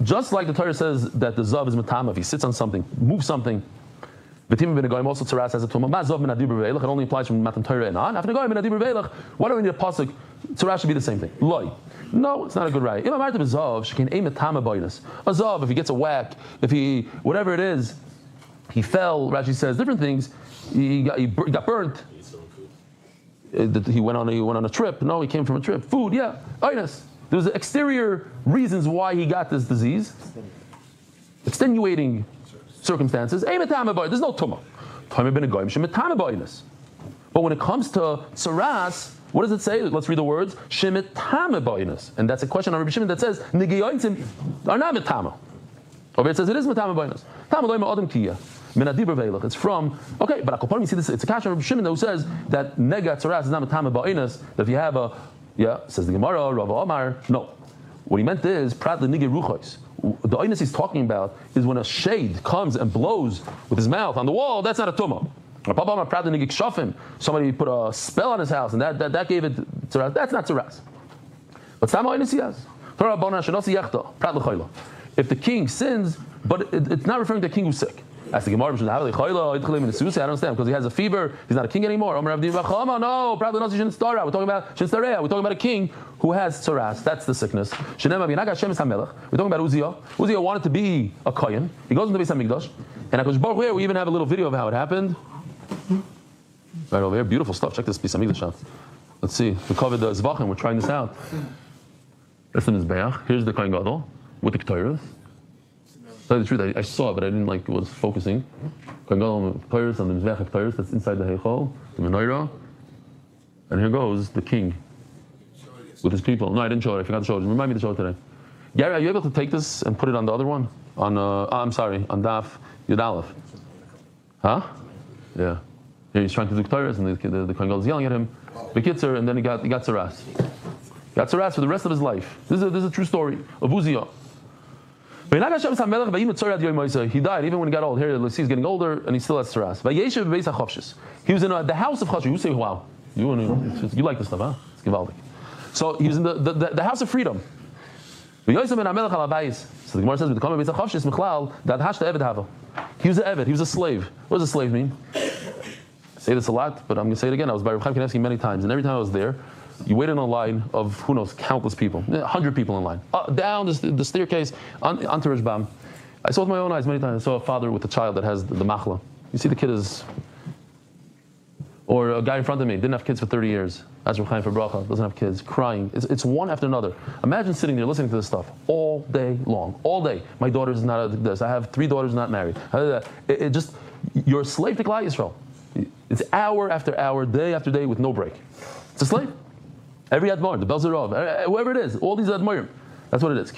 [SPEAKER 12] just like the Torah says that the zav is matama, if he sits on something, moves something. V'timim ben Goyim also tzaras has a tumah. Ma zav min adibur ve'elach. It only applies from Matan Torah and on. After Goyim min adibur ve'elach, why do we need a pasuk? Tzaras should be the same thing. Loi. No, it's not a good right. If I'm married to a zav, she can aim a tama boinus. A zav, if he gets a whack, if he whatever it is, he fell. Rashi says different things. He got burnt. He went on a trip. No, he came from a trip. Food, yeah. Oinus. There's exterior reasons why he got this disease. Extenuating circumstances. There's no tumah. But when it comes to saras, what does it say? Let's read the words. And that's a question on Rabbi Shimon that says, Nigiyointim are not metama. Over it says it is metama boinus. It's from, okay, but Akoparim, you see this, it's a question on Rabbi Shimon who says that nega saras is not metama boinus, that if you have says the Gemara, Rav Omar, no. What he meant is, prat nigi ruchos. The oinus he's talking about is when a shade comes and blows with his mouth on the wall, that's not a tumah. Somebody put a spell on his house and that gave it tzaras. That's not tzaras. But if the king sins, but it's not referring to the king who's sick. As the Gemara, I don't understand because he has a fever. He's not a king anymore. No, we're talking about a king who has tzaras. That's the sickness. We're talking about Uziah. Uziah wanted to be a kohen. He goes into the Beis Hamikdash, and Hakadosh Baruch Hu, we even have a little video of how it happened. Right over here, beautiful stuff. Check this Beis Hamikdash out. Let's see. The Kavod Zvachim. We're trying this out. That's the Mizbeach. Here's the Kohen Gadol with the Ketores. To tell you the truth, I saw it, but I didn't like was focusing. Kohen Gadol Ketores on the Mizbeach Ketores. That's inside the Heichal, the Menorah. And here goes the king with his people. No, I didn't show it. I forgot to show it. Remind me to show it today. Gary, are you able to take this and put it on the other one? On on Daf Yud Aleph. Huh? Yeah. Here he's trying to do Ketores, and the Kohen Gadol is yelling at him. Bekitzer, and then he got tzaras. Got tzaras for the rest of his life. This is a true story of Uziah. He died even when he got old. Here, he's getting older, and he still has tzaras. He was in the house of Chashish. You say, wow, you like this stuff, huh? It's gewaldig. So he was in the house of freedom. So the Gemara says, he was an Eved, he was a slave. What does a slave mean? I say this a lot, but I'm going to say it again. I was by Rav Chaim Kanevsky many times, and every time I was there, you waited in a line of, who knows, countless people, 100 people in line, down the staircase, onto Rishbam. I saw with my own eyes many times. I saw a father with a child that has the machla. You see the kid is, or a guy in front of me, didn't have kids for 30 years. As Rav Chaim for Bracha, doesn't have kids, crying. It's one after another. Imagine sitting there listening to this stuff all day long, all day. My daughter's not this. I have 3 daughters not married. It just, you're a slave to Klal Yisrael. It's hour after hour, day after day with no break. It's a slave. Every Admar, the Belzerov, whoever it is, all these Admarim. That's what it is.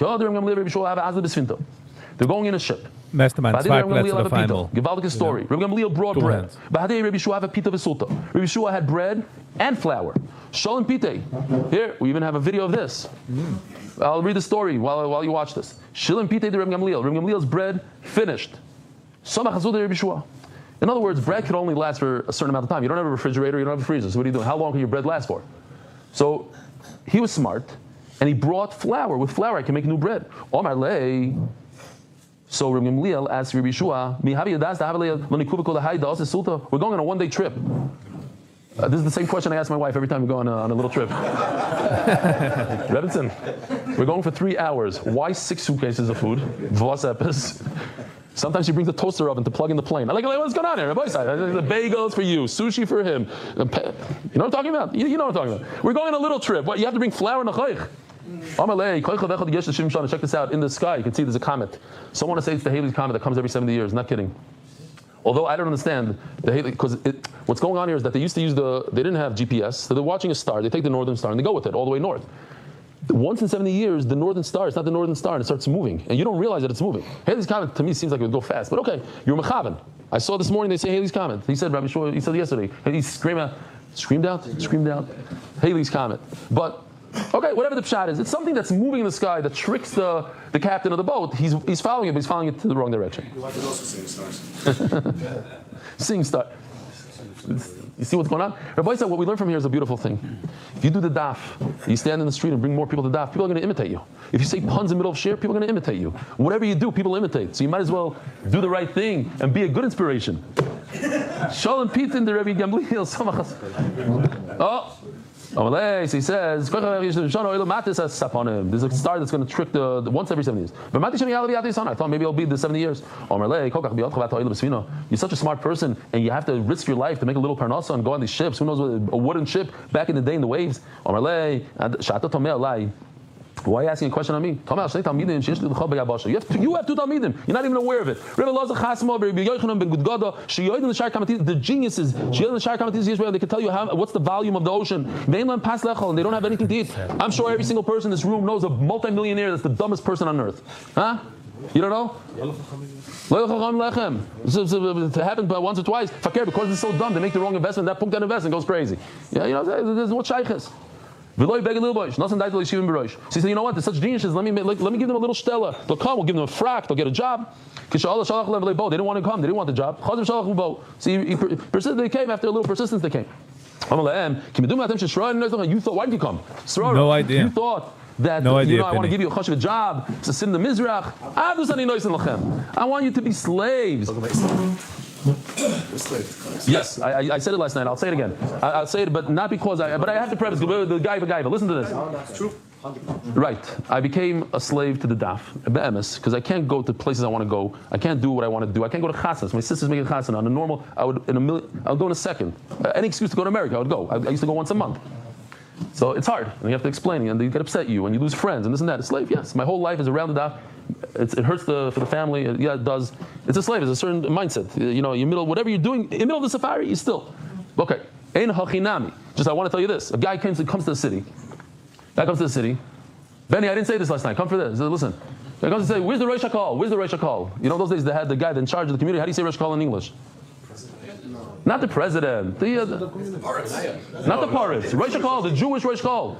[SPEAKER 12] They're going in a ship.
[SPEAKER 1] Mastermind, zwei Plätze der final.
[SPEAKER 12] Gewaltige story. Rabbi Gamliel brought bread. Bahadei Rabbi Yeshua have a pita v'sulta. Rabbi Yeshua had bread and flour. Sholem pite. Here, we even have a video of this. I'll read the story while you watch this. Sholem pite de Rabbi Gamliel. Rabbi Gamliel's bread finished. Samach hazud de Rabbi Yeshua. In other words, bread could only last for a certain amount of time. You don't have a refrigerator, you don't have a freezer. So what are you doing? How long can your bread last for? So he was smart, and he brought flour. With flour, I can make new bread. Omar lei. So Rabbi Gamliel asked Rabbi Yeshua, we're going on a one-day trip. This is the same question I ask my wife every time we go on a little trip. Rebbitzin, we're going for 3 hours. Why 6 suitcases of food? Sometimes she brings a toaster oven to plug in the plane. I'm like, what's going on here? The bagels for you, sushi for him. You know what I'm talking about? You know what I'm talking about. We're going on a little trip. What? You have to bring flour and a chayich. Check this out. In the sky, you can see there's a comet. Some want to say it's the Halley's Comet that comes every 70 years. Not kidding. Although I don't understand the Halley, because what's going on here is that they used to use they didn't have GPS, so they're watching a star. They take the northern star and they go with it all the way north. Once in 70 years, the northern star, it's not the northern star, and it starts moving. And you don't realize that it's moving. Halley's Comet, to me, seems like it would go fast. But okay, you're mechaven. I saw this morning, they say Halley's Comet. He said, Rabbi Shua, he said yesterday, he screamed out, Halley's Comet. But, okay, whatever the pshat is, it's something that's moving in the sky that tricks the captain of the boat. He's following it, but he's following it to the wrong direction.
[SPEAKER 14] You like to also sing stars.
[SPEAKER 12] Sing star. You see what's going on? Rabbi said, what we learn from here is a beautiful thing. If you do the daf, you stand in the street and bring more people to daf, people are going to imitate you. If you say puns in the middle of shir, people are going to imitate you. Whatever you do, people imitate. So you might as well do the right thing and be a good inspiration. Shalom Pitin, the Rabbi Gamliel. Oh. So he says, there's a star that's going to trick the once every 7 years. I thought maybe it'll be the 70 years. You're such a smart person, and you have to risk your life to make a little parnasa and go on these ships. Who knows what a wooden ship back in the day in the waves? Why are you asking a question on me? You have two Talmidim. You're not even aware of it. The geniuses, they can tell you what's the volume of the ocean. And they don't have anything to eat. I'm sure every single person in this room knows a multi-millionaire that's the dumbest person on earth. Huh? You don't know? It happened once or twice. Fakir, because it's so dumb, they make the wrong investment. That investment goes crazy. Yeah, there's what shaykhs. So he said, you know what? They're such geniuses. Let me give them a little stella. They'll come. We'll give them a frack. They'll get a job. They didn't want to come. They didn't want the job. So he persisted. They came after a little persistence. They came. You thought, why did you come?
[SPEAKER 1] No idea.
[SPEAKER 12] You thought that I want to give you a chashiv job to sit in the Mizrach. I want you to be slaves. Yes, I said it last night. I'll say it again. I'll say it, but not because but I have to preface the guy. Listen to this. That's true. Right. I became a slave to the daf, because I can't go to places I want to go. I can't do what I want to do. I can't go to chasnas. My sister's making chasna. On a normal, I'll go in a second. Any excuse to go to America, I would go. I used to go once a month. So it's hard, and you have to explain, and they get upset you, and you lose friends, and this and that. A slave, yes. My whole life is around the daf. It hurts for the family. Yeah, it does. It's a slave. It's a certain mindset. Whatever you're doing, in the middle of the safari, you still. Okay. Ein hachinami. Just I want to tell you this. A guy comes to the city. Benny, I didn't say this last night. Come for this. Listen. He comes to say, where's the Rosh HaKol? Where's the Rosh HaKol? Those days they had the guy in charge of the community. How do you say Rosh HaKol in English? Not the president. Not the Paris. Rosh HaKol, the Jewish Rosh HaKol.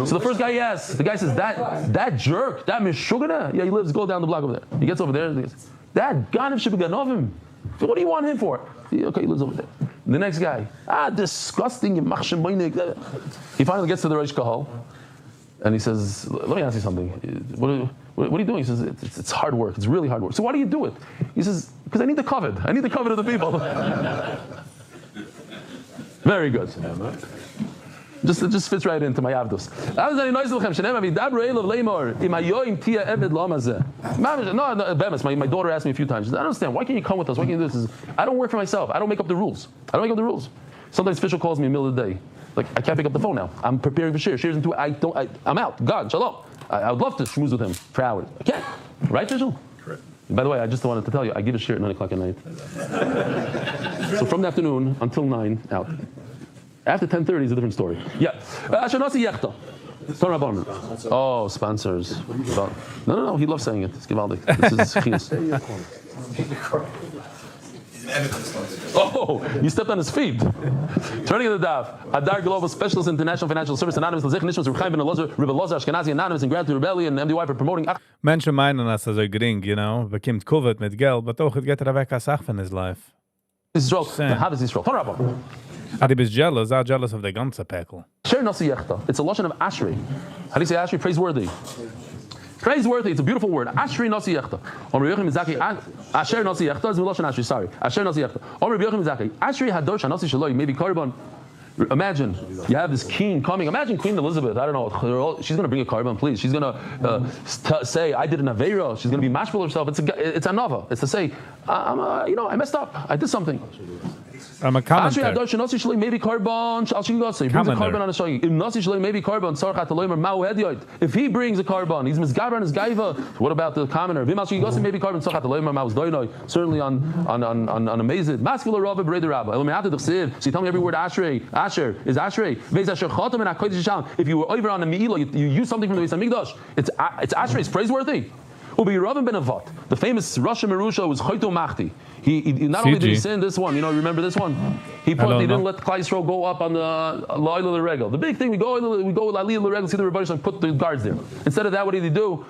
[SPEAKER 12] So the first guy he asks, the guy says, that jerk, that Mishugana, he lives, go down the block over there. He gets over there, and he goes, that Ganav should be Ganovim. So what do you want him for? He lives over there. The next guy, disgusting, he finally gets to the Rosh HaKol, and he says, let me ask you something. What are you doing? He says, it's hard work. It's really hard work. So why do you do it? He says, because I need the covet. I need the covet of the people. Very good. It just fits right into my avdus. My daughter asked me a few times, she said, I don't understand, why can't you come with us? Why can't you do this? I don't work for myself. I don't make up the rules. Sometimes Fisher calls me in the middle of the day. Like, I can't pick up the phone now. I'm preparing for shir. Shir's in 2. I'm out. God, shalom. I would love to schmooze with him for hours. I can't. Right, Fisher? Correct. By the way, I just wanted to tell you, I give a shir at 9 o'clock at night. So from the afternoon until 9, out. After 10:30 is a different story. Yeah. Oh, sponsors. No. He loves saying it. It's Givaldic. This is chias. Oh, you stepped on his feet. Turning to the daf. Adar Global Specialist International Financial Service Anonymous. L'zech Nishmas Reb Ben Elazar Ashkenazi Anonymous in gratitude Rebellion and MDY for promoting.
[SPEAKER 1] Menschen meinen, dass so gering, bekommt Covid mit Geld, but doch, it geht weg a Sach von his life.
[SPEAKER 12] How does he stroke?
[SPEAKER 1] He was jealous. I'm jealous of the ganze pekel.
[SPEAKER 12] It's a lotion of Ashri. How do you say Ashri? Praiseworthy. Praiseworthy. It's a beautiful word. Ashri nasi yechta. Asher nasi yechta is lotion Ashri. Sorry. Asher nasi yechta. Ashri hador shanasi shaloi. Maybe carbon. Imagine you have this king coming. Imagine Queen Elizabeth. I don't know. She's going to bring a carbon, please. She's going to say, "I did an avera." She's going to be mashpul herself. It's a nova. It's to say, I messed up. I did something.
[SPEAKER 1] I'm a commentator.
[SPEAKER 12] Maybe carbon. He brings a carbon on the shagi. Maybe carbon. If he brings a carbon, he's misgaber on his gaiva. What about the commoner? Maybe carbon. Certainly on amazing. Masculine rabbi, brother rabbi. So you tell me every word Asher is Ashrei. If you were over on the Me'ilah, you use something from the Beis Hamikdash. It's Ashrei. It's praiseworthy. Ubi Ravin ben Avat, the famous Russian Merusha, was Choyto Machti. He not only did he sin this one, remember this one? They didn't let Klai Yisrael go up on the La'ila L'Regel. The big thing, we go La'ila L'Regel, see the Rebbeinu and put the guards there. Instead of that, what did he do?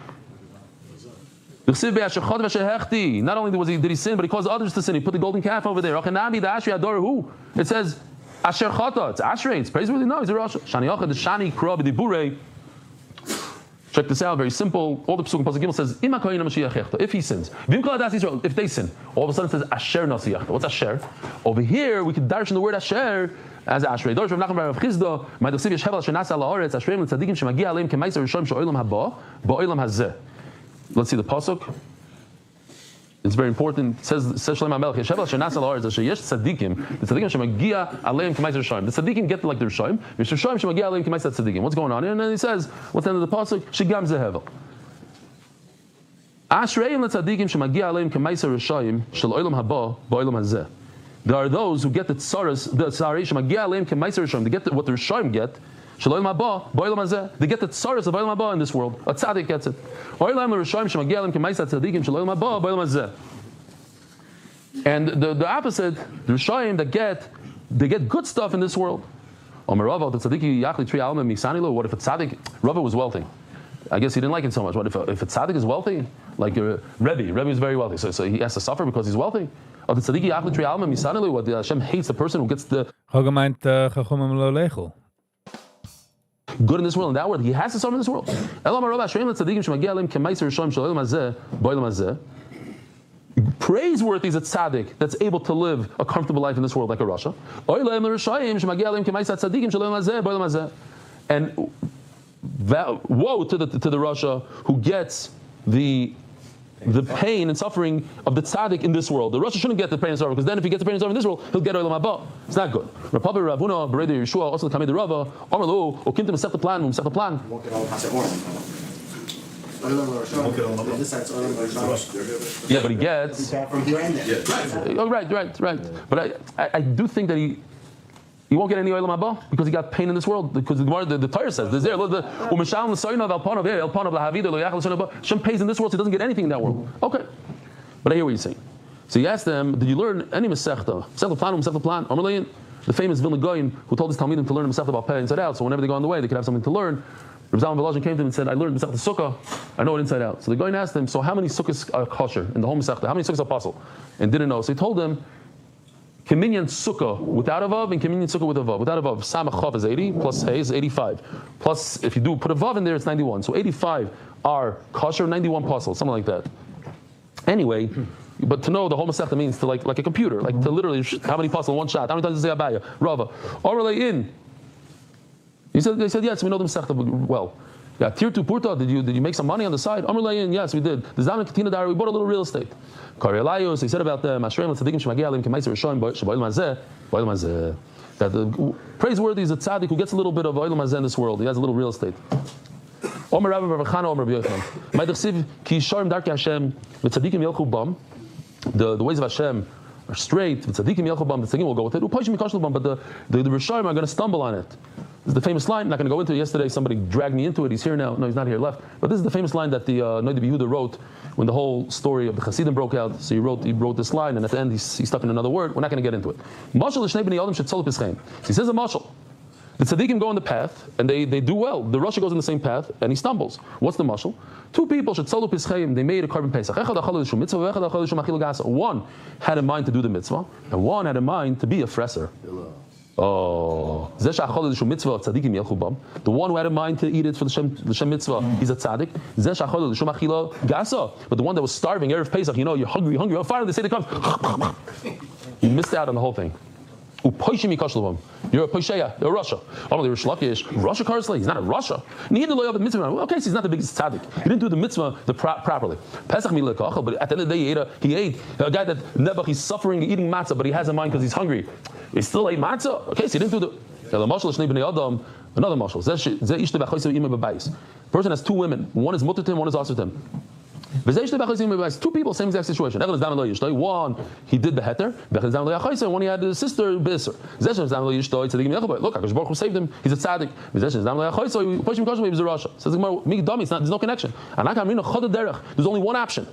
[SPEAKER 12] Not only did he sin, but he caused others to sin. He put the golden calf over there. It says Asher Chata. It's Ashrei. It's praiseworthy. No, he's a Rosh. Shani Yochad, the Shani Krab, the Burei. Check this out, very simple. All the Pesuk in Pasuk Gimel says, if he sins. If they sin. All of a sudden it says, Asher Nasi Yachta. What's Asher? Over here, we could darshan the word Asher as Ashrei. Dorsh Rav Nachman Bar Rav Chizda, Ma'adosiv Yeshev Al Shenasa La'oretz, Ashrei L'Tzadikim Shemagia Aleim K'Maiser Rishon She'olam Haba, Ba'olam Hazeh. Let's see the Pasuk. It's very important. It says Shlomo HaMelech, Yeshev al Shenasa La'aretz, Asher Yesh Tzadikim, the Tzadikim Shemagia Aleim K'maiser Shayim. The Tzadikim get like their Shayim. Mr. Shayim Shemagia Aleim K'maiser Tzadikim. What's going on? And then he says, what's the end of the pasuk? Shigam Zehevel. Ashreim LeTzadikim Shemagia Aleim K'maiser Shayim Shel Olam Haba Ba'olam Hazeh. There are those who get the tzaras, the tzarei Shemagia Aleim K'maiser Shayim. They get what their Shayim get. They get the tsaras of Olam Haba in this world. A tzaddik gets it. And the opposite, the Rishayim they get good stuff in this world. What if a tzaddik, Rava was wealthy? I guess he didn't like it so much. What if a tzaddik is wealthy? Like Rebbe is very wealthy, so he has to suffer because he's wealthy. What Hashem hates the person who gets the good in this world and that world. He has to suffer in this world. Praiseworthy is a tzaddik that's able to live a comfortable life in this world like a Rasha. And woe to the Rasha who gets the pain and suffering of the tzaddik in this world. The Rasha shouldn't get the pain and suffering, because then if he gets the pain and suffering in this world, he'll get Olam Haba. It's not good. Rapapa Ravuna, Bereda Yeshua, also the Kamei Rava, Amarlo, Okintim Mesech the plan, Mesech the plan. Yeah, but he gets. Oh, right. But I do think that he won't get any Olam Haba because he got pain in this world. Because the Torah says, there's there, Shem pays in this world, so he doesn't get anything in that world. Okay. But I hear what you're saying. So he asked them, did you learn any Masechta? Masechta plan. The famous Vilna Gaon who told his Talmidim to learn Masechta Bal-Peh inside out, so whenever they go on the way, they could have something to learn. Reb Zalman Volozhin came to him and said, I learned Masechta Sukkah, I know it inside out. So the Gaon asked him, so how many sukkahs are kosher in the whole Masechta? How many sukkahs are apostle? And didn't know. So he told him, Keminyan Sukkah without a Vav and Keminyan Sukkah with a Vav. Without a Vav, Samach Chav is 80, plus Hay is 85. Plus, if you do put a Vav in there, it's 91. So 85 are kosher, 91 apostle, something like that. Anyway, but to know the whole Masechta means to like a computer, like to literally, how many apostle in one shot? How many times does it say Abaya? Rava. Orale in. They said, yes, we know the Masechta well. Yeah, Tier 2 Purta, did you make some money on the side? Amrulayin, yes, we did. The Zaman Katina Dar, we bought a little real estate. Karyalayos, he said about them, Ashreim Tzadikim Shemagialim Kemaiser Rishon Sheboil Mazeh. That the praiseworthy is a tzaddik who gets a little bit of Oil Mazeh in this world. He has a little real estate. Omer Rabbi Baruchana, Omer Rabbi Yochanan. Ma'idachsiv ki Sharm Darkei Hashem v'Tzadikim Yelchu Bam. The ways of Hashem are straight. V'Tzadikim Yelchu Bam. The Tzadikim will go with it. U'Poishim Yikashlu Bam. But the Rishonim are going to stumble on it. This is the famous line. I'm not going to go into it. Yesterday, somebody dragged me into it. He's here now. No, he's not here left. But this is the famous line that the Noida Yehuda wrote when the whole story of the Hasidim broke out. So he wrote this line, and at the end he stuck in another word. We're not going to get into it. Mashal l'shnei bnei adam shetzol pischeim. He says a mashal. The tzaddikim go on the path, and they do well. The Rasha goes in the same path, and he stumbles. What's the mashal? Two people shetzol pischeim. They made a carbon pesach. One had in mind to do the mitzvah, and one had in mind to be a fresser. Oh, the one who had in mind to eat it for the Shem mitzvah, he's a tzaddik. But the one that was starving, Erev Pesach, you're hungry. Oh, finally the Seder comes. You missed out on the whole thing. You're a Posheya, you're a Rasha. Rasha Karsle, he's not a Rasha. Okay, so he's not the biggest tzaddik. He didn't do the mitzvah properly. Pesach milekach, but at the end of the day, he ate. A guy that Nebuch, he's suffering, eating matzah, but he has in mind because he's hungry. He still ate matzah. Okay, so he didn't do the. Another mashal. Person has two women. One is mutter to him, one is asur to him. Two people, same exact situation. One, he did the heter. One, he had his sister, Bisser. Look, Hakadosh Baruch Hu saved him. He's a tzaddik. He's a Rasha. Says there's no connection. There's only one option.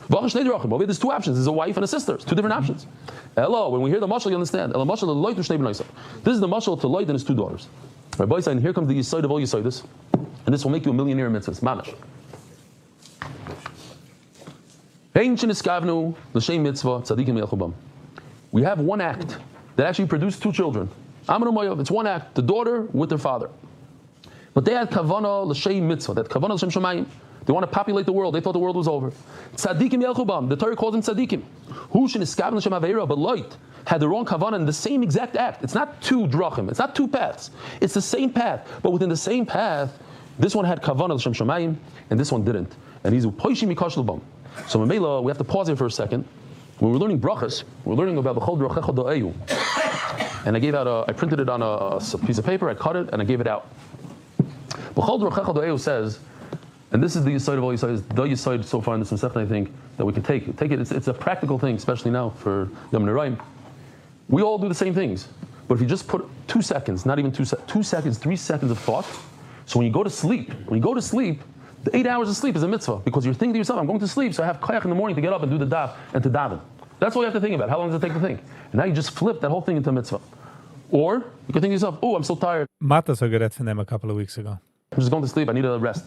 [SPEAKER 12] There's two options. There's a wife and a sister. It's two different options. Hello, when we hear the mashal, you understand. This is the mashal to Loit and his two daughters. Rabbi Yisrael, and here comes the Yisod of all Yisodis, and this will make you a millionaire in mitzvahs. Mamash. We have one act that actually produced two children. It's one act, the daughter with their father. But they had kavanah l'shem mitzvah, that kavanah l'shem shemayim. They want to populate the world. They thought the world was over. Tzadikim yelchubam. The Torah calls them tzadikim. Hu sheniskav l'shem aveira, but Lot had the wrong kavanah in the same exact act. It's not two drachim. It's not two paths. It's the same path, but within the same path, this one had kavanah l'shem shemayim, and this one didn't. And he's upoishim mikashlubam. So Mamela, we have to pause here for a second. When we're learning brachas, we're learning about b'chol d'rochecha da'eyu. And I printed it on a piece of paper, I cut it, and I gave it out. B'chol d'rochecha da'eyu says, and this is the Yisod of all Yisod, the Yisod so far in this Masechta, I think, that we can take it. It's a practical thing, especially now for Yom Neraim. We all do the same things. But if you just put 2 seconds, not even 2 seconds, 3 seconds of thought, so when you go to sleep, the 8 hours of sleep is a mitzvah, because you're thinking to yourself, I'm going to sleep, so I have koyach in the morning to get up and do the daf and to daven. That's all you have to think about. How long does it take to think? And now you just flip that whole thing into a mitzvah. Or you can think to yourself, oh, I'm so tired.
[SPEAKER 1] Matas so gered from them a couple of weeks ago.
[SPEAKER 12] I'm just going to sleep, I need a rest.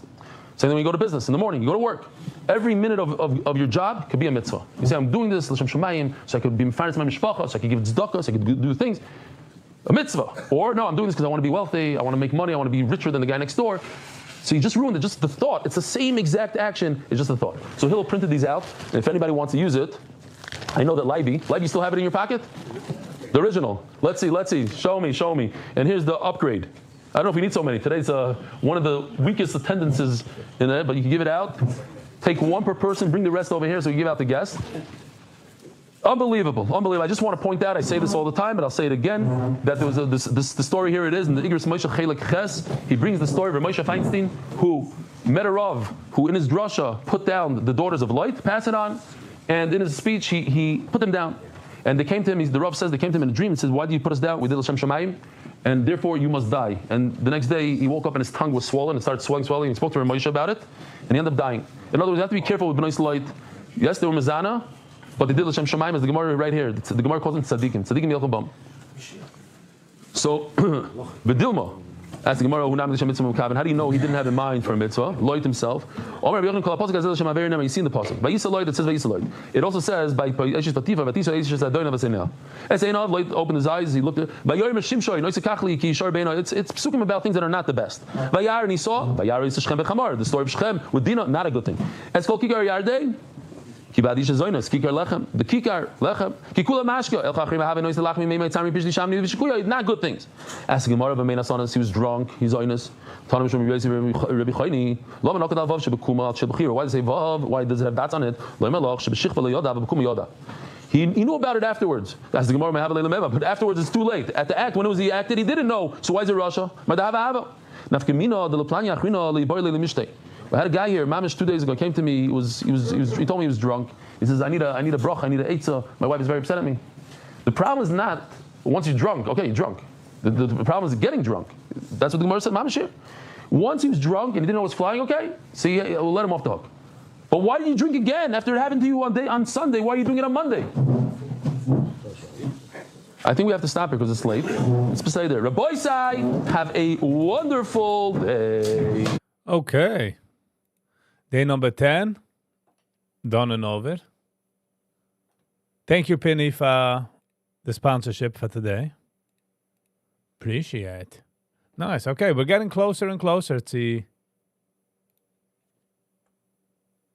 [SPEAKER 12] Same thing when you go to business in the morning, you go to work. Every minute of your job could be a mitzvah. You say, I'm doing this, l'shem shamayim, so I could be mefaris to my mishpacha, so I could give tzedakah, so I could do things. A mitzvah. Or, no, I'm doing this because I want to be wealthy, I want to make money, I want to be richer than the guy next door. So you just ruined it, just the thought. It's the same exact action, it's just the thought. So Hillel printed these out, and if anybody wants to use it, I know that Leiby, you still have it in your pocket? The original. Let's see, show me. And here's the upgrade. I don't know if we need so many. Today's one of the weakest attendances in it, but you can give it out. Take one per person, bring the rest over here so you give out the guests. Unbelievable. I just want to point out, I say this all the time, but I'll say it again, that there was the story here it is, in the Igros Moshe Chelik Ches, he brings the story of Moshe Feinstein, who met a Rav, who in his drasha put down the daughters of light, pass it on, and in his speech he put them down. And they came to him, the Rav says, they came to him in a dream and says, why do you put us down? We did L'Shem Shamayim, and therefore you must die. And the next day he woke up and his tongue was swollen, and started swelling, and he spoke to Moshe about it, and he ended up dying. In other words, you have to be careful with B'nai Light. Yes, they were Mizana, but they did L'Shem Shamayim, as the Gemara right here. The Gemara calls them tzaddikim yelchum bam. So, B'dilma, asked the Gemara, how do you know he didn't have in mind for a mitzvah? Loit himself. You see in the pasuk. It says Vayisaloi. It also says by Eshes Patifa, Vatisa Eshes Adoina Vasenah. Esainov, Loit opened his eyes, he looked at Vayorim Shimshoi, Noisekachli, Ki Shor Beino. It's psukim about things that are not the best. Vayar, and he saw, Vayar is Shechem Bechamar, the story of Shechem with Dinah, not a good thing. Eskol Kikar Yardei. Kibadish zoynos, kikar lechem, the kikar lechem, kikula mashka, el chachrim have noise the lachmi mei tzami pishli shamni v'shikuya, not good things. Asking Gemara of a main asanas, he was drunk, he's zoynos. Tanim shom Rabbi Chayni, lo menakad al vav shebekuma al shebechira. Why does it say vav? Why does it have bats on it? Lo melach shebeshichva leyoda v'bekuma yoda. He knew about it afterwards. That's the Gemara may have a leila, but afterwards it's too late. At the act, when it was he acted, he didn't know. So why is it Russia? Madava nafkemina de leplanya achrina leiboy leimishtei. I had a guy here, Mamish, 2 days ago, came to me, he told me he was drunk. He says, I need a brach, I need an eitzah. My wife is very upset at me. The problem is not, once you're drunk, okay, you're drunk. The problem is getting drunk. That's what the Gemara said, Mamish here. Once he was drunk and he didn't know what was flying, okay, so we'll let him off the hook. But why did you drink again after it happened to you on Sunday? Why are you doing it on Monday? I think we have to stop here because it's late. It's beside there. Rabbi Sai, have a wonderful day.
[SPEAKER 1] Okay. Day number 10, done and over. Thank you, Penny, for the sponsorship for today. Appreciate. Nice. Okay, we're getting closer and closer to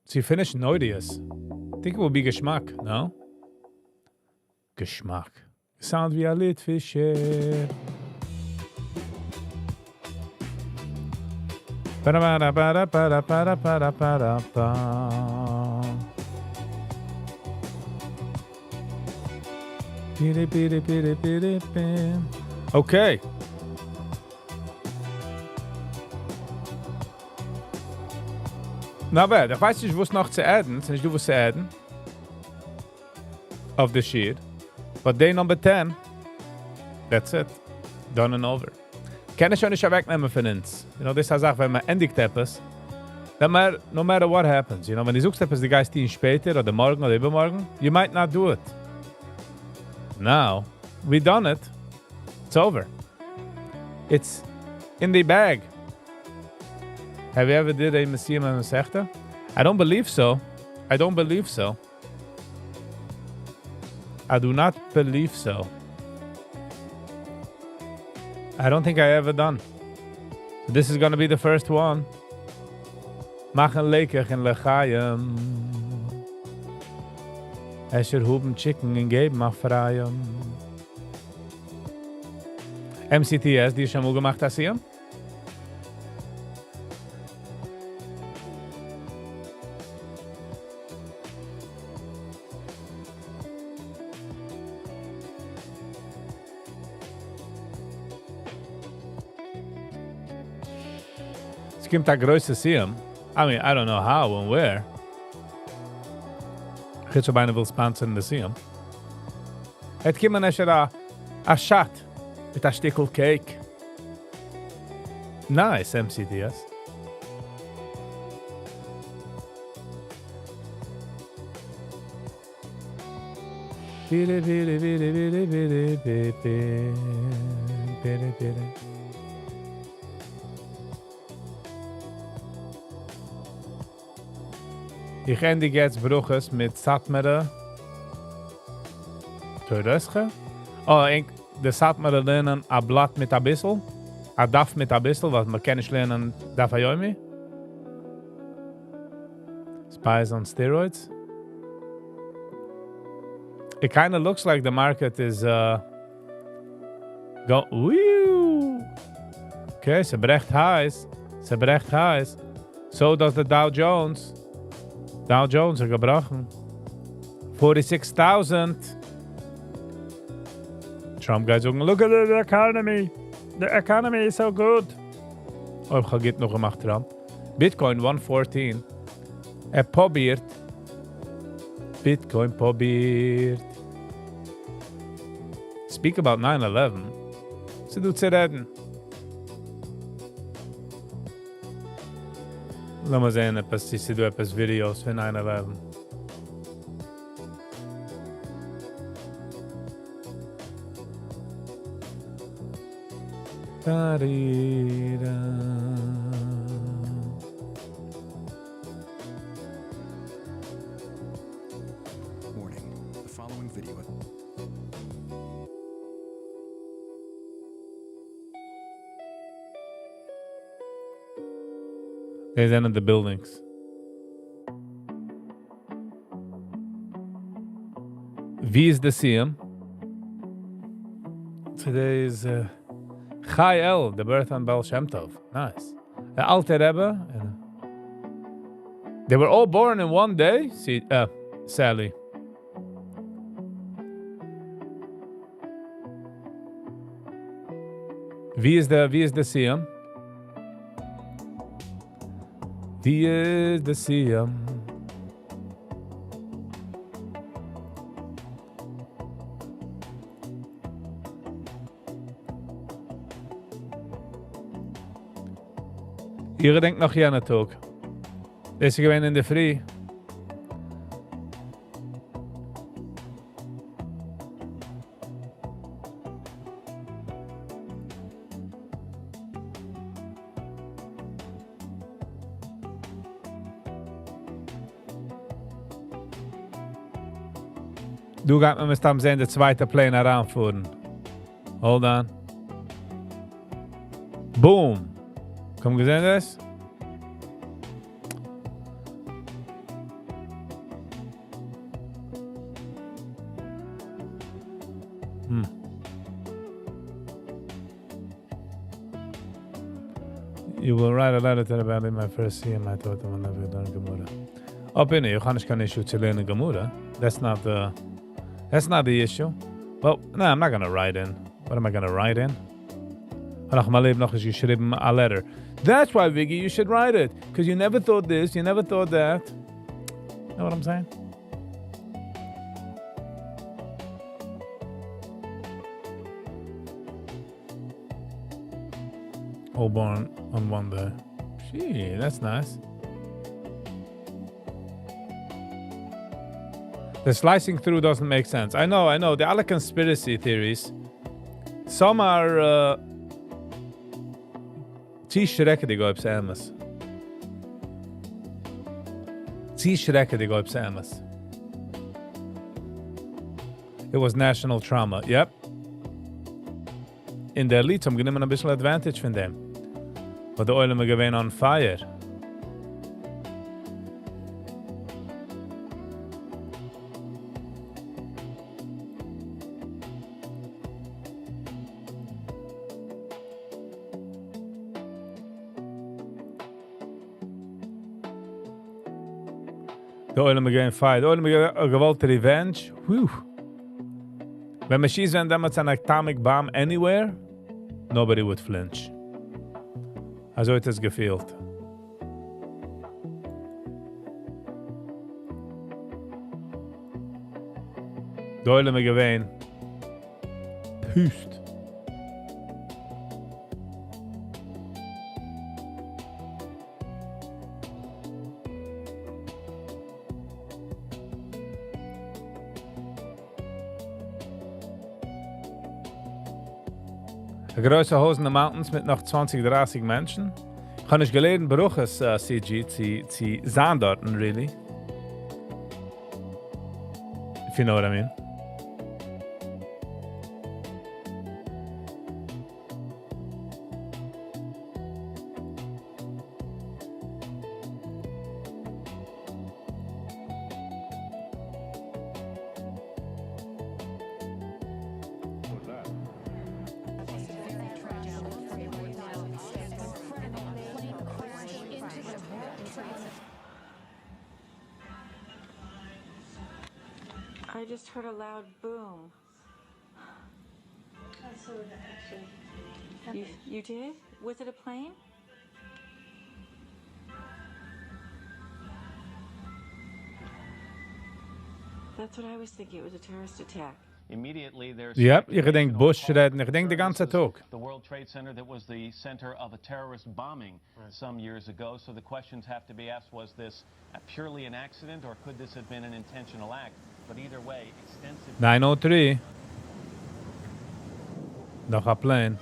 [SPEAKER 1] finish Noidius. I think it will be Geschmack, no? Geschmack. Sound wie a Litwische. Okay. Not bad. Ich weiß nicht, was noch zu adden. Sind du was zu adden? Of the sheet. But day number 10, that's it. Done and over. Kann ich schon nicht wegnehmen von uns. You know, das ist eine Sache, wenn man endigt etwas, dann no matter what happens, you know, wenn du suchst etwas, die Geist die später oder morgen oder übermorgen, you might not do it. Now, we done it. It's over. It's in the bag. Have you ever did a Messiah and Masechta? I don't believe so. I do not believe so. I don't think I ever done. So this is going to be the first one. Machen lekker in Lechayim. Esher huben chicken and geben mach freiem. MCTS, die schon mal gemacht hast hier? kommt a größer Siem. I mean, I don't know how and where. Ich hätte schon beinahe will sponsern the Siem. Het kommt a shot mit a Stickel Cake. Nice, MCDS. Ich endige jetzt Bruches mit Satmere. Teurösche. Oh, de Satmere lernen a Blatt mit a bissel. A Daf mit a bissel, was man kann nicht lernen, Daf Ayomi. Spies on steroids. It kind of looks like the market is go. Woo! Okay, ze brecht highs. Ze brecht highs. So does the Dow Jones. Dow Jones er gebrochen. 46,000. Trump guys sagen, look at the economy. The economy is so good. Oh, ich habe noch gemacht, Trump. Bitcoin 114. Probiert. Bitcoin probiert. Speak about 9/11. Sie tut zu reden. Lass mal sehen, ob sie do etwas Videos für 9/11.
[SPEAKER 15] Warning. The following video.
[SPEAKER 1] There's one of the buildings. Wie is the Siem? Today is Chai El, the birth on Baal Shem Tov. Nice. The Alter Rebbe. They were all born in one day. See, Sally. Wie is the Siem? Wie is the Siem? Ihr denkt noch jener Tag. Das ist gewesen in der Früh. Du gaat me staan zijn de tweede plane heranvoeren. Hold on. Boom. Kom gesehen das? You will write a letter to the band in my first CM. I thought I would never learn Gemara. Up in here, you can't issue to learn Gemara. That's not the issue. Well, no, I'm not gonna write in. What am I gonna write in? You should have a letter. That's why, Viggy, you should write it. Because you never thought this, you never thought that. You know what I'm saying? All born on one day. Gee, that's nice. The slicing through doesn't make sense. I know. The other conspiracy theories. Some are... Zie schrecken die op zijn emmers. Zie schrecken die op zijn emmers. It was national trauma. Yep. In der Lied haben genommen ein bisschen advantage von dem. But the oil gewesen on fire. The oil again fight. The oil gewollt revenge. Whew. When machines went damals an atomic bomb anywhere, nobody would flinch. Also it has gefehlt. Doyle me gewähnt. Püst. Ein größer Haus in den Mountains mit noch 20, 30 Menschen. Ich habe nicht gelernt, Bruches CG, sie sahen dort, really. If you know what I mean.
[SPEAKER 16] I just heard a loud boom. I saw it actually. You did? Was it a plane? That's what I was thinking. It was a terrorist attack.
[SPEAKER 17] Immediately there's
[SPEAKER 1] Yep, ich denk Bush reden, ich denk den ganzen Tag.
[SPEAKER 17] the World Trade Center that was the center of a terrorist bombing some years ago. So the questions have to be asked, was this purely an accident or could this have been an intentional act? But either way, extensive
[SPEAKER 1] 903. Nog een plane.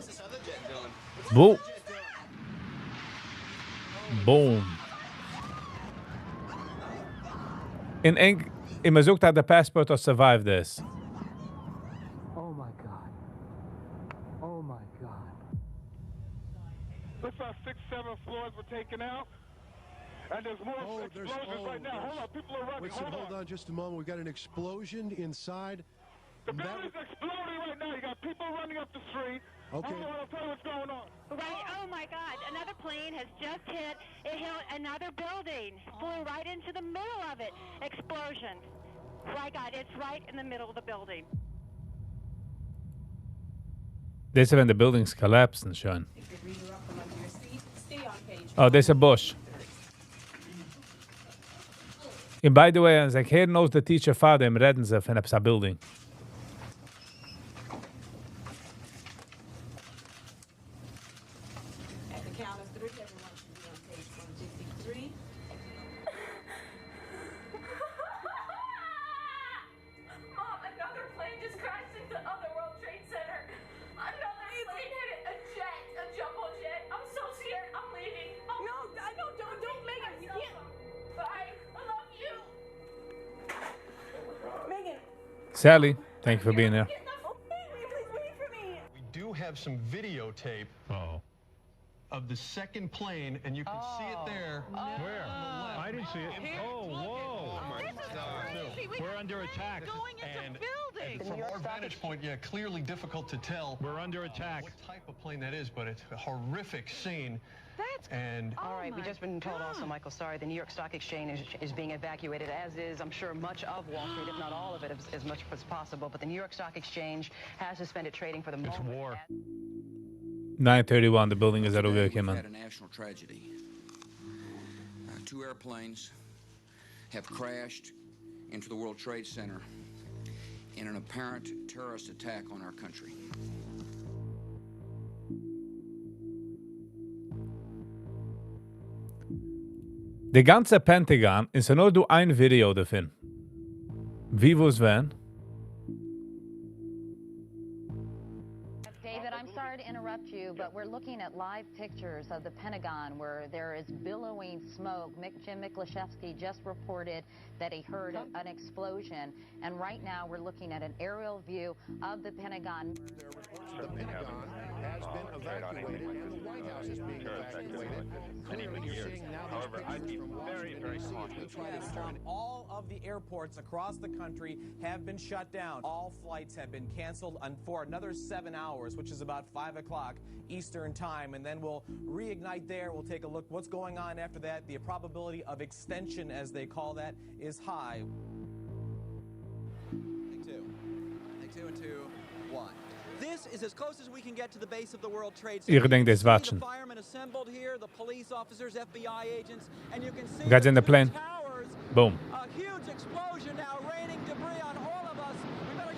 [SPEAKER 1] Boom. Boom. In me zoekt uit de passport to survive this.
[SPEAKER 18] Oh my God. Oh my God.
[SPEAKER 19] Looks like 6, 7 floors were taken out. And there's more explosions right now. Hold on, people are running.
[SPEAKER 20] Hold on just a moment. We've got an explosion inside.
[SPEAKER 19] The building's exploding right now. You got people running up the street.
[SPEAKER 20] Okay.
[SPEAKER 19] Hold on, I'll tell you what's going on.
[SPEAKER 21] Right, oh my God, another plane has just hit. It hit another building. Flew right into the middle of it. Explosion. My God, it's right in the middle of the building.
[SPEAKER 1] Deze when the buildings collapse and schon. Oh, there's a bush. And by the way, als ik hier knows the teacher vader hem redden ze van een building.
[SPEAKER 16] At the count of 3, everyone should be on page 153.
[SPEAKER 22] Mom, another plane just crashed into the other World Trade Center. Another plane hit a jet, a jumbo jet. I'm so scared. I'm leaving. Don't, Megan. You can't. Bye. I love you.
[SPEAKER 16] Megan.
[SPEAKER 1] Sally, thank you for being here.
[SPEAKER 20] We do have some videotape of the second plane, and you can see it there.
[SPEAKER 23] Where? I didn't see it. Oh, whoa. We're under attack.
[SPEAKER 20] And from our vantage point, yeah, clearly difficult to tell.
[SPEAKER 23] We're under attack.
[SPEAKER 20] What type of plane that is, but it's a horrific scene.
[SPEAKER 24] All right, we've just been told also, Michael, sorry, the New York Stock Exchange is being evacuated, as is, I'm sure, much of Wall Street, if not all of it, as much as possible. But the New York Stock Exchange has suspended trading for the moment.
[SPEAKER 23] It's war.
[SPEAKER 1] 9:31, the building is at
[SPEAKER 25] We've
[SPEAKER 1] overgekomen.
[SPEAKER 25] had a national tragedy. 2 airplanes have crashed into the World Trade Center in an apparent terrorist attack on our country.
[SPEAKER 1] De ganze Pentagon is er nur du ein Video davon. Wie wo's wenn?
[SPEAKER 26] David, I'm sorry to interrupt you, but we're looking at live pictures of the Pentagon where there is billowing smoke. Jim Miklashevsky just reported that he heard an explosion, and right now we're looking at an aerial view of the Pentagon.
[SPEAKER 20] The Pentagon has been evacuated, and the White House is being evacuated. Clearly, you're seeing now these pictures from Washington, D.C.
[SPEAKER 27] All of the airports across the country have been shut down. All flights have been canceled for another 7 hours, which is about 5 o'clock Eastern time, and then we'll reignite there. We'll take a look what's going on after that. The probability of extension, as they call that, is high.
[SPEAKER 28] Take two and 2, 1. This is as close as we can get to the base of the World Trade
[SPEAKER 1] Ich
[SPEAKER 28] Center.
[SPEAKER 1] denk, das
[SPEAKER 28] You can see
[SPEAKER 1] watchen.
[SPEAKER 28] the firemen assembled here, the police officers, FBI agents, and you can see
[SPEAKER 1] Guys in the
[SPEAKER 28] two
[SPEAKER 1] plane.
[SPEAKER 28] towers.
[SPEAKER 1] Boom.
[SPEAKER 28] A huge explosion now, raining debris on all of us. We better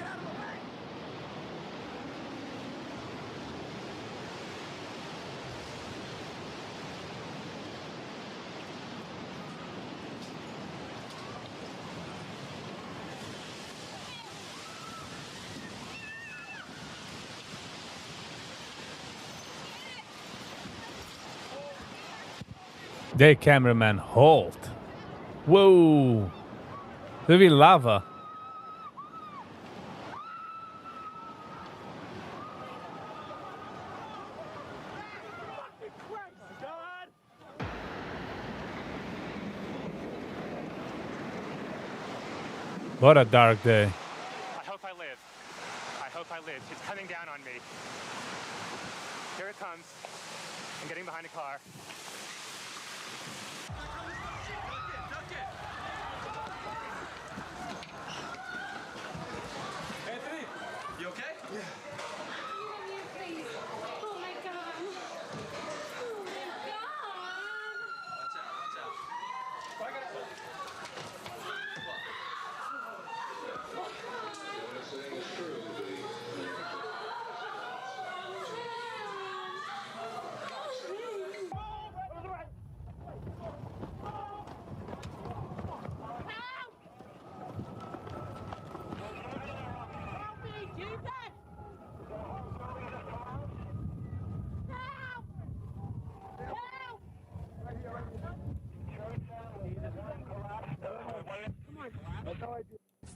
[SPEAKER 1] Der cameraman halt. Whoa. Det blir lava. What a dark day.
[SPEAKER 2] I hope I live. I hope I live. It's coming down on me. Here it comes. I'm getting behind a car.
[SPEAKER 28] Anthony, you okay? Yeah.
[SPEAKER 22] Oh my god. Oh my god.
[SPEAKER 28] Watch out, watch out. I got it.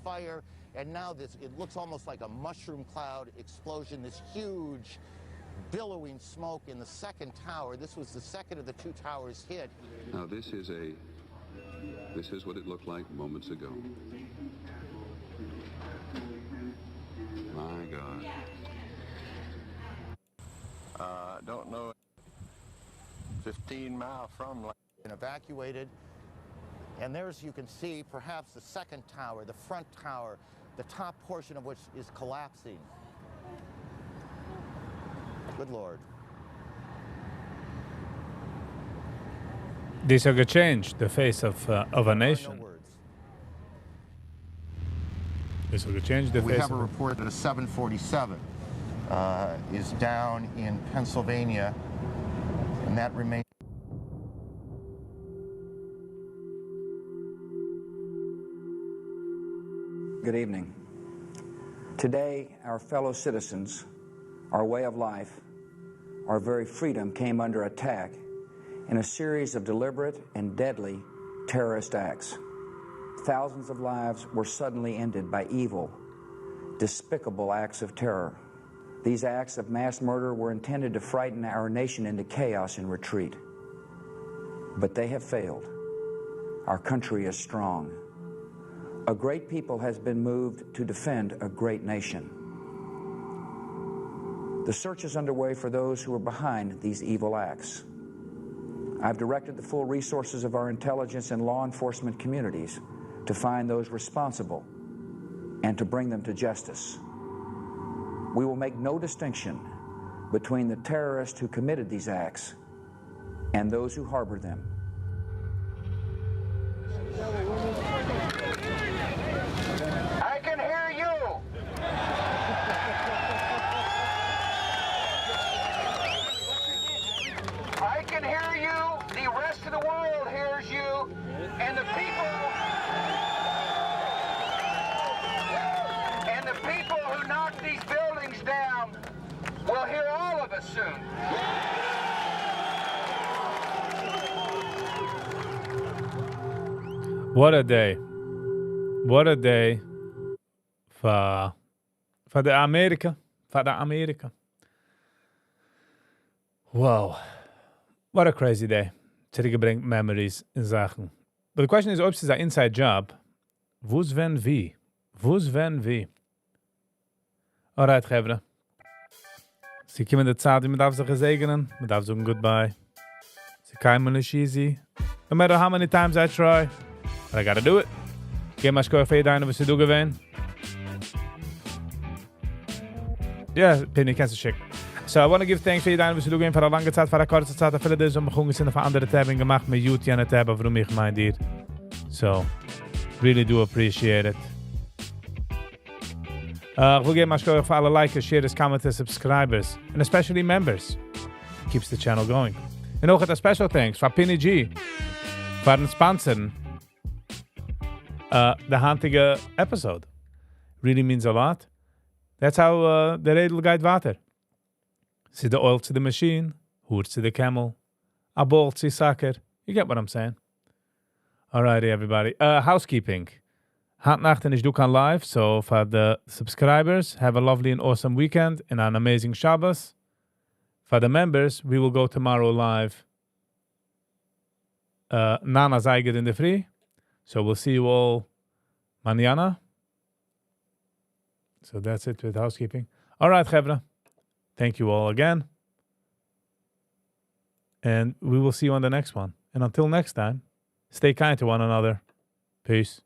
[SPEAKER 20] Fire, and now it looks almost like a mushroom cloud explosion, this huge billowing smoke in the second tower. This was the second of the two towers hit.
[SPEAKER 3] Now this is what it looked like moments ago. My God.
[SPEAKER 20] Don't know. 15 miles from. And evacuated. And there's, you can see, perhaps the second tower, the front tower, the top portion of which is collapsing. Good Lord.
[SPEAKER 1] This will change the face of a nation. This will change the face.
[SPEAKER 20] We have a report that a 747 is down in Pennsylvania, and that remains.
[SPEAKER 4] Good evening. Today, our fellow citizens, our way of life, our very freedom came under attack in a series of deliberate and deadly terrorist acts. Thousands of lives were suddenly ended by evil, despicable acts of terror. These acts of mass murder were intended to frighten our nation into chaos and retreat. But they have failed. Our country is strong. A great people has been moved to defend a great nation. The search is underway for those who are behind these evil acts. I've directed the full resources of our intelligence and law enforcement communities to find those responsible and to bring them to justice. We will make no distinction between the terrorists who committed these acts and those who harbor them.
[SPEAKER 20] I can hear you. I can hear you. The rest of the world hears you. And the people who knock these buildings down will hear all of us soon.
[SPEAKER 1] What a day. What a day for the America. For the America. Wow. What a crazy day. Zurückgebringt memories in Sachen. But the question is, ob es ist ein inside job. Wo's wenn wie? Wo's wenn wie? Alright, Chevre. Sie kommen in der Zeit, wie man darf sich segnen. Man darf sagen goodbye. Sie kein nicht easy. No matter how many times I try. But I gotta do it. Geh mal schkoe für jeder, was du gewähnt. Ja, Penny, kannst du schicken. So, I want to give thanks for jeder, was du gewähnt, für eine lange Zeit, für eine kurze Zeit. Viele der Sommerungen sind auf andere Tabs gemacht, mit YouTube an der Tab, warum ich mein dir. So, really do appreciate it. Ich will geben mal schkoe für alle Likers, Shares, Commenters, Subscribers, and especially members. Keeps the channel going. And auch a special thanks for Penny G, für den Sponsoren. The huntige episode really means a lot. That's how the Redel geht weiter. See the oil to the machine, hoort to the camel, a ball to soccer, You get what I'm saying? Alrighty, everybody. Housekeeping. Hat Nacht and ich do can live. So for the subscribers, have a lovely and awesome weekend and an amazing Shabbos. For the members, we will go tomorrow live. Nana Zeiger in the free. So we'll see you all mañana. So that's it with housekeeping. All right, Chevra. Thank you all again. And we will see you on the next one. And until next time, stay kind to one another. Peace.